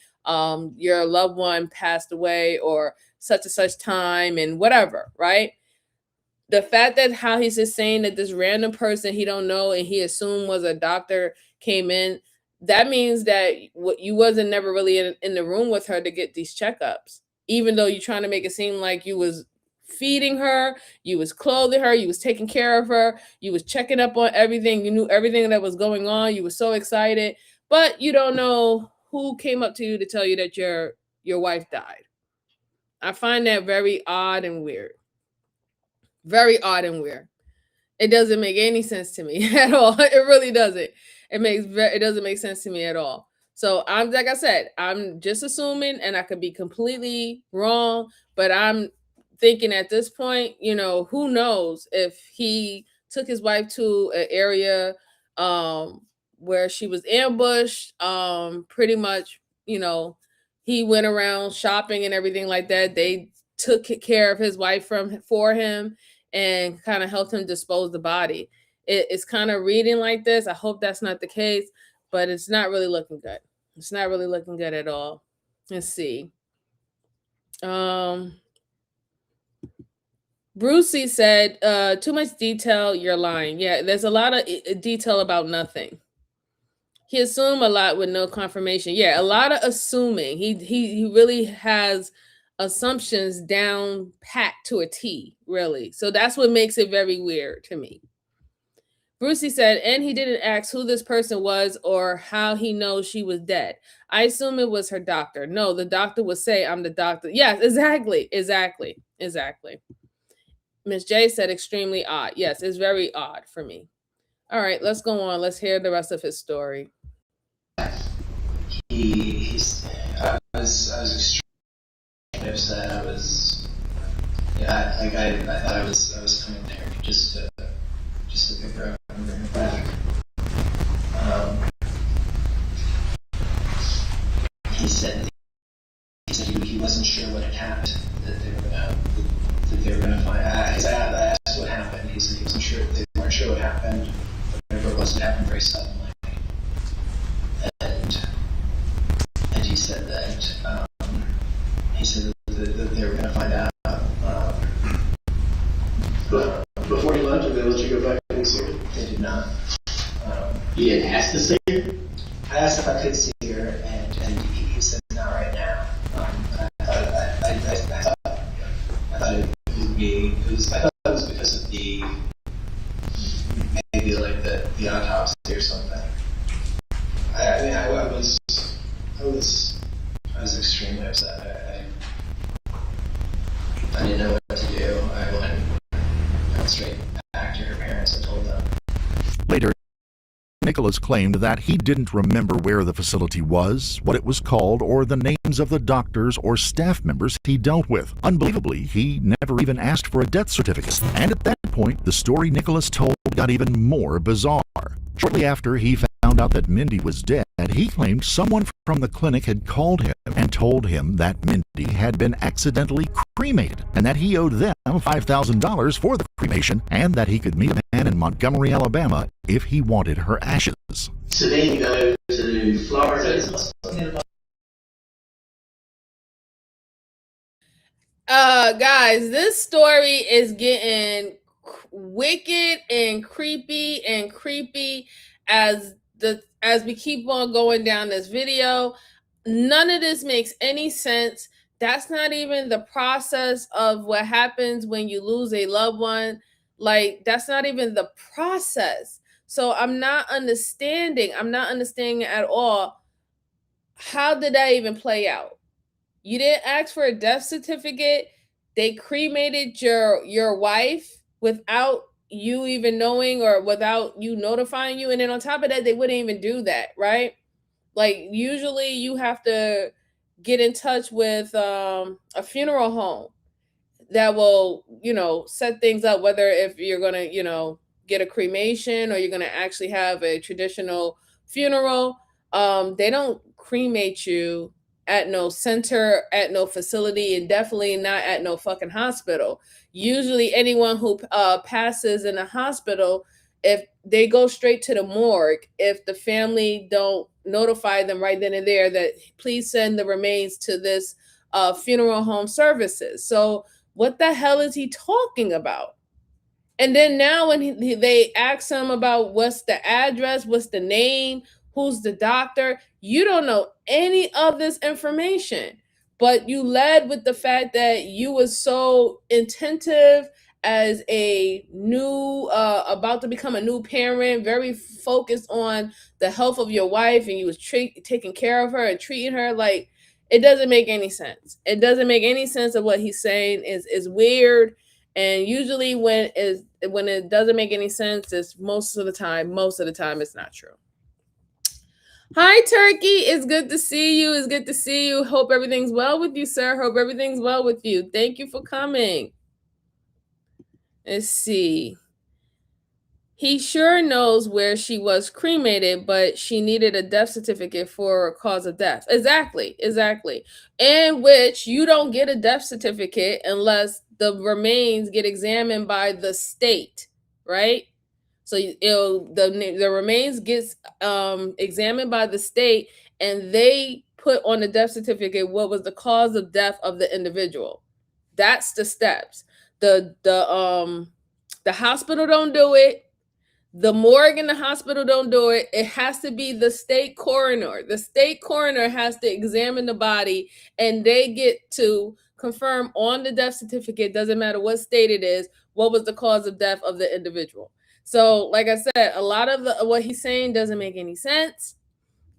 your loved one passed away or such and such time and whatever, right? The fact that how he's just saying that this random person he don't know and he assumed was a doctor came in, that means that you wasn't never really in the room with her to get these checkups, even though you're trying to make it seem like you was feeding her, you was clothing her, you was taking care of her, you was checking up on everything, you knew everything that was going on, you were so excited, but you don't know who came up to you to tell you that your wife died. I find that very odd and weird. Very odd and weird. It doesn't make any sense to me at all. It really doesn't. It doesn't make sense to me at all. So I'm like I said, I'm just assuming, and I could be completely wrong, but I'm thinking at this point, who knows if he took his wife to an area where she was ambushed, pretty much, he went around shopping and everything like that. They took care of his wife for him and kind of helped him dispose the body. It's kind of reading like this. I hope that's not the case, but it's not really looking good. It's not really looking good at all. Let's see. Brucey said, too much detail, you're lying. Yeah, there's a lot of detail about nothing. He assumed a lot with no confirmation. Yeah, a lot of assuming. He really has assumptions down pat to a T, really. So that's what makes it very weird to me. Brucey said, and he didn't ask who this person was or how he knows she was dead. I assume it was her doctor. No, the doctor would say, I'm the doctor. Yes, exactly. Miss J said, extremely odd. Yes, it's very odd for me. All right, let's go on. Let's hear the rest of his story. I was extremely upset. I thought I was coming there just to pick her up and bring her back. He said he wasn't sure what had happened, that they were gonna find. I asked what happened. He said he wasn't sure. They weren't sure what happened. Whatever it was, it happened very suddenly. And he said that You didn't ask to see her? I asked if I could see her, and he said not right now. I thought it would be. I thought it was because of the maybe like the autopsy or something. I was extremely upset. I didn't know what to do. I went straight back to her parents and told them. Later, Nicholas claimed that he didn't remember where the facility was, what it was called, or the names of the doctors or staff members he dealt with. Unbelievably, he never even asked for a death certificate. And at that point, the story Nicholas told got even more bizarre. Shortly after he found out that Mindy was dead, he claimed someone from the clinic had called him and told him that Mindy had been accidentally cremated and that he owed them $5,000 for the cremation and that he could meet a man in Montgomery, Alabama if he wanted her ashes. So then you go to Florida. Guys, this story is getting wicked and creepy as we keep on going down this video. None of this makes any sense. That's not even the process of what happens when you lose a loved one. Like, that's not even the process. So I'm not understanding at all. How did that even play out? You didn't ask for a death certificate. They cremated your wife without you even knowing or without you notifying you. And then on top of that, they wouldn't even do that, right? Like, usually you have to get in touch with a funeral home that will, set things up, whether if you're going to, get a cremation or you're going to actually have a traditional funeral. They don't cremate you at no center, at no facility, and definitely not at no fucking hospital. Usually anyone who passes in a hospital, if they go straight to the morgue, if the family don't notify them right then and there that please send the remains to this funeral home services. So what the hell is he talking about? And then now when they ask him about what's the address, what's the name, who's the doctor, you don't know any of this information. But you led with the fact that you was so attentive as a new, about to become a new parent, very focused on the health of your wife, and you was taking care of her and treating her like, it doesn't make any sense. It doesn't make any sense of what he's saying. Is weird. And usually when it doesn't make any sense, it's most of the time it's not true. Hi, Turkey. It's good to see you. Hope everything's well with you, sir. Hope everything's well with you. Thank you for coming. Let's see. He sure knows where she was cremated, but she needed a death certificate for a cause of death. Exactly. In which you don't get a death certificate unless the remains get examined by the state, right? So the remains gets examined by the state, and they put on the death certificate what was the cause of death of the individual. That's the steps. The hospital don't do it. The morgue and the hospital don't do it. It has to be the state coroner. The state coroner has to examine the body, and they get to confirm on the death certificate, doesn't matter what state it is, what was the cause of death of the individual. So, like I said, a lot of what he's saying doesn't make any sense.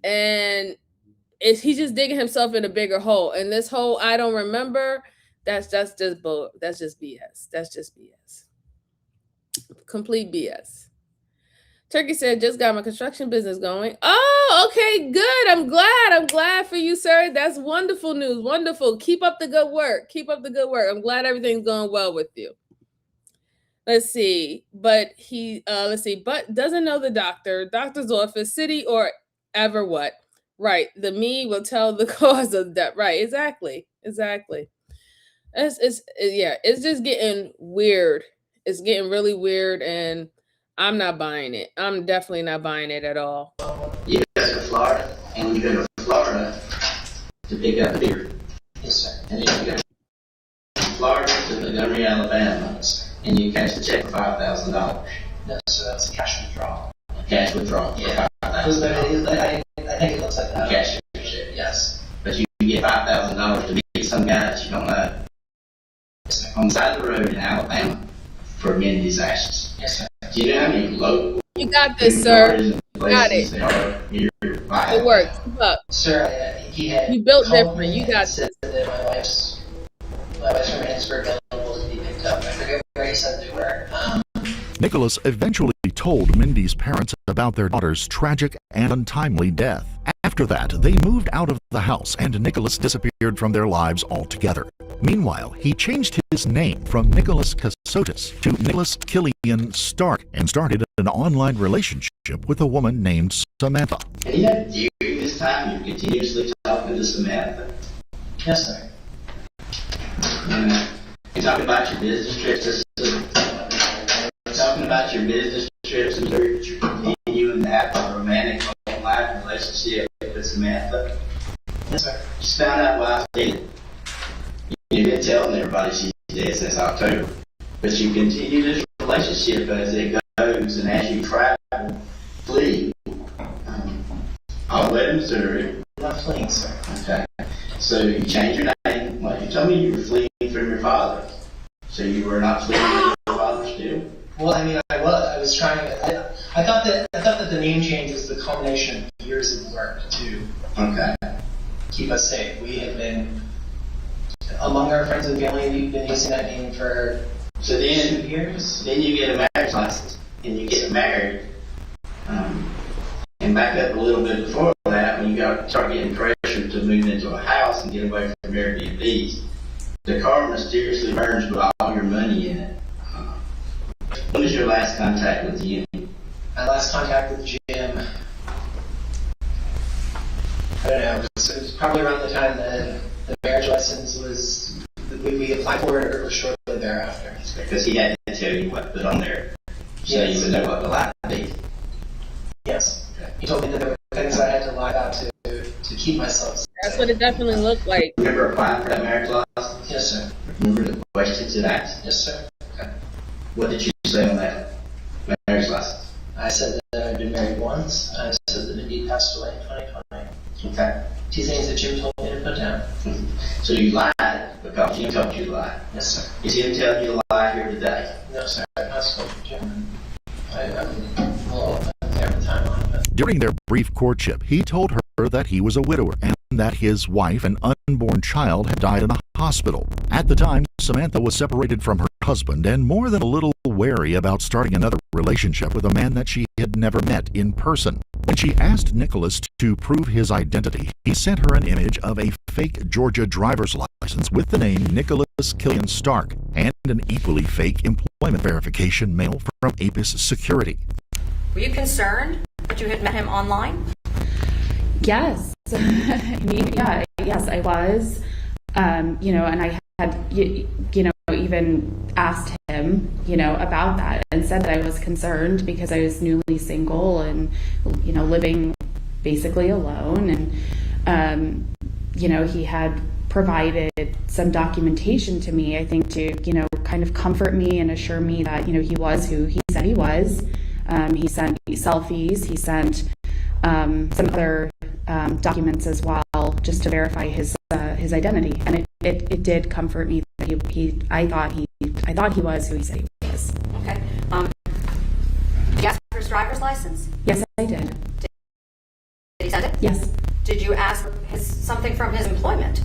And he's just digging himself in a bigger hole. And this whole I don't remember, that's just BS. That's just BS. Complete BS. Turkey said, just got my construction business going. Oh, okay, good. I'm glad for you, sir. That's wonderful news. Wonderful. Keep up the good work. I'm glad everything's going well with you. Let's see. But but doesn't know the doctor's office, city, or ever what. Right. The me will tell the cause of that. Right. Exactly. It's just getting weird. It's getting really weird, and I'm not buying it. I'm definitely not buying it at all. You go to Florida, and you go to Florida to pick up beer. Yes, sir. And then you go to Florida to Montgomery, Alabama, and you cash the check for $5,000. That's a cash withdrawal. Cash withdrawal. Yeah. I think it looks like that. Cashier's check, yes. But you get $5,000 to meet some guy that you don't know on the side of the road in Alabama for Mindy's ashes. Yes, sir. Do you know how many local You got this, sir. You got places it. there are near It works. Keep up. Sir, he had You built called different. me You and got said this. that my wife's parents were available to be picked up. I forget where he said they were. Nicholas eventually told Mindy's parents about their daughter's tragic and untimely death. After that, they moved out of the house and Nicholas disappeared from their lives altogether. Meanwhile, he changed his name from Nicholas Casotis to Nicholas Killian Stark and started an online relationship with a woman named Samantha. And you know, during this time, you're continuously talking to Samantha. Yes, sir. You're talking about your business trips. Talking about your business trips and you're continuing to have a romantic online relationship with Samantha. Yes, sir. Just found out why I did. You've been telling everybody she's dead since October. But you continue this relationship as it goes and as you travel, flee. All the way to Missouri. I'm not fleeing, sir. Okay. So you changed your name. Well, you told me you were fleeing from your father. So you were not fleeing from your father still? Well, I mean, I was. I was trying. I thought that the name change was the culmination of years of work to keep us safe. We have been among our friends and family. We've been using that name for 2 years. Then you get a marriage license and you get married. And back up a little bit before that, when you start getting pressure to move into a house and get away from Airbnbs, the car mysteriously burns with all your money in it. When was your last contact with Jim? My last contact with Jim, I don't know, it was probably around the time that the marriage license was, we applied for it or shortly thereafter. Because he had to tell you what to put on there, so you would know what the lie would be. Yes. Okay. He told me that there were things I had to lie about to keep myself safe. That's what it definitely looked like. Remember applying for that marriage license? Yes, sir. Remember the questions it asked? Yes, sir. Okay. What did you say on that marriage license? I said that I'd been married once. I said that Mindy passed away in 2020. Okay. 2 things that Jim told me to put down. So you lied because Jim told you to lie? Yes, sir. Is Jim telling you to lie here today? No, sir. I'm not spoken to Jim. I'm a little there with time on it. During their brief courtship, he told her that he was a widower and that his wife and unborn child had died in a hospital. At the time, Samantha was separated from her husband and more than a little wary about starting another relationship with a man that she had never met in person. When she asked Nicholas to prove his identity, he sent her an image of a fake Georgia driver's license with the name Nicholas Killian Stark and an equally fake employment verification mail from Apis Security. Were you concerned that you had met him online? Yes. Yes, I was. And I had, even asked him, about that and said that I was concerned because I was newly single and, living basically alone. And, he had provided some documentation to me, I think, to, kind of comfort me and assure me that, he was who he said he was. He sent selfies, he sent some other documents as well, just to verify his identity, and it did comfort me that I thought he was who he said he was. Okay. Did you ask for his driver's license? Yes, I did. Did he send it? Yes. Did you ask for something from his employment?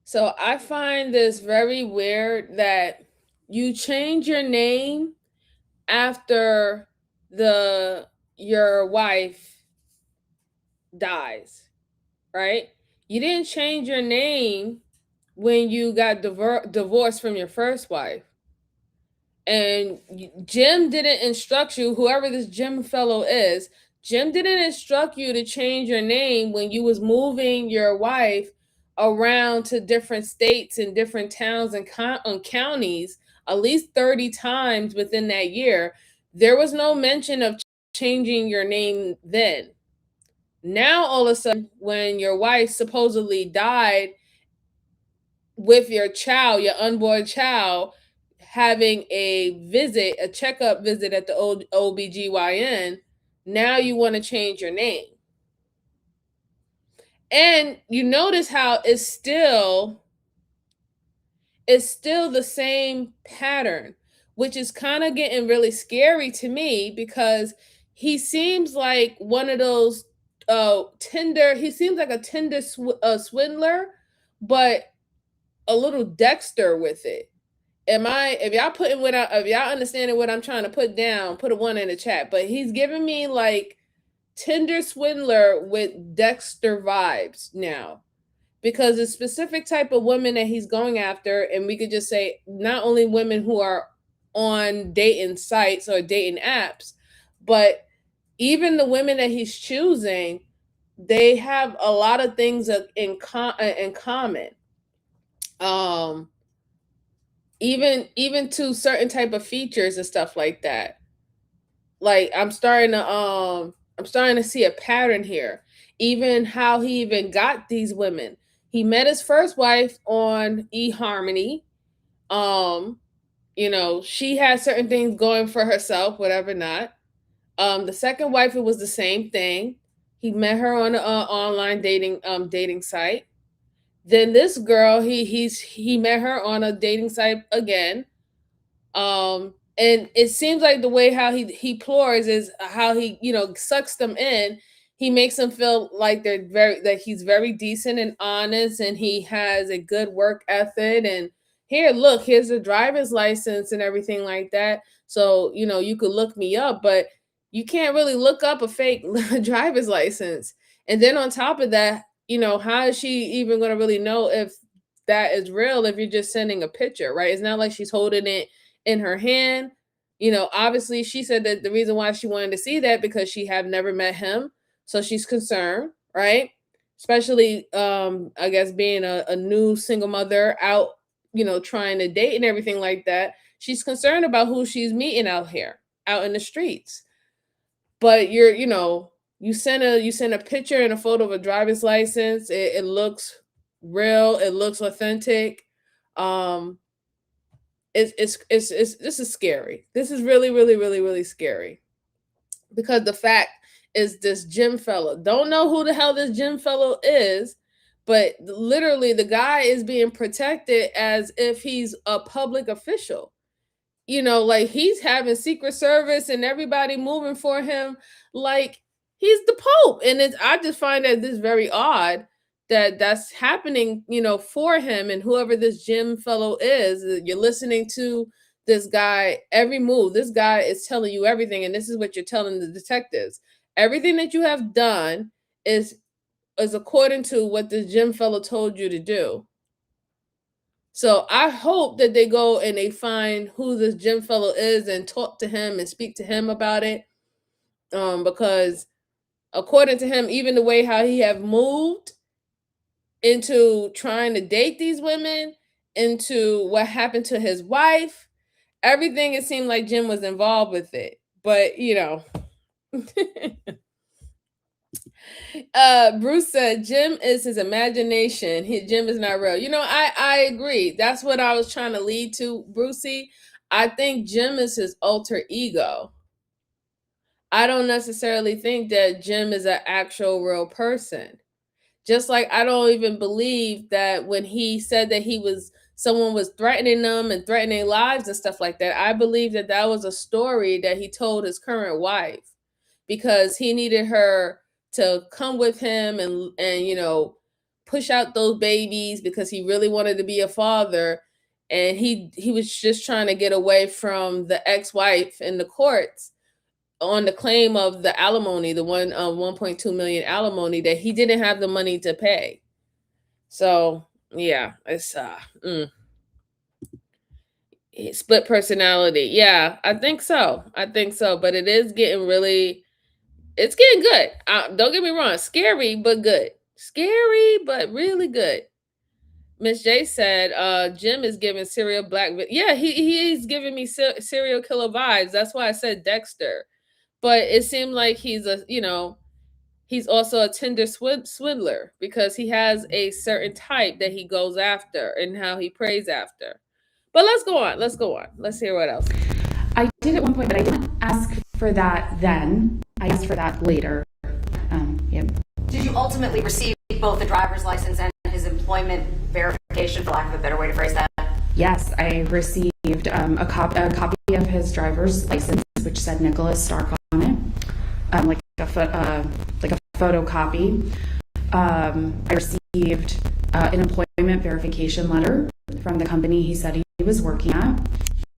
So I find this very weird that you change your name after your wife dies, right? You didn't change your name when you got divorced from your first wife. And Jim didn't instruct you, whoever this Jim fellow is, Jim didn't instruct you to change your name when you was moving your wife around to different states and different towns and counties at least 30 times within that year. There was no mention of changing your name then. Now, all of a sudden, when your wife supposedly died with your child, your unborn child, having a checkup visit at the OBGYN, now you want to change your name. And you notice how it's still the same pattern, which is kind of getting really scary to me, because he seems like one of those he seems like a Tinder swindler, but a little Dexter with it. If y'all understanding what I'm trying to put down, put a 1 in the chat. But he's giving me like Tinder swindler with Dexter vibes now, because the specific type of women that he's going after, and we could just say not only women who are on dating sites or dating apps, but even the women that he's choosing, they have a lot of things in common. Even to certain type of features and stuff like that. Like I'm starting to see a pattern here. Even how he even got these women. He met his first wife on eHarmony. She had certain things going for herself, whatever not. The second wife, it was the same thing. He met her on an online dating site. Then this girl, he met her on a dating site again. And it seems like the way how he plores is how he, sucks them in. He makes them feel like he's very decent and honest, and he has a good work ethic. And here's a driver's license and everything like that. So, you could look me up, but you can't really look up a fake driver's license. And then on top of that, how is she even going to really know if that is real if you're just sending a picture, right? It's not like she's holding it in her hand. Obviously she said that the reason why she wanted to see that because she have never met him. So she's concerned, right? Especially, I guess being a new single mother out, trying to date and everything like that. She's concerned about who she's meeting out here, out in the streets. But you send a picture and a photo of a driver's license. It looks real. It looks authentic. This is scary. This is really, really, really, really scary. Because the fact is, this Jim fellow, don't know who the hell this Jim fellow is, but literally the guy is being protected as if he's a public official. Like he's having Secret Service and everybody moving for him like he's the Pope. And I just find that this very odd that that's happening, for him. And whoever this Jim fellow is, you're listening to this guy every move. This guy is telling you everything, and this is what you're telling the detectives. Everything that you have done is according to what this Jim fellow told you to do. So I hope that they go and they find who this Jim fellow is and talk to him and speak to him about it. Because according to him, even the way how he have moved into trying to date these women, into what happened to his wife, everything, it seemed like Jim was involved with it. But Bruce said Jim is his imagination. Jim is not real. I agree. That's what I was trying to lead to, Brucey. I think Jim is his alter ego. I don't necessarily think that Jim is an actual real person. Just like I don't even believe that when he said that someone was threatening them and threatening lives and stuff like that, I believe that that was a story that he told his current wife because he needed her to come with him and push out those babies because he really wanted to be a father. And he was just trying to get away from the ex-wife in the courts on the claim of the alimony, the 1.2 million alimony that he didn't have the money to pay. So yeah, it's split personality. Yeah, I think so. But it is getting really, it's getting good. Don't get me wrong, scary but good. Scary but really good. Miss J said, Jim is giving serial black. Yeah, he's giving me serial killer vibes. That's why I said Dexter. But it seemed like he's he's also a Tinder swindler because he has a certain type that he goes after and how he prays after. But let's go on. Let's hear what else. I did at one point, but I didn't ask for that then. I asked for that later. Yep. Did you ultimately receive both the driver's license and his employment verification, for lack of a better way to phrase that? Yes, I received a copy of his driver's license, which said Nicholas Stark on it, like a photocopy. I received an employment verification letter from the company he said he was working at.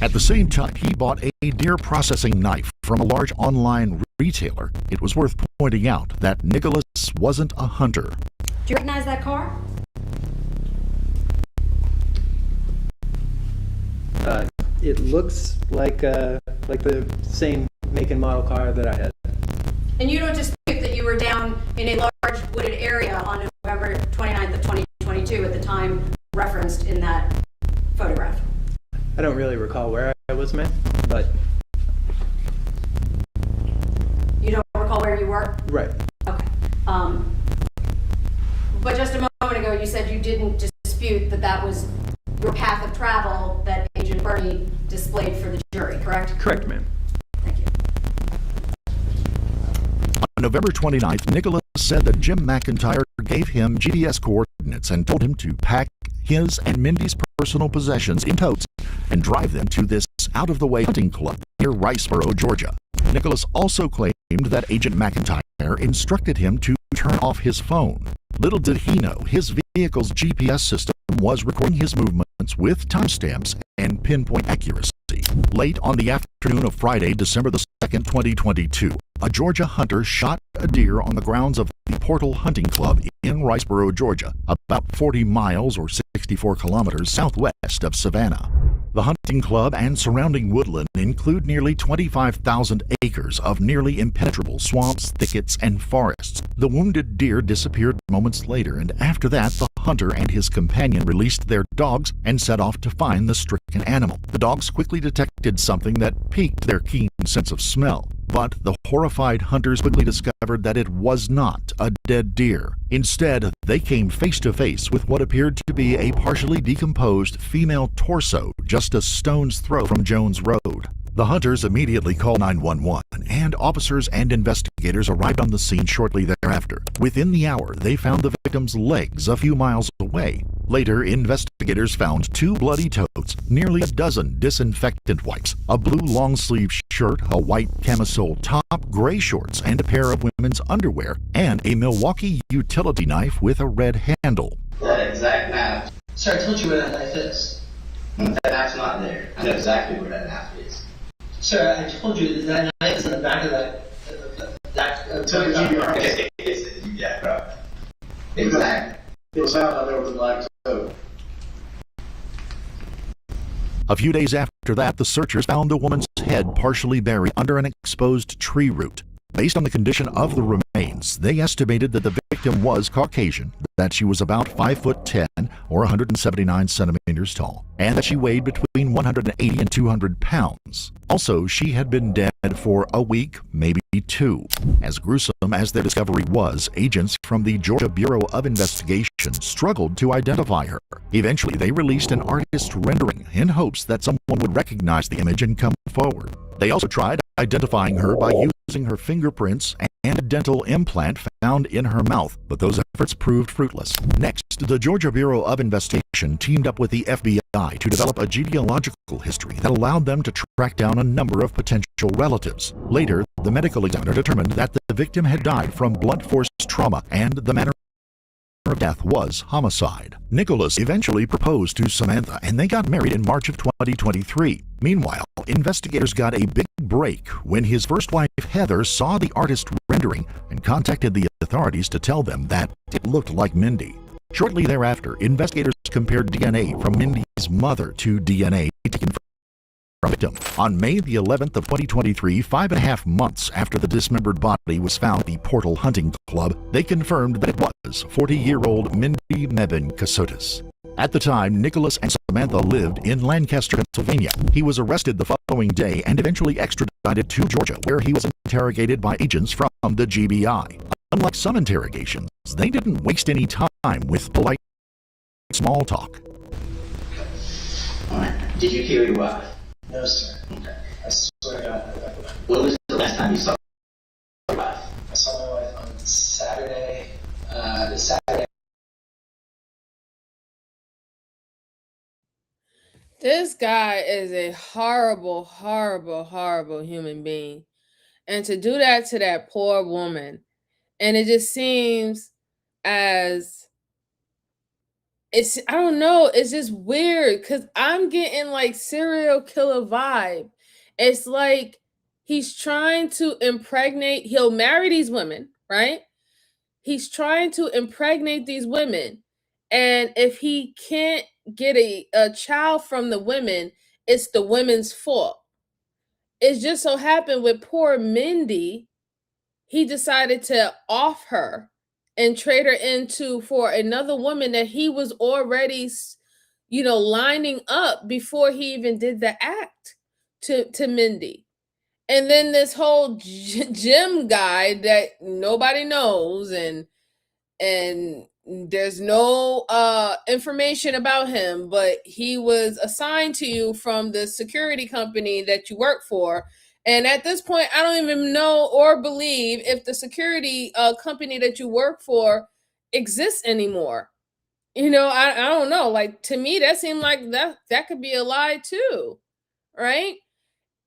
At the same time, he bought a deer processing knife from a large online retailer. It was worth pointing out that Nicholas wasn't a hunter. Do you recognize that car? It looks like the same make and model car that I had. And you don't dispute that you were down in a large wooded area on November 29th of 2022 at the time referenced in that photograph? I don't really recall where I was, ma'am, but... You don't recall where you were? Right. Okay. But just a moment ago, you said you didn't dispute that that was your path of travel that Agent Bernie displayed for the jury, correct? Correct, ma'am. Thank you. On November 29th, Nicholas said that Jim McIntyre gave him GPS coordinates and told him to pack his and Mindy's personal possessions in totes and drive them to this out-of-the-way hunting club near Riceboro, Georgia. Nicholas also claimed that Agent McIntyre instructed him to turn off his phone. Little did he know his vehicle's GPS system was recording his movements with timestamps and pinpoint accuracy. Late on the afternoon of Friday, December the 2nd, 2022, a Georgia hunter shot a deer on the grounds of the Portal Hunting Club in Riceboro, Georgia, about 40 miles or 64 kilometers southwest of Savannah. The hunting club and surrounding woodland include nearly 25,000 acres of nearly impenetrable swamps, thickets, and forests. The wounded deer disappeared moments later, and after that, the hunter and his companion released their dogs and set off to find the stricken animal. The dogs quickly detected something that piqued their keen sense of smell. But the horrified hunters quickly discovered that it was not a dead deer. Instead, they came face to face with what appeared to be a partially decomposed female torso just a stone's throw from Jones Road. The hunters immediately called 911, and officers and investigators arrived on the scene shortly thereafter. Within the hour, they found the victim's legs a few miles away. Later, investigators found 2 bloody totes, nearly a dozen disinfectant wipes, a blue long-sleeve shirt, a white camisole top, gray shorts, and a pair of women's underwear, and a Milwaukee utility knife with a red handle. That exact knife. Sir, I told you where that knife is. That knife's not there. I know exactly where that knife is. Sir, I told you that knife is in the back of that yeah, bro. Exactly. It was out there with a black coat. A few days after that, the searchers found the woman's head partially buried under an exposed tree root. Based on the condition of the remains, they estimated that the victim was Caucasian, that she was about 5'10" or 179 centimeters tall, and that she weighed between 180 and 200 pounds. Also, she had been dead for a week, maybe 2. As gruesome as their discovery was, agents from the Georgia Bureau of Investigation struggled to identify her. Eventually, they released an artist rendering in hopes that someone would recognize the image and come forward. They also tried identifying her by using her fingerprints and a dental implant found in her mouth, but those efforts proved fruitless. Next, the Georgia Bureau of Investigation teamed up with the FBI to develop a genealogical history that allowed them to track down a number of potential relatives. Later, the medical examiner determined that the victim had died from blunt force trauma, and the manner of death was homicide. Nicholas eventually proposed to Samantha, and they got married in March of 2023. Meanwhile, investigators got a big break when his first wife, Heather, saw the artist rendering and contacted the authorities to tell them that it looked like Mindy. Shortly thereafter, investigators compared DNA from Mindy's mother to DNA taken from the victim. On May the 11th of 2023, 5.5 months after the dismembered body was found at the Portal Hunting Club, they confirmed that it was 40-year-old Mindy Mebane Casotis. At the time, Nicholas and Samantha lived in Lancaster, Pennsylvania. He was arrested the following day and eventually extradited to Georgia, where he was interrogated by agents from the GBI. Unlike some interrogations, they didn't waste any time with polite small talk. Alright. Did you kill your wife? No, sir. Okay. I swear to God. When was the last time you saw your wife? I saw my wife on Saturday. The Saturday. This guy is a horrible, horrible, horrible human being. And to do that to that poor woman, and it just seems as I don't know, it's just weird because I'm getting like serial killer vibe. It's like he's trying to impregnate, he'll marry these women, right? He's trying to impregnate these women. And if he can't get a child from the women, it's the women's fault. It just so happened with poor Mindy, he decided to off her and trade her into for another woman that he was already, lining up before he even did the act to Mindy. And then this whole Jim guy that nobody knows, and there's no information about him, but he was assigned to you from the security company that you work for. And at this point, I don't even know or believe if the security company that you work for exists anymore. I don't know. Like, to me, that seemed like that could be a lie too, right?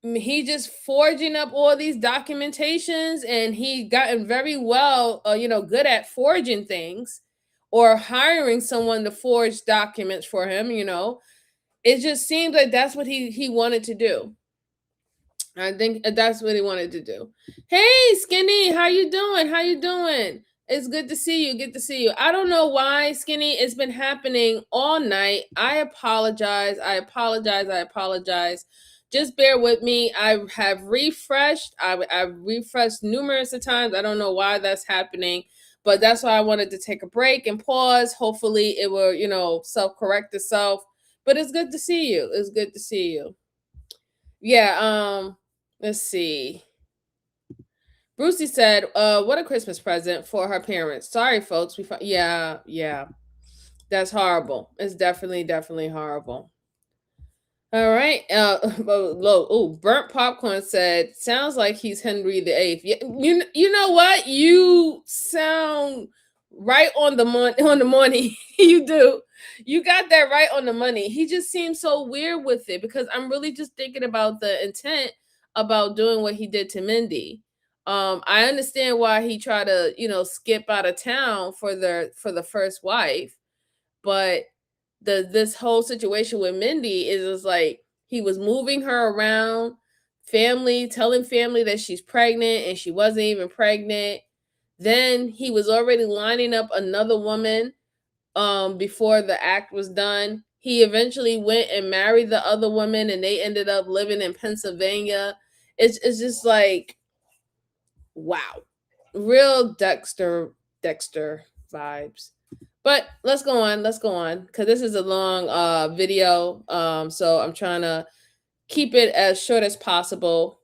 He just forging up all these documentations, and he gotten very well, good at forging things or hiring someone to forge documents for him. It just seems like that's what he wanted to do. I think that's what he wanted to do. Hey, Skinny, how you doing? How you doing? It's good to see you. Good to see you. I don't know why, Skinny, it's been happening all night. I apologize. I apologize. Just bear with me. I have refreshed. I've refreshed numerous of times. I don't know why that's happening, but that's why I wanted to take a break and pause. Hopefully it will, self-correct itself. But it's good to see you. It's good to see you. Yeah, let's see. Brucey said, what a Christmas present for her parents. Sorry, folks. Yeah. That's horrible. It's definitely horrible. All right. Burnt Popcorn said, sounds like he's Henry VIII. Yeah, you know what? You sound right on the money. You do. You got that right on the money. He just seems so weird with it, because I'm really just thinking about the intent about doing what he did to Mindy. I understand why he tried to, skip out of town for the first wife, but this whole situation with Mindy is like he was moving her around, telling family that she's pregnant and she wasn't even pregnant. Then he was already lining up another woman before the act was done. He eventually went and married the other woman, and they ended up living in Pennsylvania. It's just like, wow, real Dexter vibes. But let's go on, because this is a long video. So I'm trying to keep it as short as possible.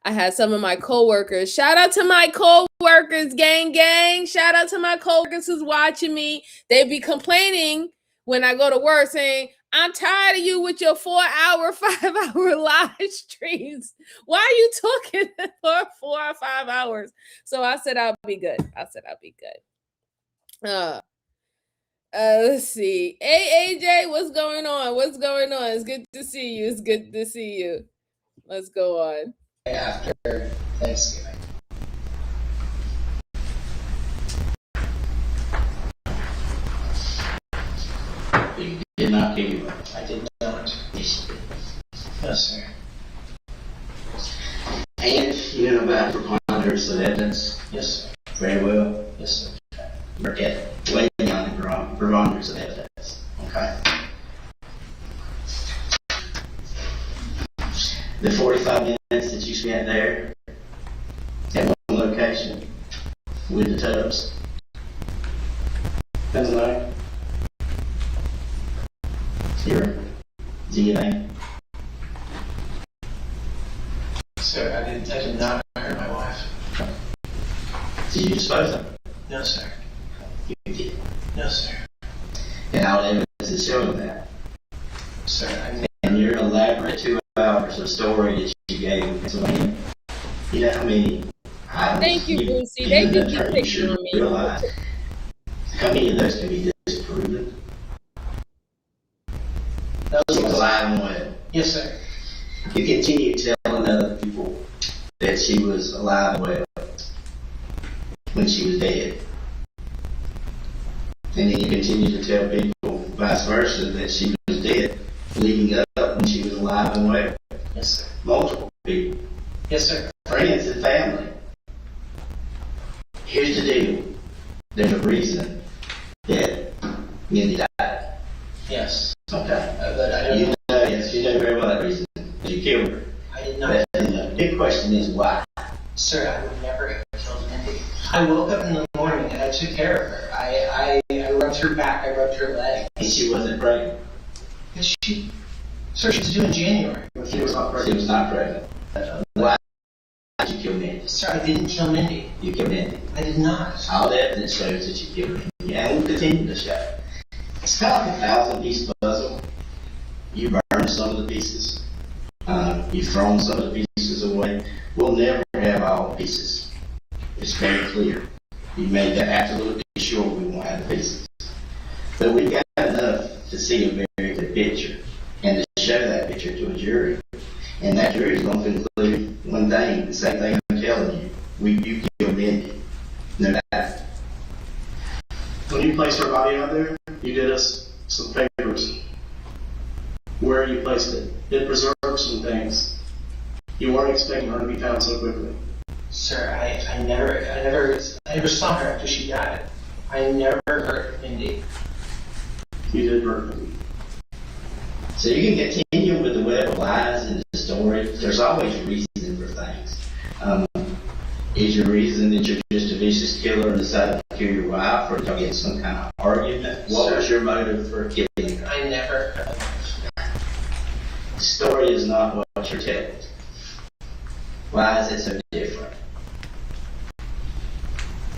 I had some of my coworkers. Shout out to my coworkers, gang. Shout out to my coworkers who's watching me. They be complaining when I go to work saying, I'm tired of you with your 4-hour, 5-hour live streams. Why are you talking for 4 or 5 hours? So I said I'll be good. Let's see. Hey, AJ, what's going on? It's good to see you. Let's go on. After Thanksgiving. You did not kill your wife. I did not. Yes, you did. No, sir. And you know about preponderance of evidence? Yes, sir. Very well. Yes, sir. We're way beyond the preponderance of evidence. Okay. The 45 minutes that you spent there at one location with the tubs. That's like your DNA. Sir, I did not hurt my wife. Did you dispose of it? No, sir. You did. No, sir. And all the evidence is showing that. Sir, and your elaborate 2 hours of story that you gave in Pennsylvania, you know how many Thank you, Boosie. They do keep picking on me. Realize how many of those can be disproven? She was alive and well. Yes, sir. You continue telling other people that she was alive and well when she was dead. And then you continue to tell people vice versa that she was dead leading up when she was alive and well. Yes, sir. Multiple people. Yes, sir. Friends and family. Here's the deal. There's a reason that Mindy died. Yes. Okay. But I don't know. Yes, you know very well that reason. You killed her. I did not. The big question is why? Sir, I would never have killed Mindy. I woke up in the morning and I took care of her. I rubbed her back, I rubbed her leg. And she wasn't pregnant? Yes, sir, she was due in January. She was not pregnant. She was not pregnant. Why did you kill Mindy? Sir, I didn't kill Mindy. You killed Mindy? I did not. All the evidence shows that you killed Mindy. And we'll continue to show. It's kind of like a 1,000-piece puzzle. You burned some of the pieces. You've thrown some of the pieces away. We'll never have all the pieces. It's very clear. You made that absolutely sure we won't have the pieces. But we got enough to see a very good picture and to show that picture to a jury. And that jury is going to conclude one thing, the same thing I'm telling you. You killed Mindy. No doubt. When you placed her body out there, you did us some favors. Where you placed it, it preserved some things. You weren't expecting her to be found so quickly. Sir, I never saw her after she died. I never hurt Mindy. You did hurt Mindy. So you can continue with the web of lies in the story. There's always reason for things. Is your reason that you're just a vicious killer and decided to kill your wife, or y'all get some kind of argument? What was your motive for killing her? I never. The story is not what you're telling. Why is it so different?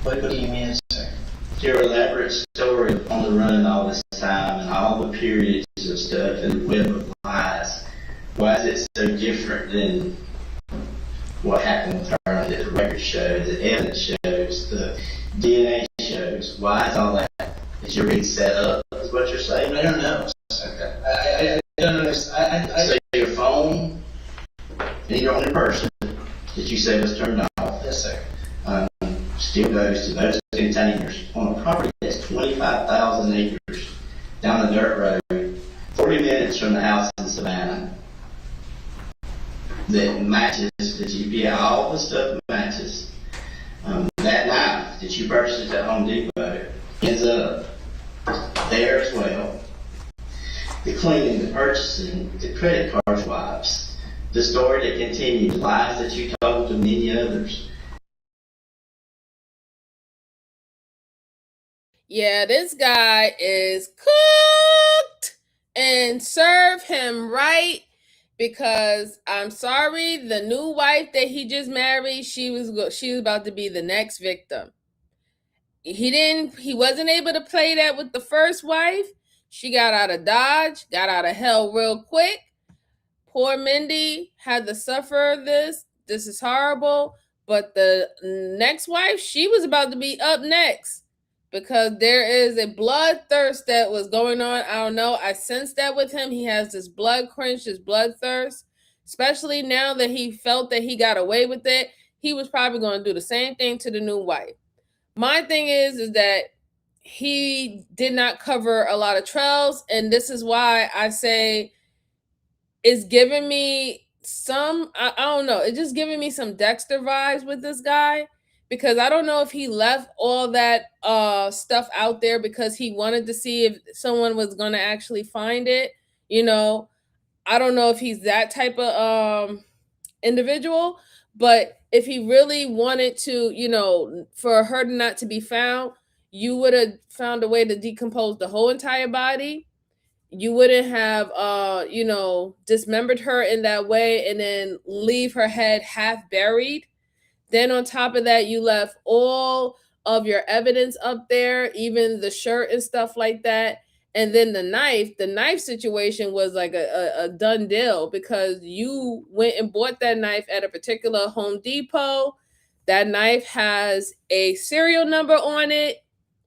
What do you mean, sir? Your elaborate story on the run all this time and all the periods of stuff and the web of lies. Why is it so different than what happened with her that the record shows, the evidence shows, the DNA shows? Why is all that? Is your being set up? Is what you're saying? I don't know. I don't understand. So your phone and your only person that you said was turned off. Yes, sir. Still goes to those containers on a property that's 25,000 acres down a dirt road, 40 minutes from the house in Savannah. That matches the GPS, all the stuff matches. That knife that you purchased at Home Depot ends up there as well. The cleaning, the purchasing, the credit card swipes, the story that continues, lies that you told to many others. Yeah, this guy is cooked, and serve him right, because I'm sorry, the new wife that he just married, she was about to be the next victim. He wasn't able to play that with the first wife. She got out of Dodge, got out of hell real quick. Poor Mindy had to suffer this. This is horrible. But the next wife, she was about to be up next, because there is a bloodthirst that was going on. I don't know. I sensed that with him. He has this blood quench, this bloodthirst, especially now that he felt that he got away with it. He was probably going to do the same thing to the new wife. My thing is that he did not cover a lot of trails, and this is why I say it's giving me some, I don't know, it's just giving me some Dexter vibes with this guy, because I don't know if he left all that stuff out there because he wanted to see if someone was going to actually find it. I don't know if he's that type of individual, but if he really wanted to, for her not to be found, you would have found a way to decompose the whole entire body. You wouldn't have dismembered her in that way and then leave her head half buried. Then on top of that, you left all of your evidence up there, even the shirt and stuff like that. And then the knife situation was like a done deal because you went and bought that knife at a particular Home Depot. That knife has a serial number on it.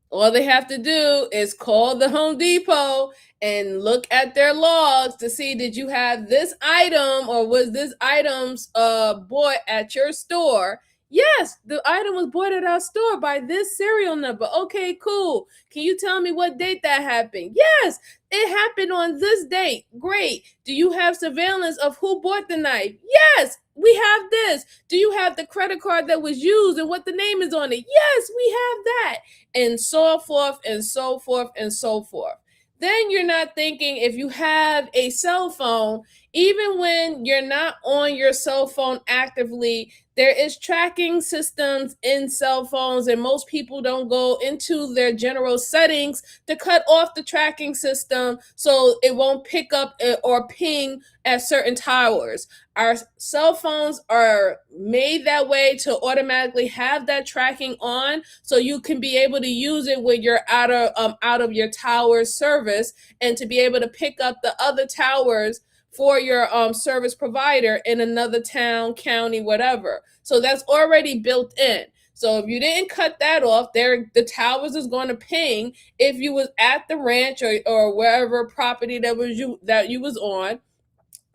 All they have to do is call the Home Depot and look at their logs to see, did you have this item or was this item's bought at your store? Yes, the item was bought at our store by this serial number. Okay, cool. Can you tell me what date that happened? Yes, it happened on this date. Great. Do you have surveillance of who bought the knife? Yes, we have this. Do you have the credit card that was used and what the name is on it? Yes, we have that. And so forth and so forth and so forth. Then you're not thinking, if you have a cell phone, even when you're not on your cell phone actively, there is tracking systems in cell phones, and most people don't go into their general settings to cut off the tracking system so it won't pick up or ping at certain towers. Our cell phones are made that way to automatically have that tracking on, so you can be able to use it when you're out of your tower service, and to be able to pick up the other towers for your service provider in another town, county, whatever. So that's already built in. So if you didn't cut that off, the towers is going to ping if you was at the ranch or wherever property that you was on.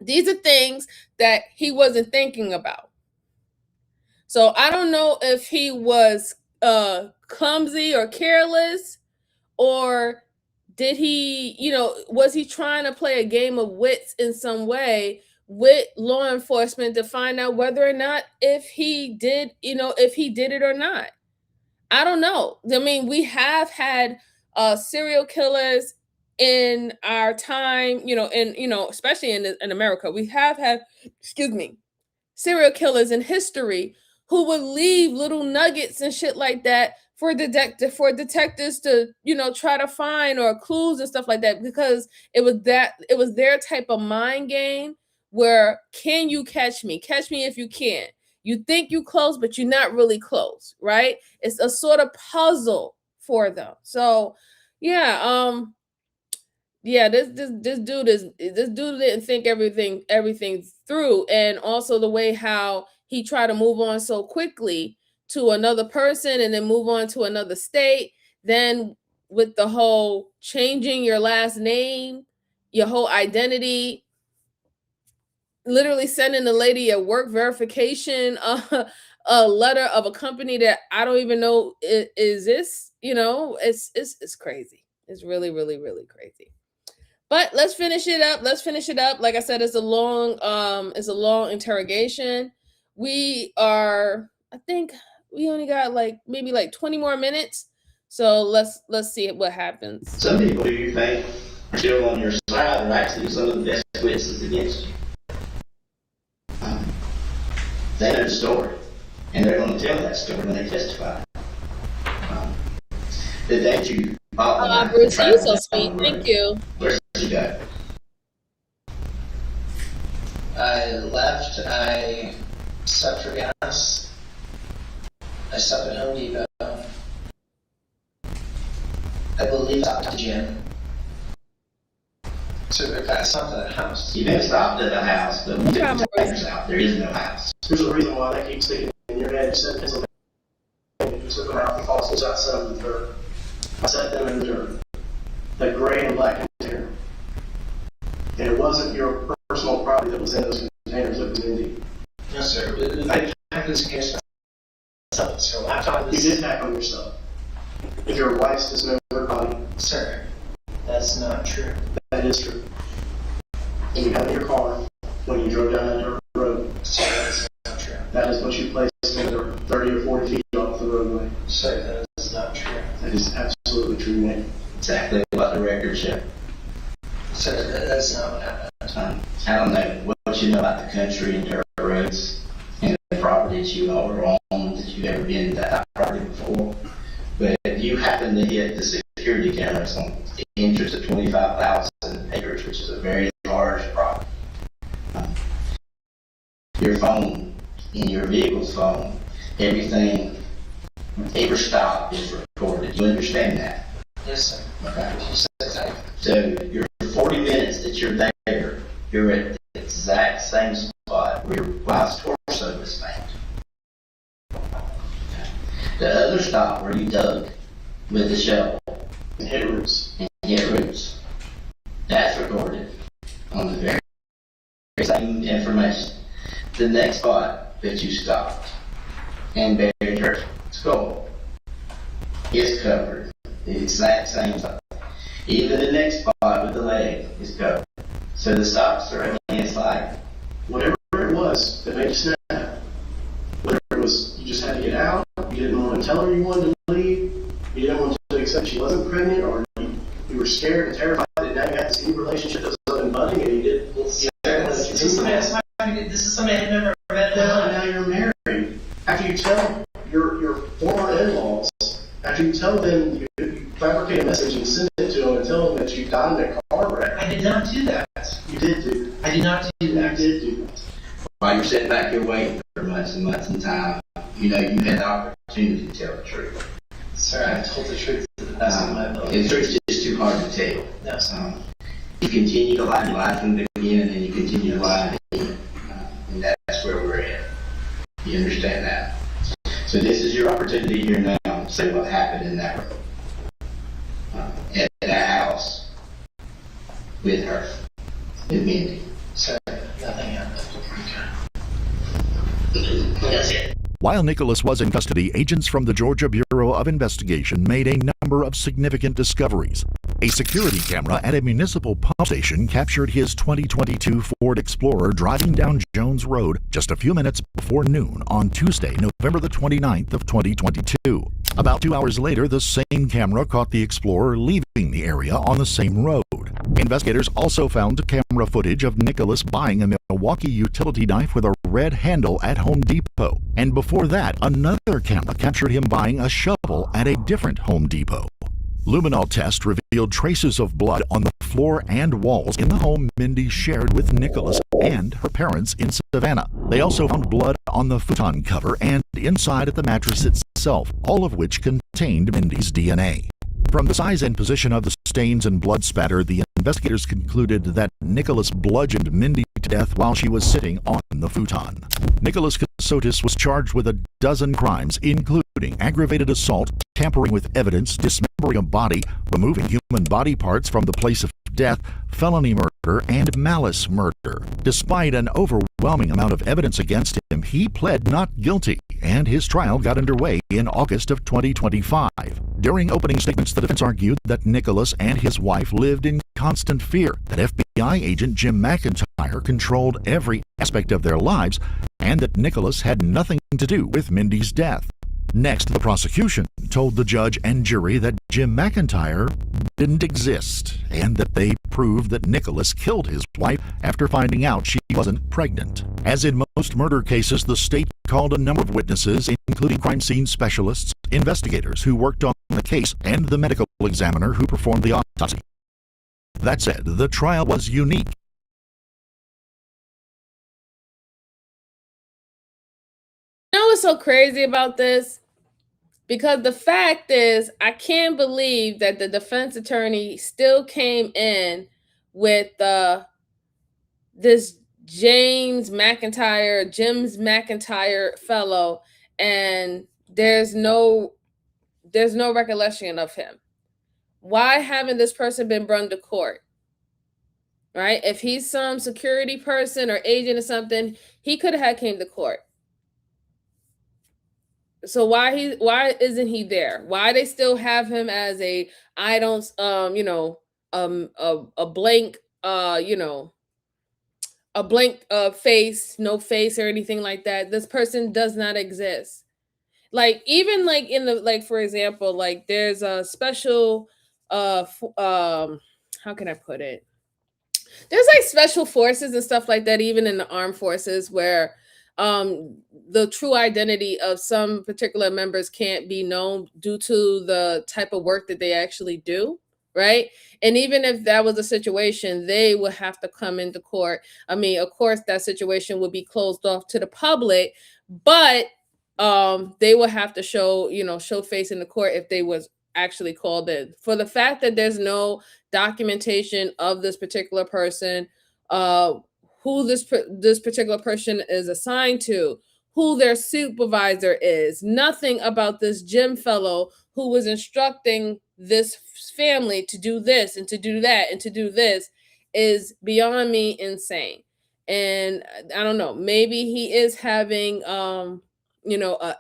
These are things that he wasn't thinking about. So I don't know if he was clumsy or careless, or did he, was he trying to play a game of wits in some way with law enforcement to find out whether or not if he did it or not. I don't know. I mean, we have had serial killers in our time, especially in America. We have had, serial killers in history who would leave little nuggets and shit like that for detectives to try to find, or clues and stuff like that, because it was their type of mind game where, can you catch me if you can. You think you close, but you're not really close, right? It's a sort of puzzle for them. So this dude didn't think everything through. And also the way how he tried to move on so quickly to another person and then move on to another state. Then with the whole changing your last name, your whole identity, literally sending the lady a work verification, a letter of a company that I don't even know is this, it's crazy. It's really, really, really crazy. But let's finish it up. Like I said, it's a long interrogation. I think we only got maybe 20 more minutes. So let's see what happens. Some people you think are still on your side are actually some of the best witnesses against you. They know the story, and they're going to tell that story when they testify. The day you Bruce, you're so sweet. Thank you. Where's you go? I left. I stopped for gas. I stopped at Home Depot. I believe I stopped at the gym. So I stopped at a house. You may have stopped at a house, but when the detectives out, there is no house. There's a reason why that keeps sticking in your head. You said Pennsylvania. You took them out. The fossils outside of the dirt. I set them in the dirt. That gray and black container. And it wasn't your personal property that was in those containers. It was Mindy. Yes, sir. I packed this against myself. So laptop You did hack on yourself. If your wife's dismembered body. Sir, that's not true. That is true. And you had in your car when you drove down that dirt road. Sir, that's not true. That is what you placed in the 30 or 40 feet off the roadway. Sir, that is not true. That is absolutely true, Nick. Exactly what the record show. Sir, that's not what happened. I don't know what you know about the country and dirt roads and the properties you all own, that you've ever been to that property before. But if you happen to hit the security cameras on the interest of 25,000 acres, which is a very large property, your phone, in your vehicle's phone, everything, every stop is recorded. You understand that? Yes, sir. Okay. You said that. So your 40 minutes that you're there, you're at the exact same spot where your wife's torso was found. The other spot where you dug with the shovel and hit roots, that's recorded on the very same information. The next spot that you stopped and buried her skull is covered. The exact same spot. Even the next spot with the leg is covered. So the stops are against like whatever it was that made you snap. Whatever it was, you just had to get out. You didn't want to tell her you wanted to leave. You didn't want to accept she wasn't pregnant, or you were scared and terrified that now you had this new relationship that was up and budding, and you didn't. This is somebody I've never met. Now you're married. After you tell your former in-laws, after you tell them you fabricate a message and send it to them and tell them that you died in a car wreck. I did not do that. You did do that. I did not do that. You did do that. While you're sitting back here waiting for months and months in time, you know you had the opportunity to tell the truth. Sir, I told the truth to the best of my ability. The truth's just too hard to tell. No, sir. You continue to lie. You lied from the beginning, and you continue to lie again. And that's where we're at. You understand that? So this is your opportunity here now to say what happened in that room. At that house with her, with Mindy. Sir, nothing happened. Okay. That's it. While Nicholas was in custody, agents from the Georgia Bureau of Investigation made a number of significant discoveries. A security camera at a municipal pump station captured his 2022 Ford Explorer driving down Jones Road just a few minutes before noon on Tuesday, November the 29th of 2022. About 2 hours later, the same camera caught the Explorer leaving the area on the same road. Investigators also found camera footage of Nicholas buying a Milwaukee utility knife with a red handle at Home Depot. And before that, another camera captured him buying a shovel at a different Home Depot. Luminol test revealed traces of blood on the floor and walls in the home Mindy shared with Nicholas and her parents in Savannah. They also found blood on the futon cover and inside at the mattress itself, all of which contained Mindy's DNA. From the size and position of the stains and blood spatter, the investigators concluded that Nicholas bludgeoned Mindy to death while she was sitting on the futon. Nicholas Casotis was charged with a dozen crimes, including aggravated assault, tampering with evidence, dismembering a body, removing human body parts from the place of death, felony murder, and malice murder. Despite an overwhelming amount of evidence against him, he pled not guilty, and his trial got underway in August of 2025. During opening statements, the defense argued that Nicholas and his wife lived in constant fear that FBI agent Jim McIntyre controlled every aspect of their lives, and that Nicholas had nothing to do with Mindy's death. Next, the prosecution told the judge and jury that Jim McIntyre didn't exist, and that they proved that Nicholas killed his wife after finding out she wasn't pregnant. As in most murder cases, the state called a number of witnesses, including crime scene specialists, investigators who worked on the case, and the medical examiner who performed the autopsy. That said, the trial was unique. You know what's so crazy about this? Because the fact is, I can't believe that the defense attorney still came in with this Jim's McIntyre fellow, and there's no recollection of him. Why haven't this person been brought to court? Right? If he's some security person or agent or something, he could have came to court. So why isn't he there? Why they still have him as a blank a blank face, no face or anything like that. This person does not exist. Like even like in the like for example, like there's a special how can I put it? There's like special forces and stuff like that, even in the armed forces, where the true identity of some particular members can't be known due to the type of work that they actually do, right? And even if that was a situation, they would have to come into court. I mean, of course, that situation would be closed off to the public, but they would have to show face in the court if they was actually called in. For the fact that there's no documentation of this particular person, who this particular person is assigned to, who their supervisor is, nothing about this gym fellow who was instructing this family to do this and to do that and to do this is beyond me insane. And I don't know, maybe he is having an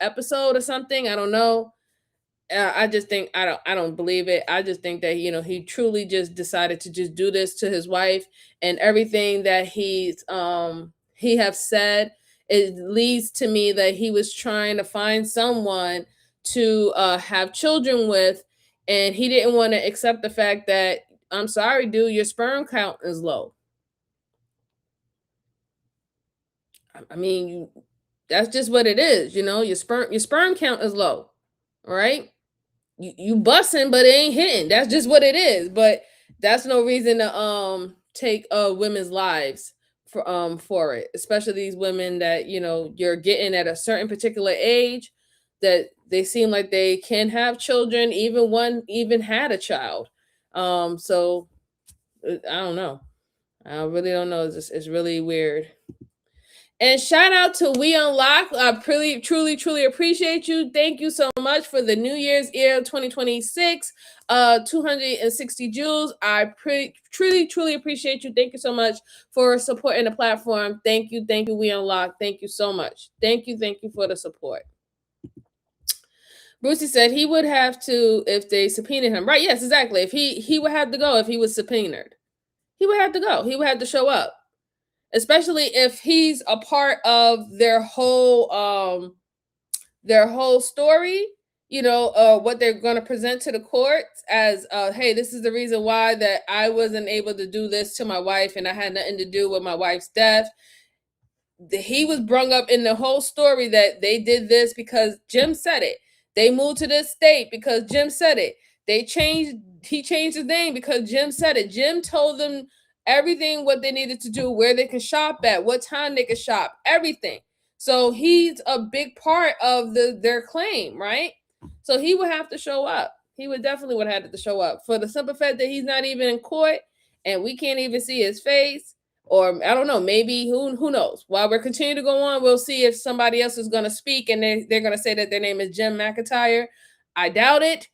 episode or something. I don't know. I just think I don't believe it. I just think that he truly just decided to just do this to his wife, and everything that he have said, it leads to me that he was trying to find someone to have children with, and he didn't want to accept the fact that, I'm sorry, dude, your sperm count is low. I mean, that's just what it is. Your sperm count is low. All right. You busting, but it ain't hitting. That's just what it is. But that's no reason to take women's lives for it, especially these women that you're getting at a certain particular age, that they seem like they can have children. Even one even had a child. So I don't know. I really don't know. It's really weird. And shout out to We Unlock. I really, truly, truly appreciate you. Thank you so much for the New Year's Eve 2026, 260 jewels. I truly, truly appreciate you. Thank you so much for supporting the platform. Thank you, We Unlock. Thank you so much. Thank you for the support. Brucey said he would have to if they subpoenaed him. Right? Yes, exactly. If he would have to go if he was subpoenaed. He would have to go. He would have to show up. Especially if he's a part of their whole story, what they're going to present to the courts as, hey, this is the reason why that I wasn't able to do this to my wife, and I had nothing to do with my wife's death. He was brung up in the whole story that they did this because Jim said it. They moved to this state because Jim said it. He changed his name because Jim said it. Jim told them everything what they needed to do, where they can shop at, what time they can shop, everything. So he's a big part of their claim, right? So he would have to show up. He would definitely have to show up for the simple fact that he's not even in court and we can't even see his face. Or I don't know, maybe who knows? While we're continuing to go on, we'll see if somebody else is going to speak and they're going to say that their name is Jim McIntyre. I doubt it,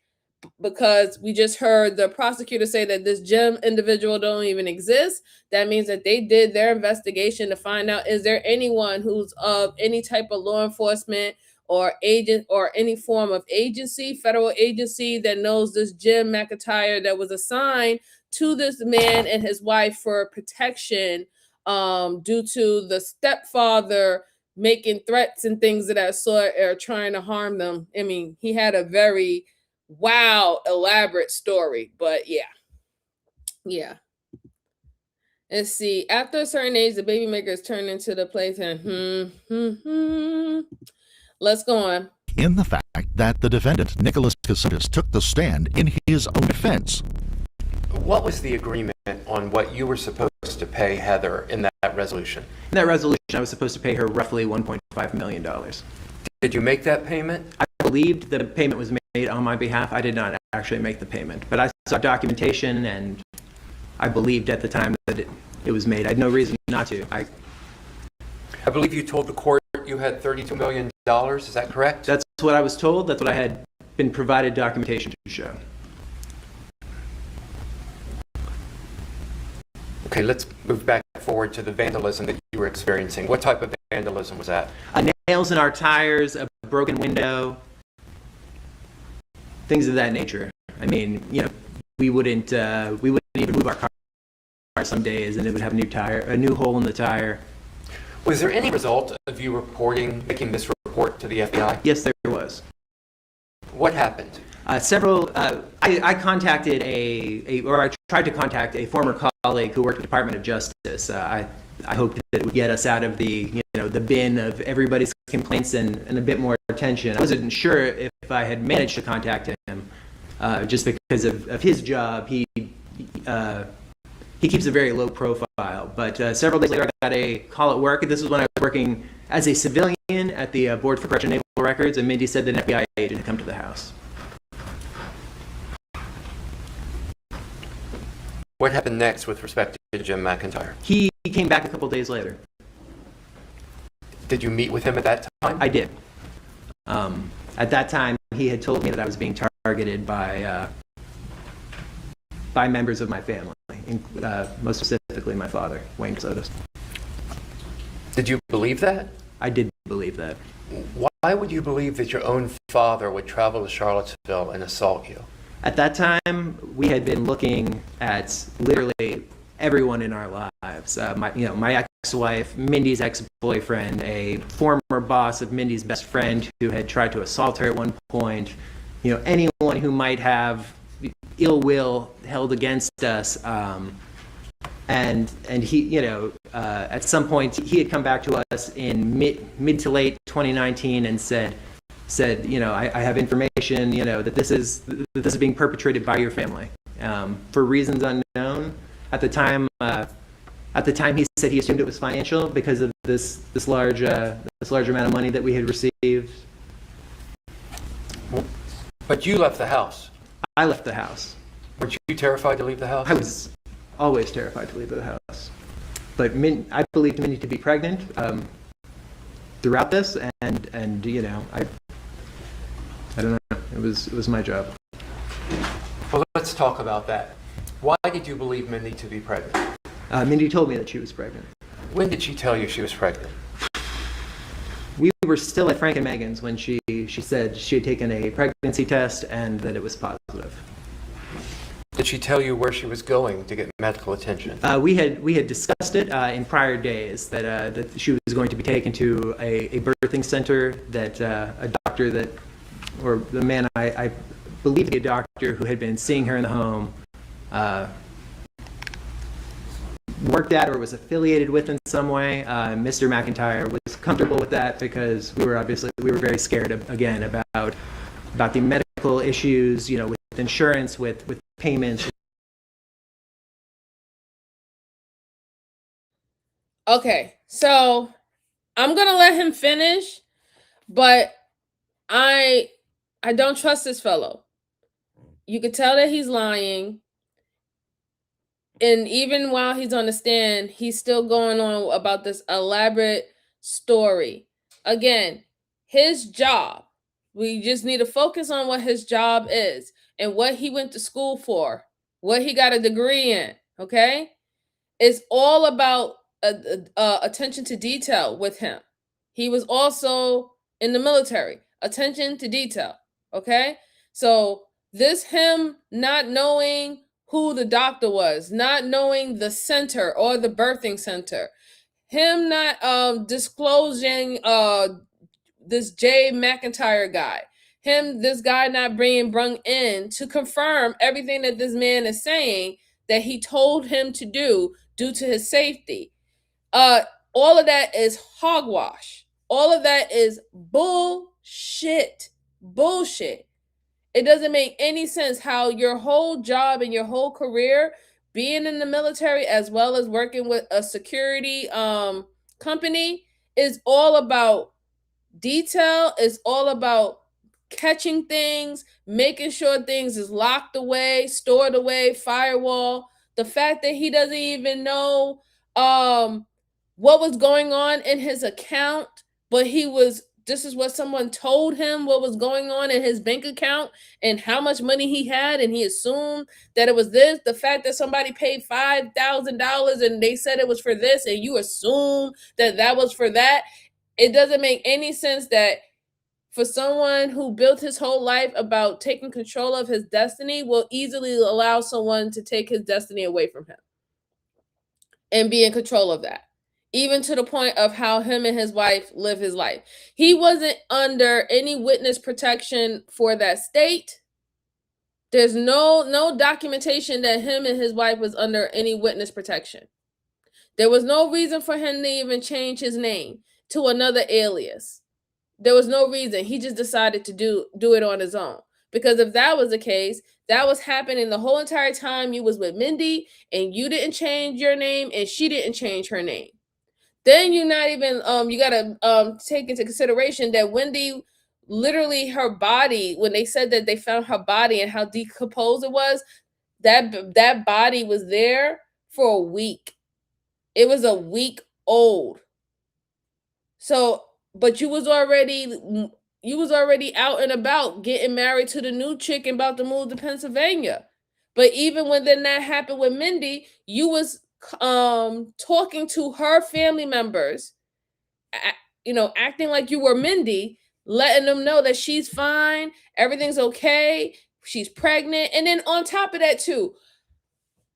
because we just heard the prosecutor say that this Jim individual don't even exist. That means that they did their investigation to find out, is there anyone who's of any type of law enforcement or agent or any form of agency, federal agency, that knows this Jim McIntyre that was assigned to this man and his wife for protection due to the stepfather making threats and things of that sort, or trying to harm them. I mean, he had a very elaborate story, but yeah. Let's see. After a certain age, the baby makers turn into the plaything. Let's go on. In the fact that the defendant, Nicholas Casotis, took the stand in his own defense. What was the agreement on what you were supposed to pay Heather in that resolution? In that resolution, I was supposed to pay her roughly $1.5 million. Did you make that payment? I believed the payment was made on my behalf. I did not actually make the payment, but I saw documentation and I believed at the time that it was made. I had no reason not to. I believe you told the court you had $32 million. Is that correct? That's what I was told. That's what I had been provided documentation to show. Okay, let's move back forward to the vandalism that you were experiencing. What type of vandalism was that? Nails in our tires, a broken window, things of that nature. I mean, we wouldn't even move our car some days, and it would have a new hole in the tire. Was there any result of you making this report to the FBI? Yes, there was. What happened? I contacted I tried to contact a former colleague who worked at the Department of Justice. I hoped that it would get us out of the bin of everybody's complaints and a bit more attention. I wasn't sure if I had managed to contact him, just because of his job. He keeps a very low profile. But several days later, I got a call at work. This was when I was working as a civilian at the Board for Correctional Naval Records, and Mindy said that an FBI agent had come to the house. What happened next with respect to Jim McIntyre? He came back a couple days later. Did you meet with him at that time? I did. At that time, he had told me that I was being targeted by members of my family, most specifically my father, Wayne Sotos. Did you believe that? I did believe that. Why would you believe that your own father would travel to Charlottesville and assault you? At that time, we had been looking at literally everyone in our lives. My ex-wife, Mindy's ex-boyfriend, a former boss of Mindy's best friend who had tried to assault her at one point. Anyone who might have ill will held against us. And he, at some point, he had come back to us in mid to late 2019 and said, I have information, that this is being perpetrated by your family, for reasons unknown. At the time, he said he assumed it was financial because of this large amount of money that we had received. But you left the house. I left the house. Weren't you terrified to leave the house? I was always terrified to leave the house. But I believed Mindy to be pregnant throughout this, and I don't know. It was my job. Well, let's talk about that. Why did you believe Mindy to be pregnant? Mindy told me that she was pregnant. When did she tell you she was pregnant? We were still at Frank and Megan's when she said she had taken a pregnancy test and that it was positive. Did she tell you where she was going to get medical attention? We had discussed it in prior days that she was going to be taken to a birthing center that a doctor or the man I believe to be a doctor who had been seeing her in the home worked at or was affiliated with in some way. Mr. McIntyre was comfortable with that because we were very scared again about the medical issues, with insurance, with payments. Okay, so I'm gonna let him finish, but I don't trust this fellow. You could tell that he's lying. And even while he's on the stand, he's still going on about this elaborate story. Again, his job, we just need to focus on what his job is and what he went to school for, what he got a degree in, okay? It's all about attention to detail with him. He was also in the military, attention to detail, okay? So this him not knowing who the doctor was, not knowing the center or the birthing center, him not disclosing this Jay McIntyre guy, this guy not being brung in to confirm everything that this man is saying that he told him to do due to his safety. All of that is hogwash. All of that is bullshit. Bullshit. It doesn't make any sense how your whole job and your whole career, being in the military as well as working with a security company, is all about detail. It's all about catching things, making sure things is locked away, stored away, firewall. The fact that he doesn't even know what was going on in his account, but this is what someone told him what was going on in his bank account and how much money he had, and he assumed that it was this. The fact that somebody paid $5,000 and they said it was for this, and you assume that was for that. It doesn't make any sense that for someone who built his whole life about taking control of his destiny will easily allow someone to take his destiny away from him and be in control of that. Even to the point of how him and his wife live his life. He wasn't under any witness protection for that state. There's no documentation that him and his wife was under any witness protection. There was no reason for him to even change his name to another alias. There was no reason. He just decided to do it on his own. Because if that was the case, that was happening the whole entire time you was with Mindy and you didn't change your name and she didn't change her name. Then you're not even, you got to take into consideration that Wendy, literally her body, when they said that they found her body and how decomposed it was, that body was there for a week. It was a week old. So, but you was already out and about getting married to the new chick and about to move to Pennsylvania. But even when then that happened with Mindy, you was talking to her family members, acting like you were Mindy, letting them know that she's fine, everything's okay, she's pregnant. And then on top of that too,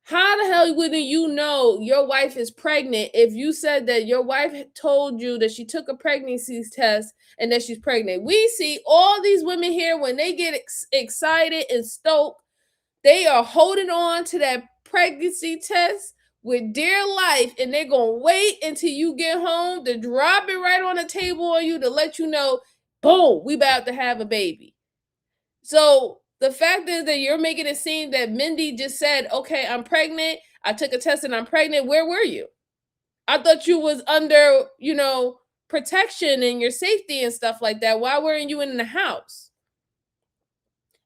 how the hell would you know your wife is pregnant if you said that your wife told you that she took a pregnancy test and that she's pregnant? We see all these women here when they get excited and stoked, they are holding on to that pregnancy test with dear life, and they're going to wait until you get home to drop it right on the table on you to let you know, boom, we about to have a baby. So the fact is that you're making it seem that Mindy just said, okay, I'm pregnant. I took a test and I'm pregnant. Where were you? I thought you was under, protection and your safety and stuff like that. Why weren't you in the house?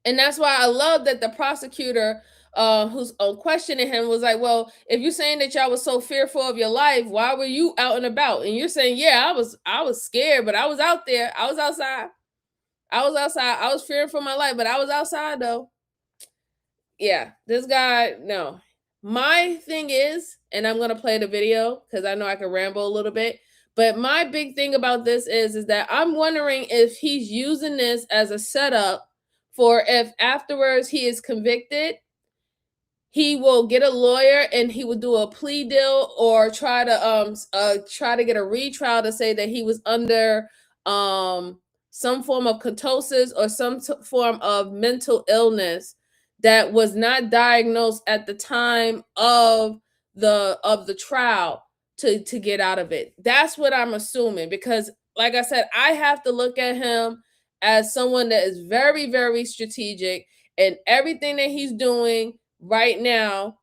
And that's why I love that the prosecutor who's questioning him was like, well, if you're saying that y'all was so fearful of your life, why were you out and about? And you're saying, yeah, I was scared, but I was out there. I was outside. I was fearing for my life, but I was outside though. Yeah, this guy, no. My thing is, and I'm going to play the video because I know I can ramble a little bit, but my big thing about this is that I'm wondering if he's using this as a setup for if afterwards he is convicted, he will get a lawyer and he will do a plea deal or try to get a retrial to say that he was under some form of ketosis or some form of mental illness that was not diagnosed at the time of the trial to get out of it. That's what I'm assuming, because like I said, I have to look at him as someone that is very, very strategic, and everything that he's doing right now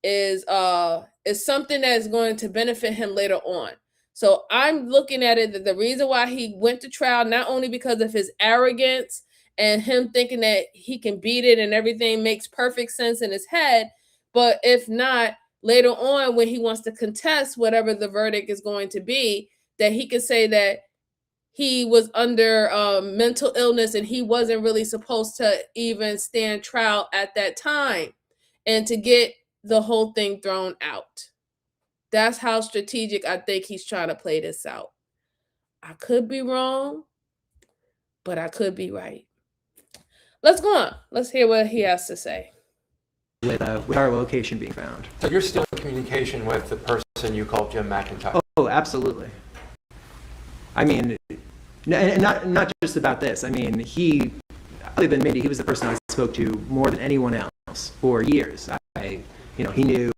is something that is going to benefit him later on. So I'm looking at it that the reason why he went to trial, not only because of his arrogance and him thinking that he can beat it and everything makes perfect sense in his head, but if not, later on when he wants to contest whatever the verdict is going to be, that he can say that he was under mental illness and he wasn't really supposed to even stand trial at that time, and to get the whole thing thrown out. That's how strategic I think he's trying to play this out. I could be wrong, but I could be right. Let's go on. Let's hear what he has to say. With our location being found. So you're still in communication with the person you called Jim McIntyre? Oh, absolutely. I mean, and not just about this. I mean, other than Mindy, he was the person I spoke to more than anyone else for years. He knew,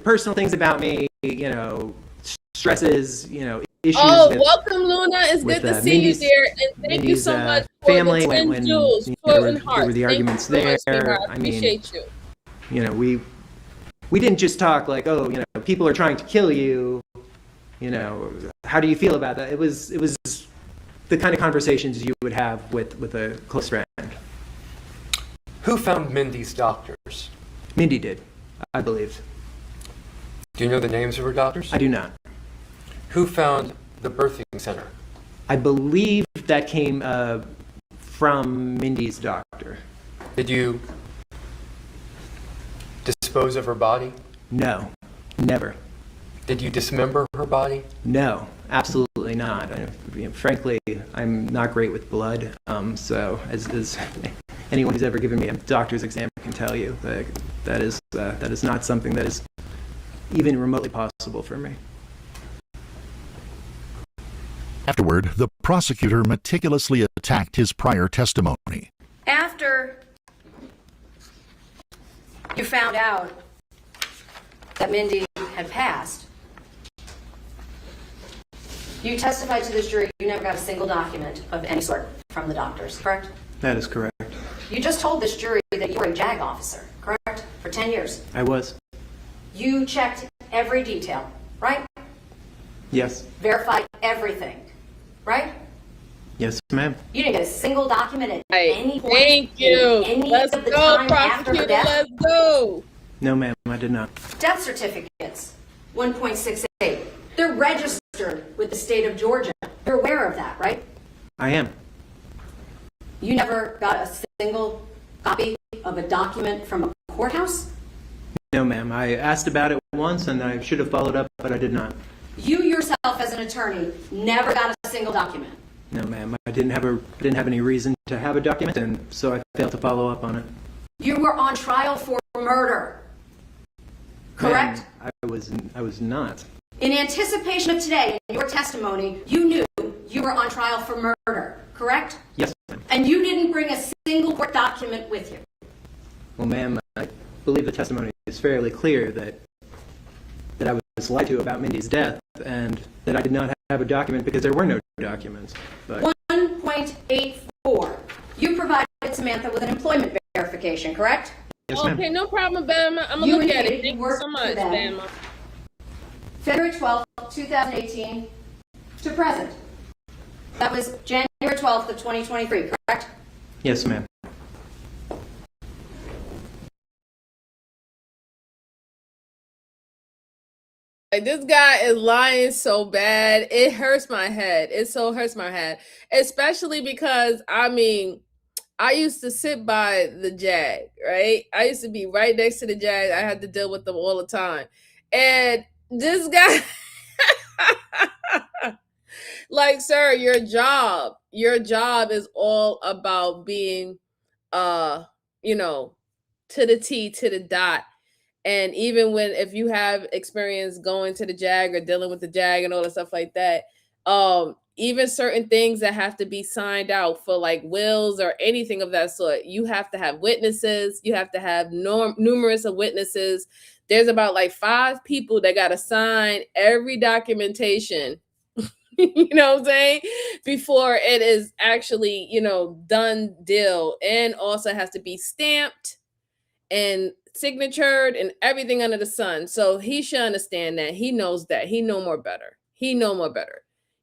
personal things about me, stresses, issues. Oh, welcome, Luna. It's good to see you there, and thank you so much for family, the 10 jewels, there were the arguments there. I appreciate you. We didn't just talk like, people are trying to kill you. How do you feel about that? It was the kind of conversations you would have with a close friend. Who found Mindy's doctors? Mindy did, I believe. Do you know the names of her doctors? I do not. Who found the birthing center? I believe that came from Mindy's doctor. Did you dispose of her body? No, never. Did you dismember her body? No, absolutely not. Frankly, I'm not great with blood. So as anyone who's ever given me a doctor's exam can tell you, that is not something that is even remotely possible for me. Afterward, the prosecutor meticulously attacked his prior testimony. After you found out that Mindy had passed, you testified to this jury you never got a single document of any sort from the doctors, correct? That is correct. You just told this jury that you were a JAG officer, correct? For 10 years. I was. You checked every detail, right? Yes. Verified everything, right? Yes, ma'am. You didn't get a single document at Hey, any point thank you. in any Let's of the go, time after her prosecutor. death? Let's go. No, ma'am, I did not. Death certificates, 1.68. They're registered with the state of Georgia. You're aware of that, right? I am. You never got a single copy of a document from a courthouse? No, ma'am. I asked about it once, and I should have followed up, but I did not. You yourself, as an attorney, never got a single document. No, ma'am. I didn't have any reason to have a document, and so I failed to follow up on it. You were on trial for murder, correct? Ma'am, I was not. In anticipation of today, in your testimony, you knew you were on trial for murder, correct? Yes, ma'am. And you didn't bring a single court document with you. Well, ma'am, I believe the testimony is fairly clear that I was lied to about Mindy's death, and that I did not have a document because there were no documents. But 1.84. You provided Samantha with an employment verification, correct? Yes, ma'am. Okay, no problem, Bama. I'm going to look at it. Thank you so much, Bama. February 12th, 2018 to present. That was January 12th of 2023, correct? yes, ma'am. Like, this guy is lying so bad. It hurts my head. It so hurts my head. Especially because, I mean, I used to sit by the Jag, right? I used to be right next to the Jag. I had to deal with them all the time. And this guy, like, sir, your job is all about being, you know, to the T, to the dot. And even if you have experience going to the Jag or dealing with the Jag and all the stuff like that, even certain things that have to be signed out for like wills or anything of that sort, you have to have witnesses. You have to have numerous of witnesses. There's about like 5 people that got to sign every documentation, you know what I'm saying, before it is actually, you know, done deal. And also has to be stamped and signatured and everything under the sun. So he should understand that. He knows that. He know more better.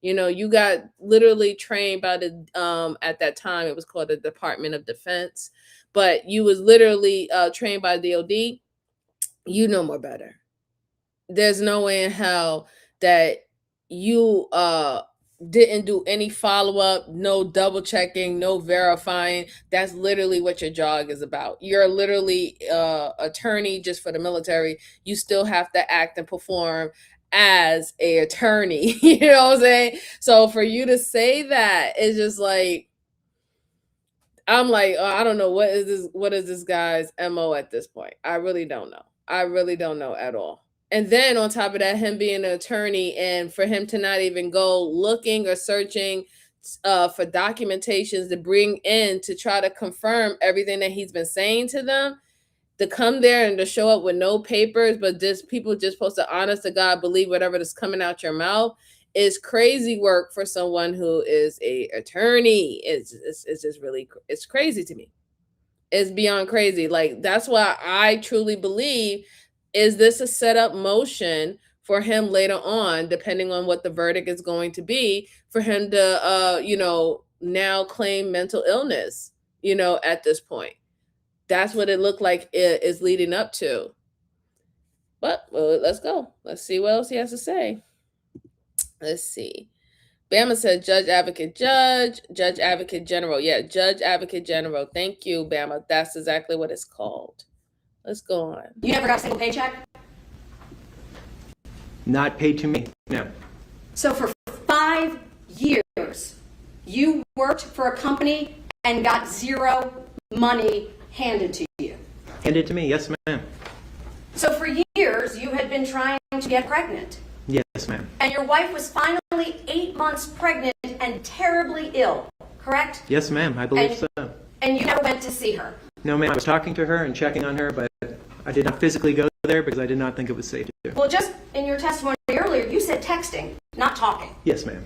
You know, you got literally trained by the at that time it was called the Department of Defense, but you was literally trained by DOD. You know more better. There's no way in hell that you didn't do any follow-up, no double checking, no verifying. That's literally what your job is about. You're literally attorney just for the military. You still have to act and perform as a attorney. You know what I'm saying? So for you to say that, it's just like, I'm like, I don't know what is this guy's MO at this point. I really don't know. I really don't know at all. And then on top of that, him being an attorney and for him to not even go looking or searching for documentations to bring in to try to confirm everything that he's been saying to them, to come there and to show up with no papers, but just people just supposed to honest to God believe whatever is coming out your mouth is crazy work for someone who is a attorney. It's just really, it's crazy to me. It's beyond crazy. Like, that's why I truly believe, is this a setup motion for him later on, depending on what the verdict is going to be, for him to, you know, now claim mental illness, you know, at this point. That's what it looked like it is leading up to. But well, let's go. Let's see what else he has to say. Let's see. Bama said judge, advocate, general. Yeah, judge, advocate, general. Thank you, Bama. That's exactly what it's called. Let's go on. You never got a single paycheck? Not paid to me, no. So for 5 years, you worked for a company and got zero money handed to you. Handed to me, yes, ma'am. So for years, you had been trying to get pregnant. Yes, ma'am. And your wife was finally 8 months pregnant and terribly ill, correct? Yes, ma'am, I believe so. And you never went to see her? No, ma'am, I was talking to her and checking on her, but I did not physically go there because I did not think it was safe to do. Well, just in your testimony earlier, you said texting, not talking. Yes, ma'am.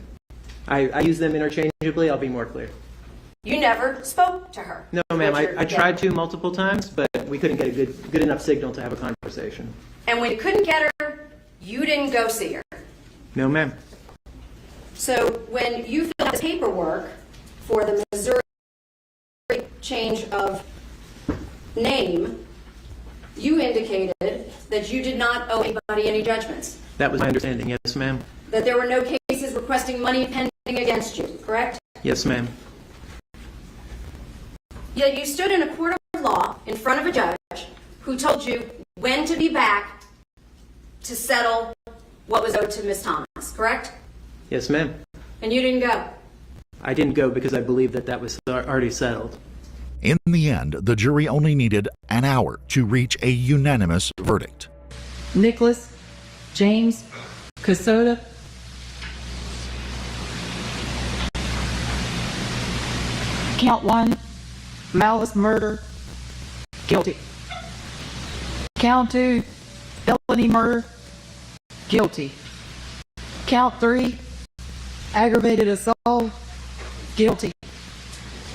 I use them interchangeably. I'll be more clear. You never spoke to her? No, ma'am, I tried to multiple times, but we couldn't get a good enough signal to have a conversation. And when you couldn't get her, you didn't go see her? No, ma'am. So when you filled out the paperwork for the Missouri change of name, you indicated that you did not owe anybody any judgments, That was my understanding. Yes, ma'am. that there were no cases requesting money pending against you, correct? Yes, ma'am. Yet you stood in a court of law in front of a judge who told you when to be back to settle what was owed to Miss Thomas, correct? Yes, ma'am. And you didn't go. I didn't go because I believed that was already settled. In the end, the jury only needed an hour to reach a unanimous verdict. Nicholas James Casota. Count 1, malice murder, guilty. Count 2, felony murder, guilty. Count 3, aggravated assault, guilty.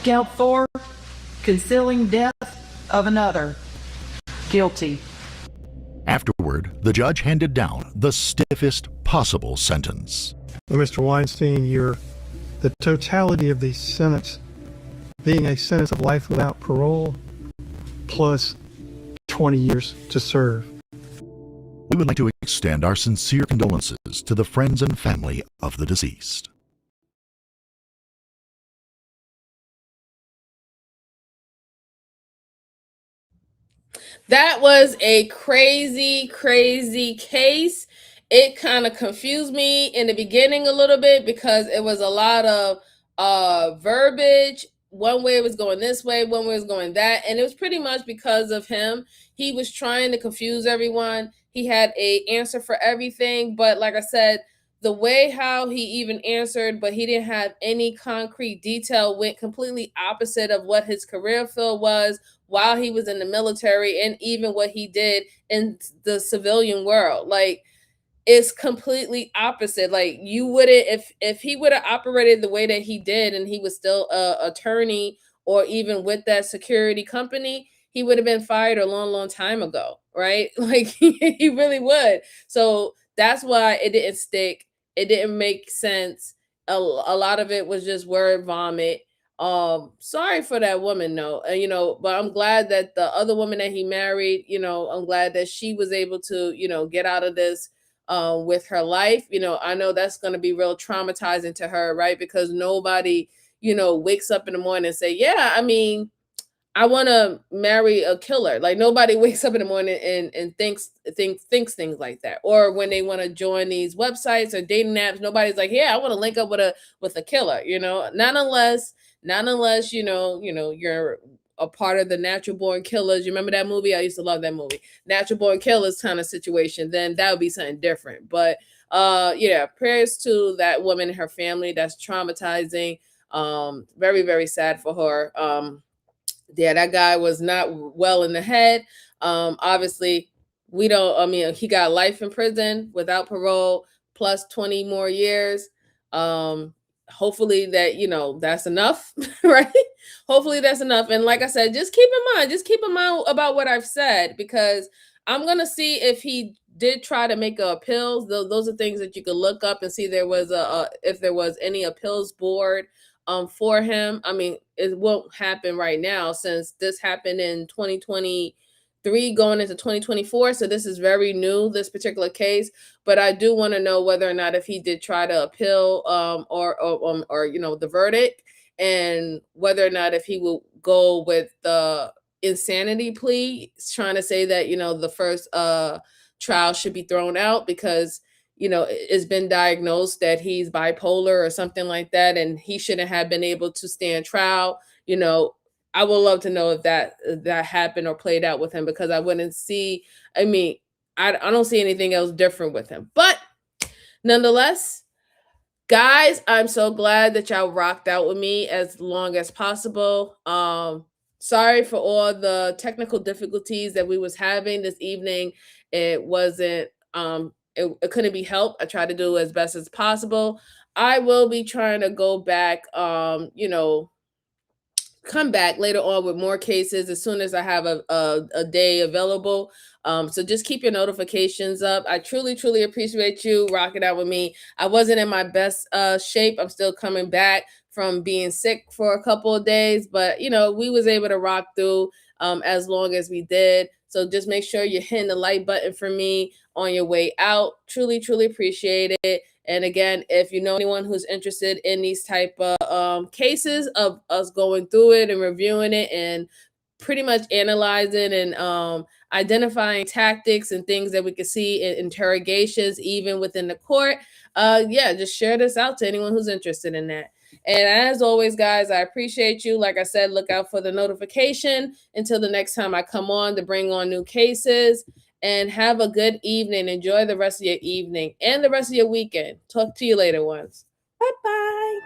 Count 4, concealing death of another, guilty. Afterward, the judge handed down the stiffest possible sentence. Well, Mr. Weinstein, the totality of the sentence being a sentence of life without parole plus 20 years to serve. We would like to extend our sincere condolences to the friends and family of the deceased. That was a crazy, crazy case. It kind of confused me in the beginning a little bit because it was a lot of verbiage. One way it was going this way, one way it was going that. And it was pretty much because of him. He was trying to confuse everyone. He had an answer for everything. But like I said, the way how he even answered, but he didn't have any concrete detail, went completely opposite of what his career field was while he was in the military and even what he did in the civilian world. Like, it's completely opposite. Like, you wouldn't, if he would have operated the way that he did and he was still a attorney or even with that security company, he would have been fired a long, long time ago, right? Like, he really would. So that's why it didn't stick. It didn't make sense. A lot of it was just word vomit. Sorry for that woman, though. But I'm glad that the other woman that he married, I'm glad that she was able to, get out of this with her life. I know that's going to be real traumatizing to her, right? Because nobody, wakes up in the morning and say, yeah, I mean, I want to marry a killer. Like, nobody wakes up in the morning and thinks things like that. Or when they want to join these websites or dating apps, nobody's like, yeah, I want to link up with a killer, not unless you're a part of the natural born killers. You remember that movie? I used to love that movie. Natural born killers kind of situation. Then that would be something different. But yeah, prayers to that woman and her family. That's traumatizing. Very, very sad for her. Yeah, that guy was not well in the head. Obviously, he got life in prison without parole plus 20 more years. Hopefully that's enough, right? Hopefully that's enough. And like I said, just keep in mind about what I've said, because I'm going to see if he did try to make appeals. Those are things that you could look up and see if there was any appeals board for him. I mean, it won't happen right now since this happened in 2023 going into 2024. So this is very new, this particular case. But I do want to know whether or not if he did try to appeal or the verdict, and whether or not if he will go with the insanity plea, trying to say that, the first trial should be thrown out because it's been diagnosed that he's bipolar or something like that, and he shouldn't have been able to stand trial. I would love to know if that happened or played out with him, because I wouldn't see, I mean, I don't see anything else different with him. But nonetheless, guys, I'm so glad that y'all rocked out with me as long as possible. Sorry for all the technical difficulties that we was having this evening. It wasn't it couldn't be helped. I tried to do as best as possible. I will be trying to go back come back later on with more cases as soon as I have a day available. So just keep your notifications up. I truly, truly appreciate you rocking out with me. I wasn't in my best shape. I'm still coming back from being sick for a couple of days, but we was able to rock through as long as we did. So just make sure you're hitting the like button for me on your way out. Truly, truly appreciate it. And again, if you know anyone who's interested in these type of cases of us going through it and reviewing it and pretty much analyzing and identifying tactics and things that we could see in interrogations, even within the court, just share this out to anyone who's interested in that. And as always, guys, I appreciate you. Like I said, look out for the notification until the next time I come on to bring on new cases. And have a good evening. Enjoy the rest of your evening and the rest of your weekend. Talk to you later, ones. Bye-bye.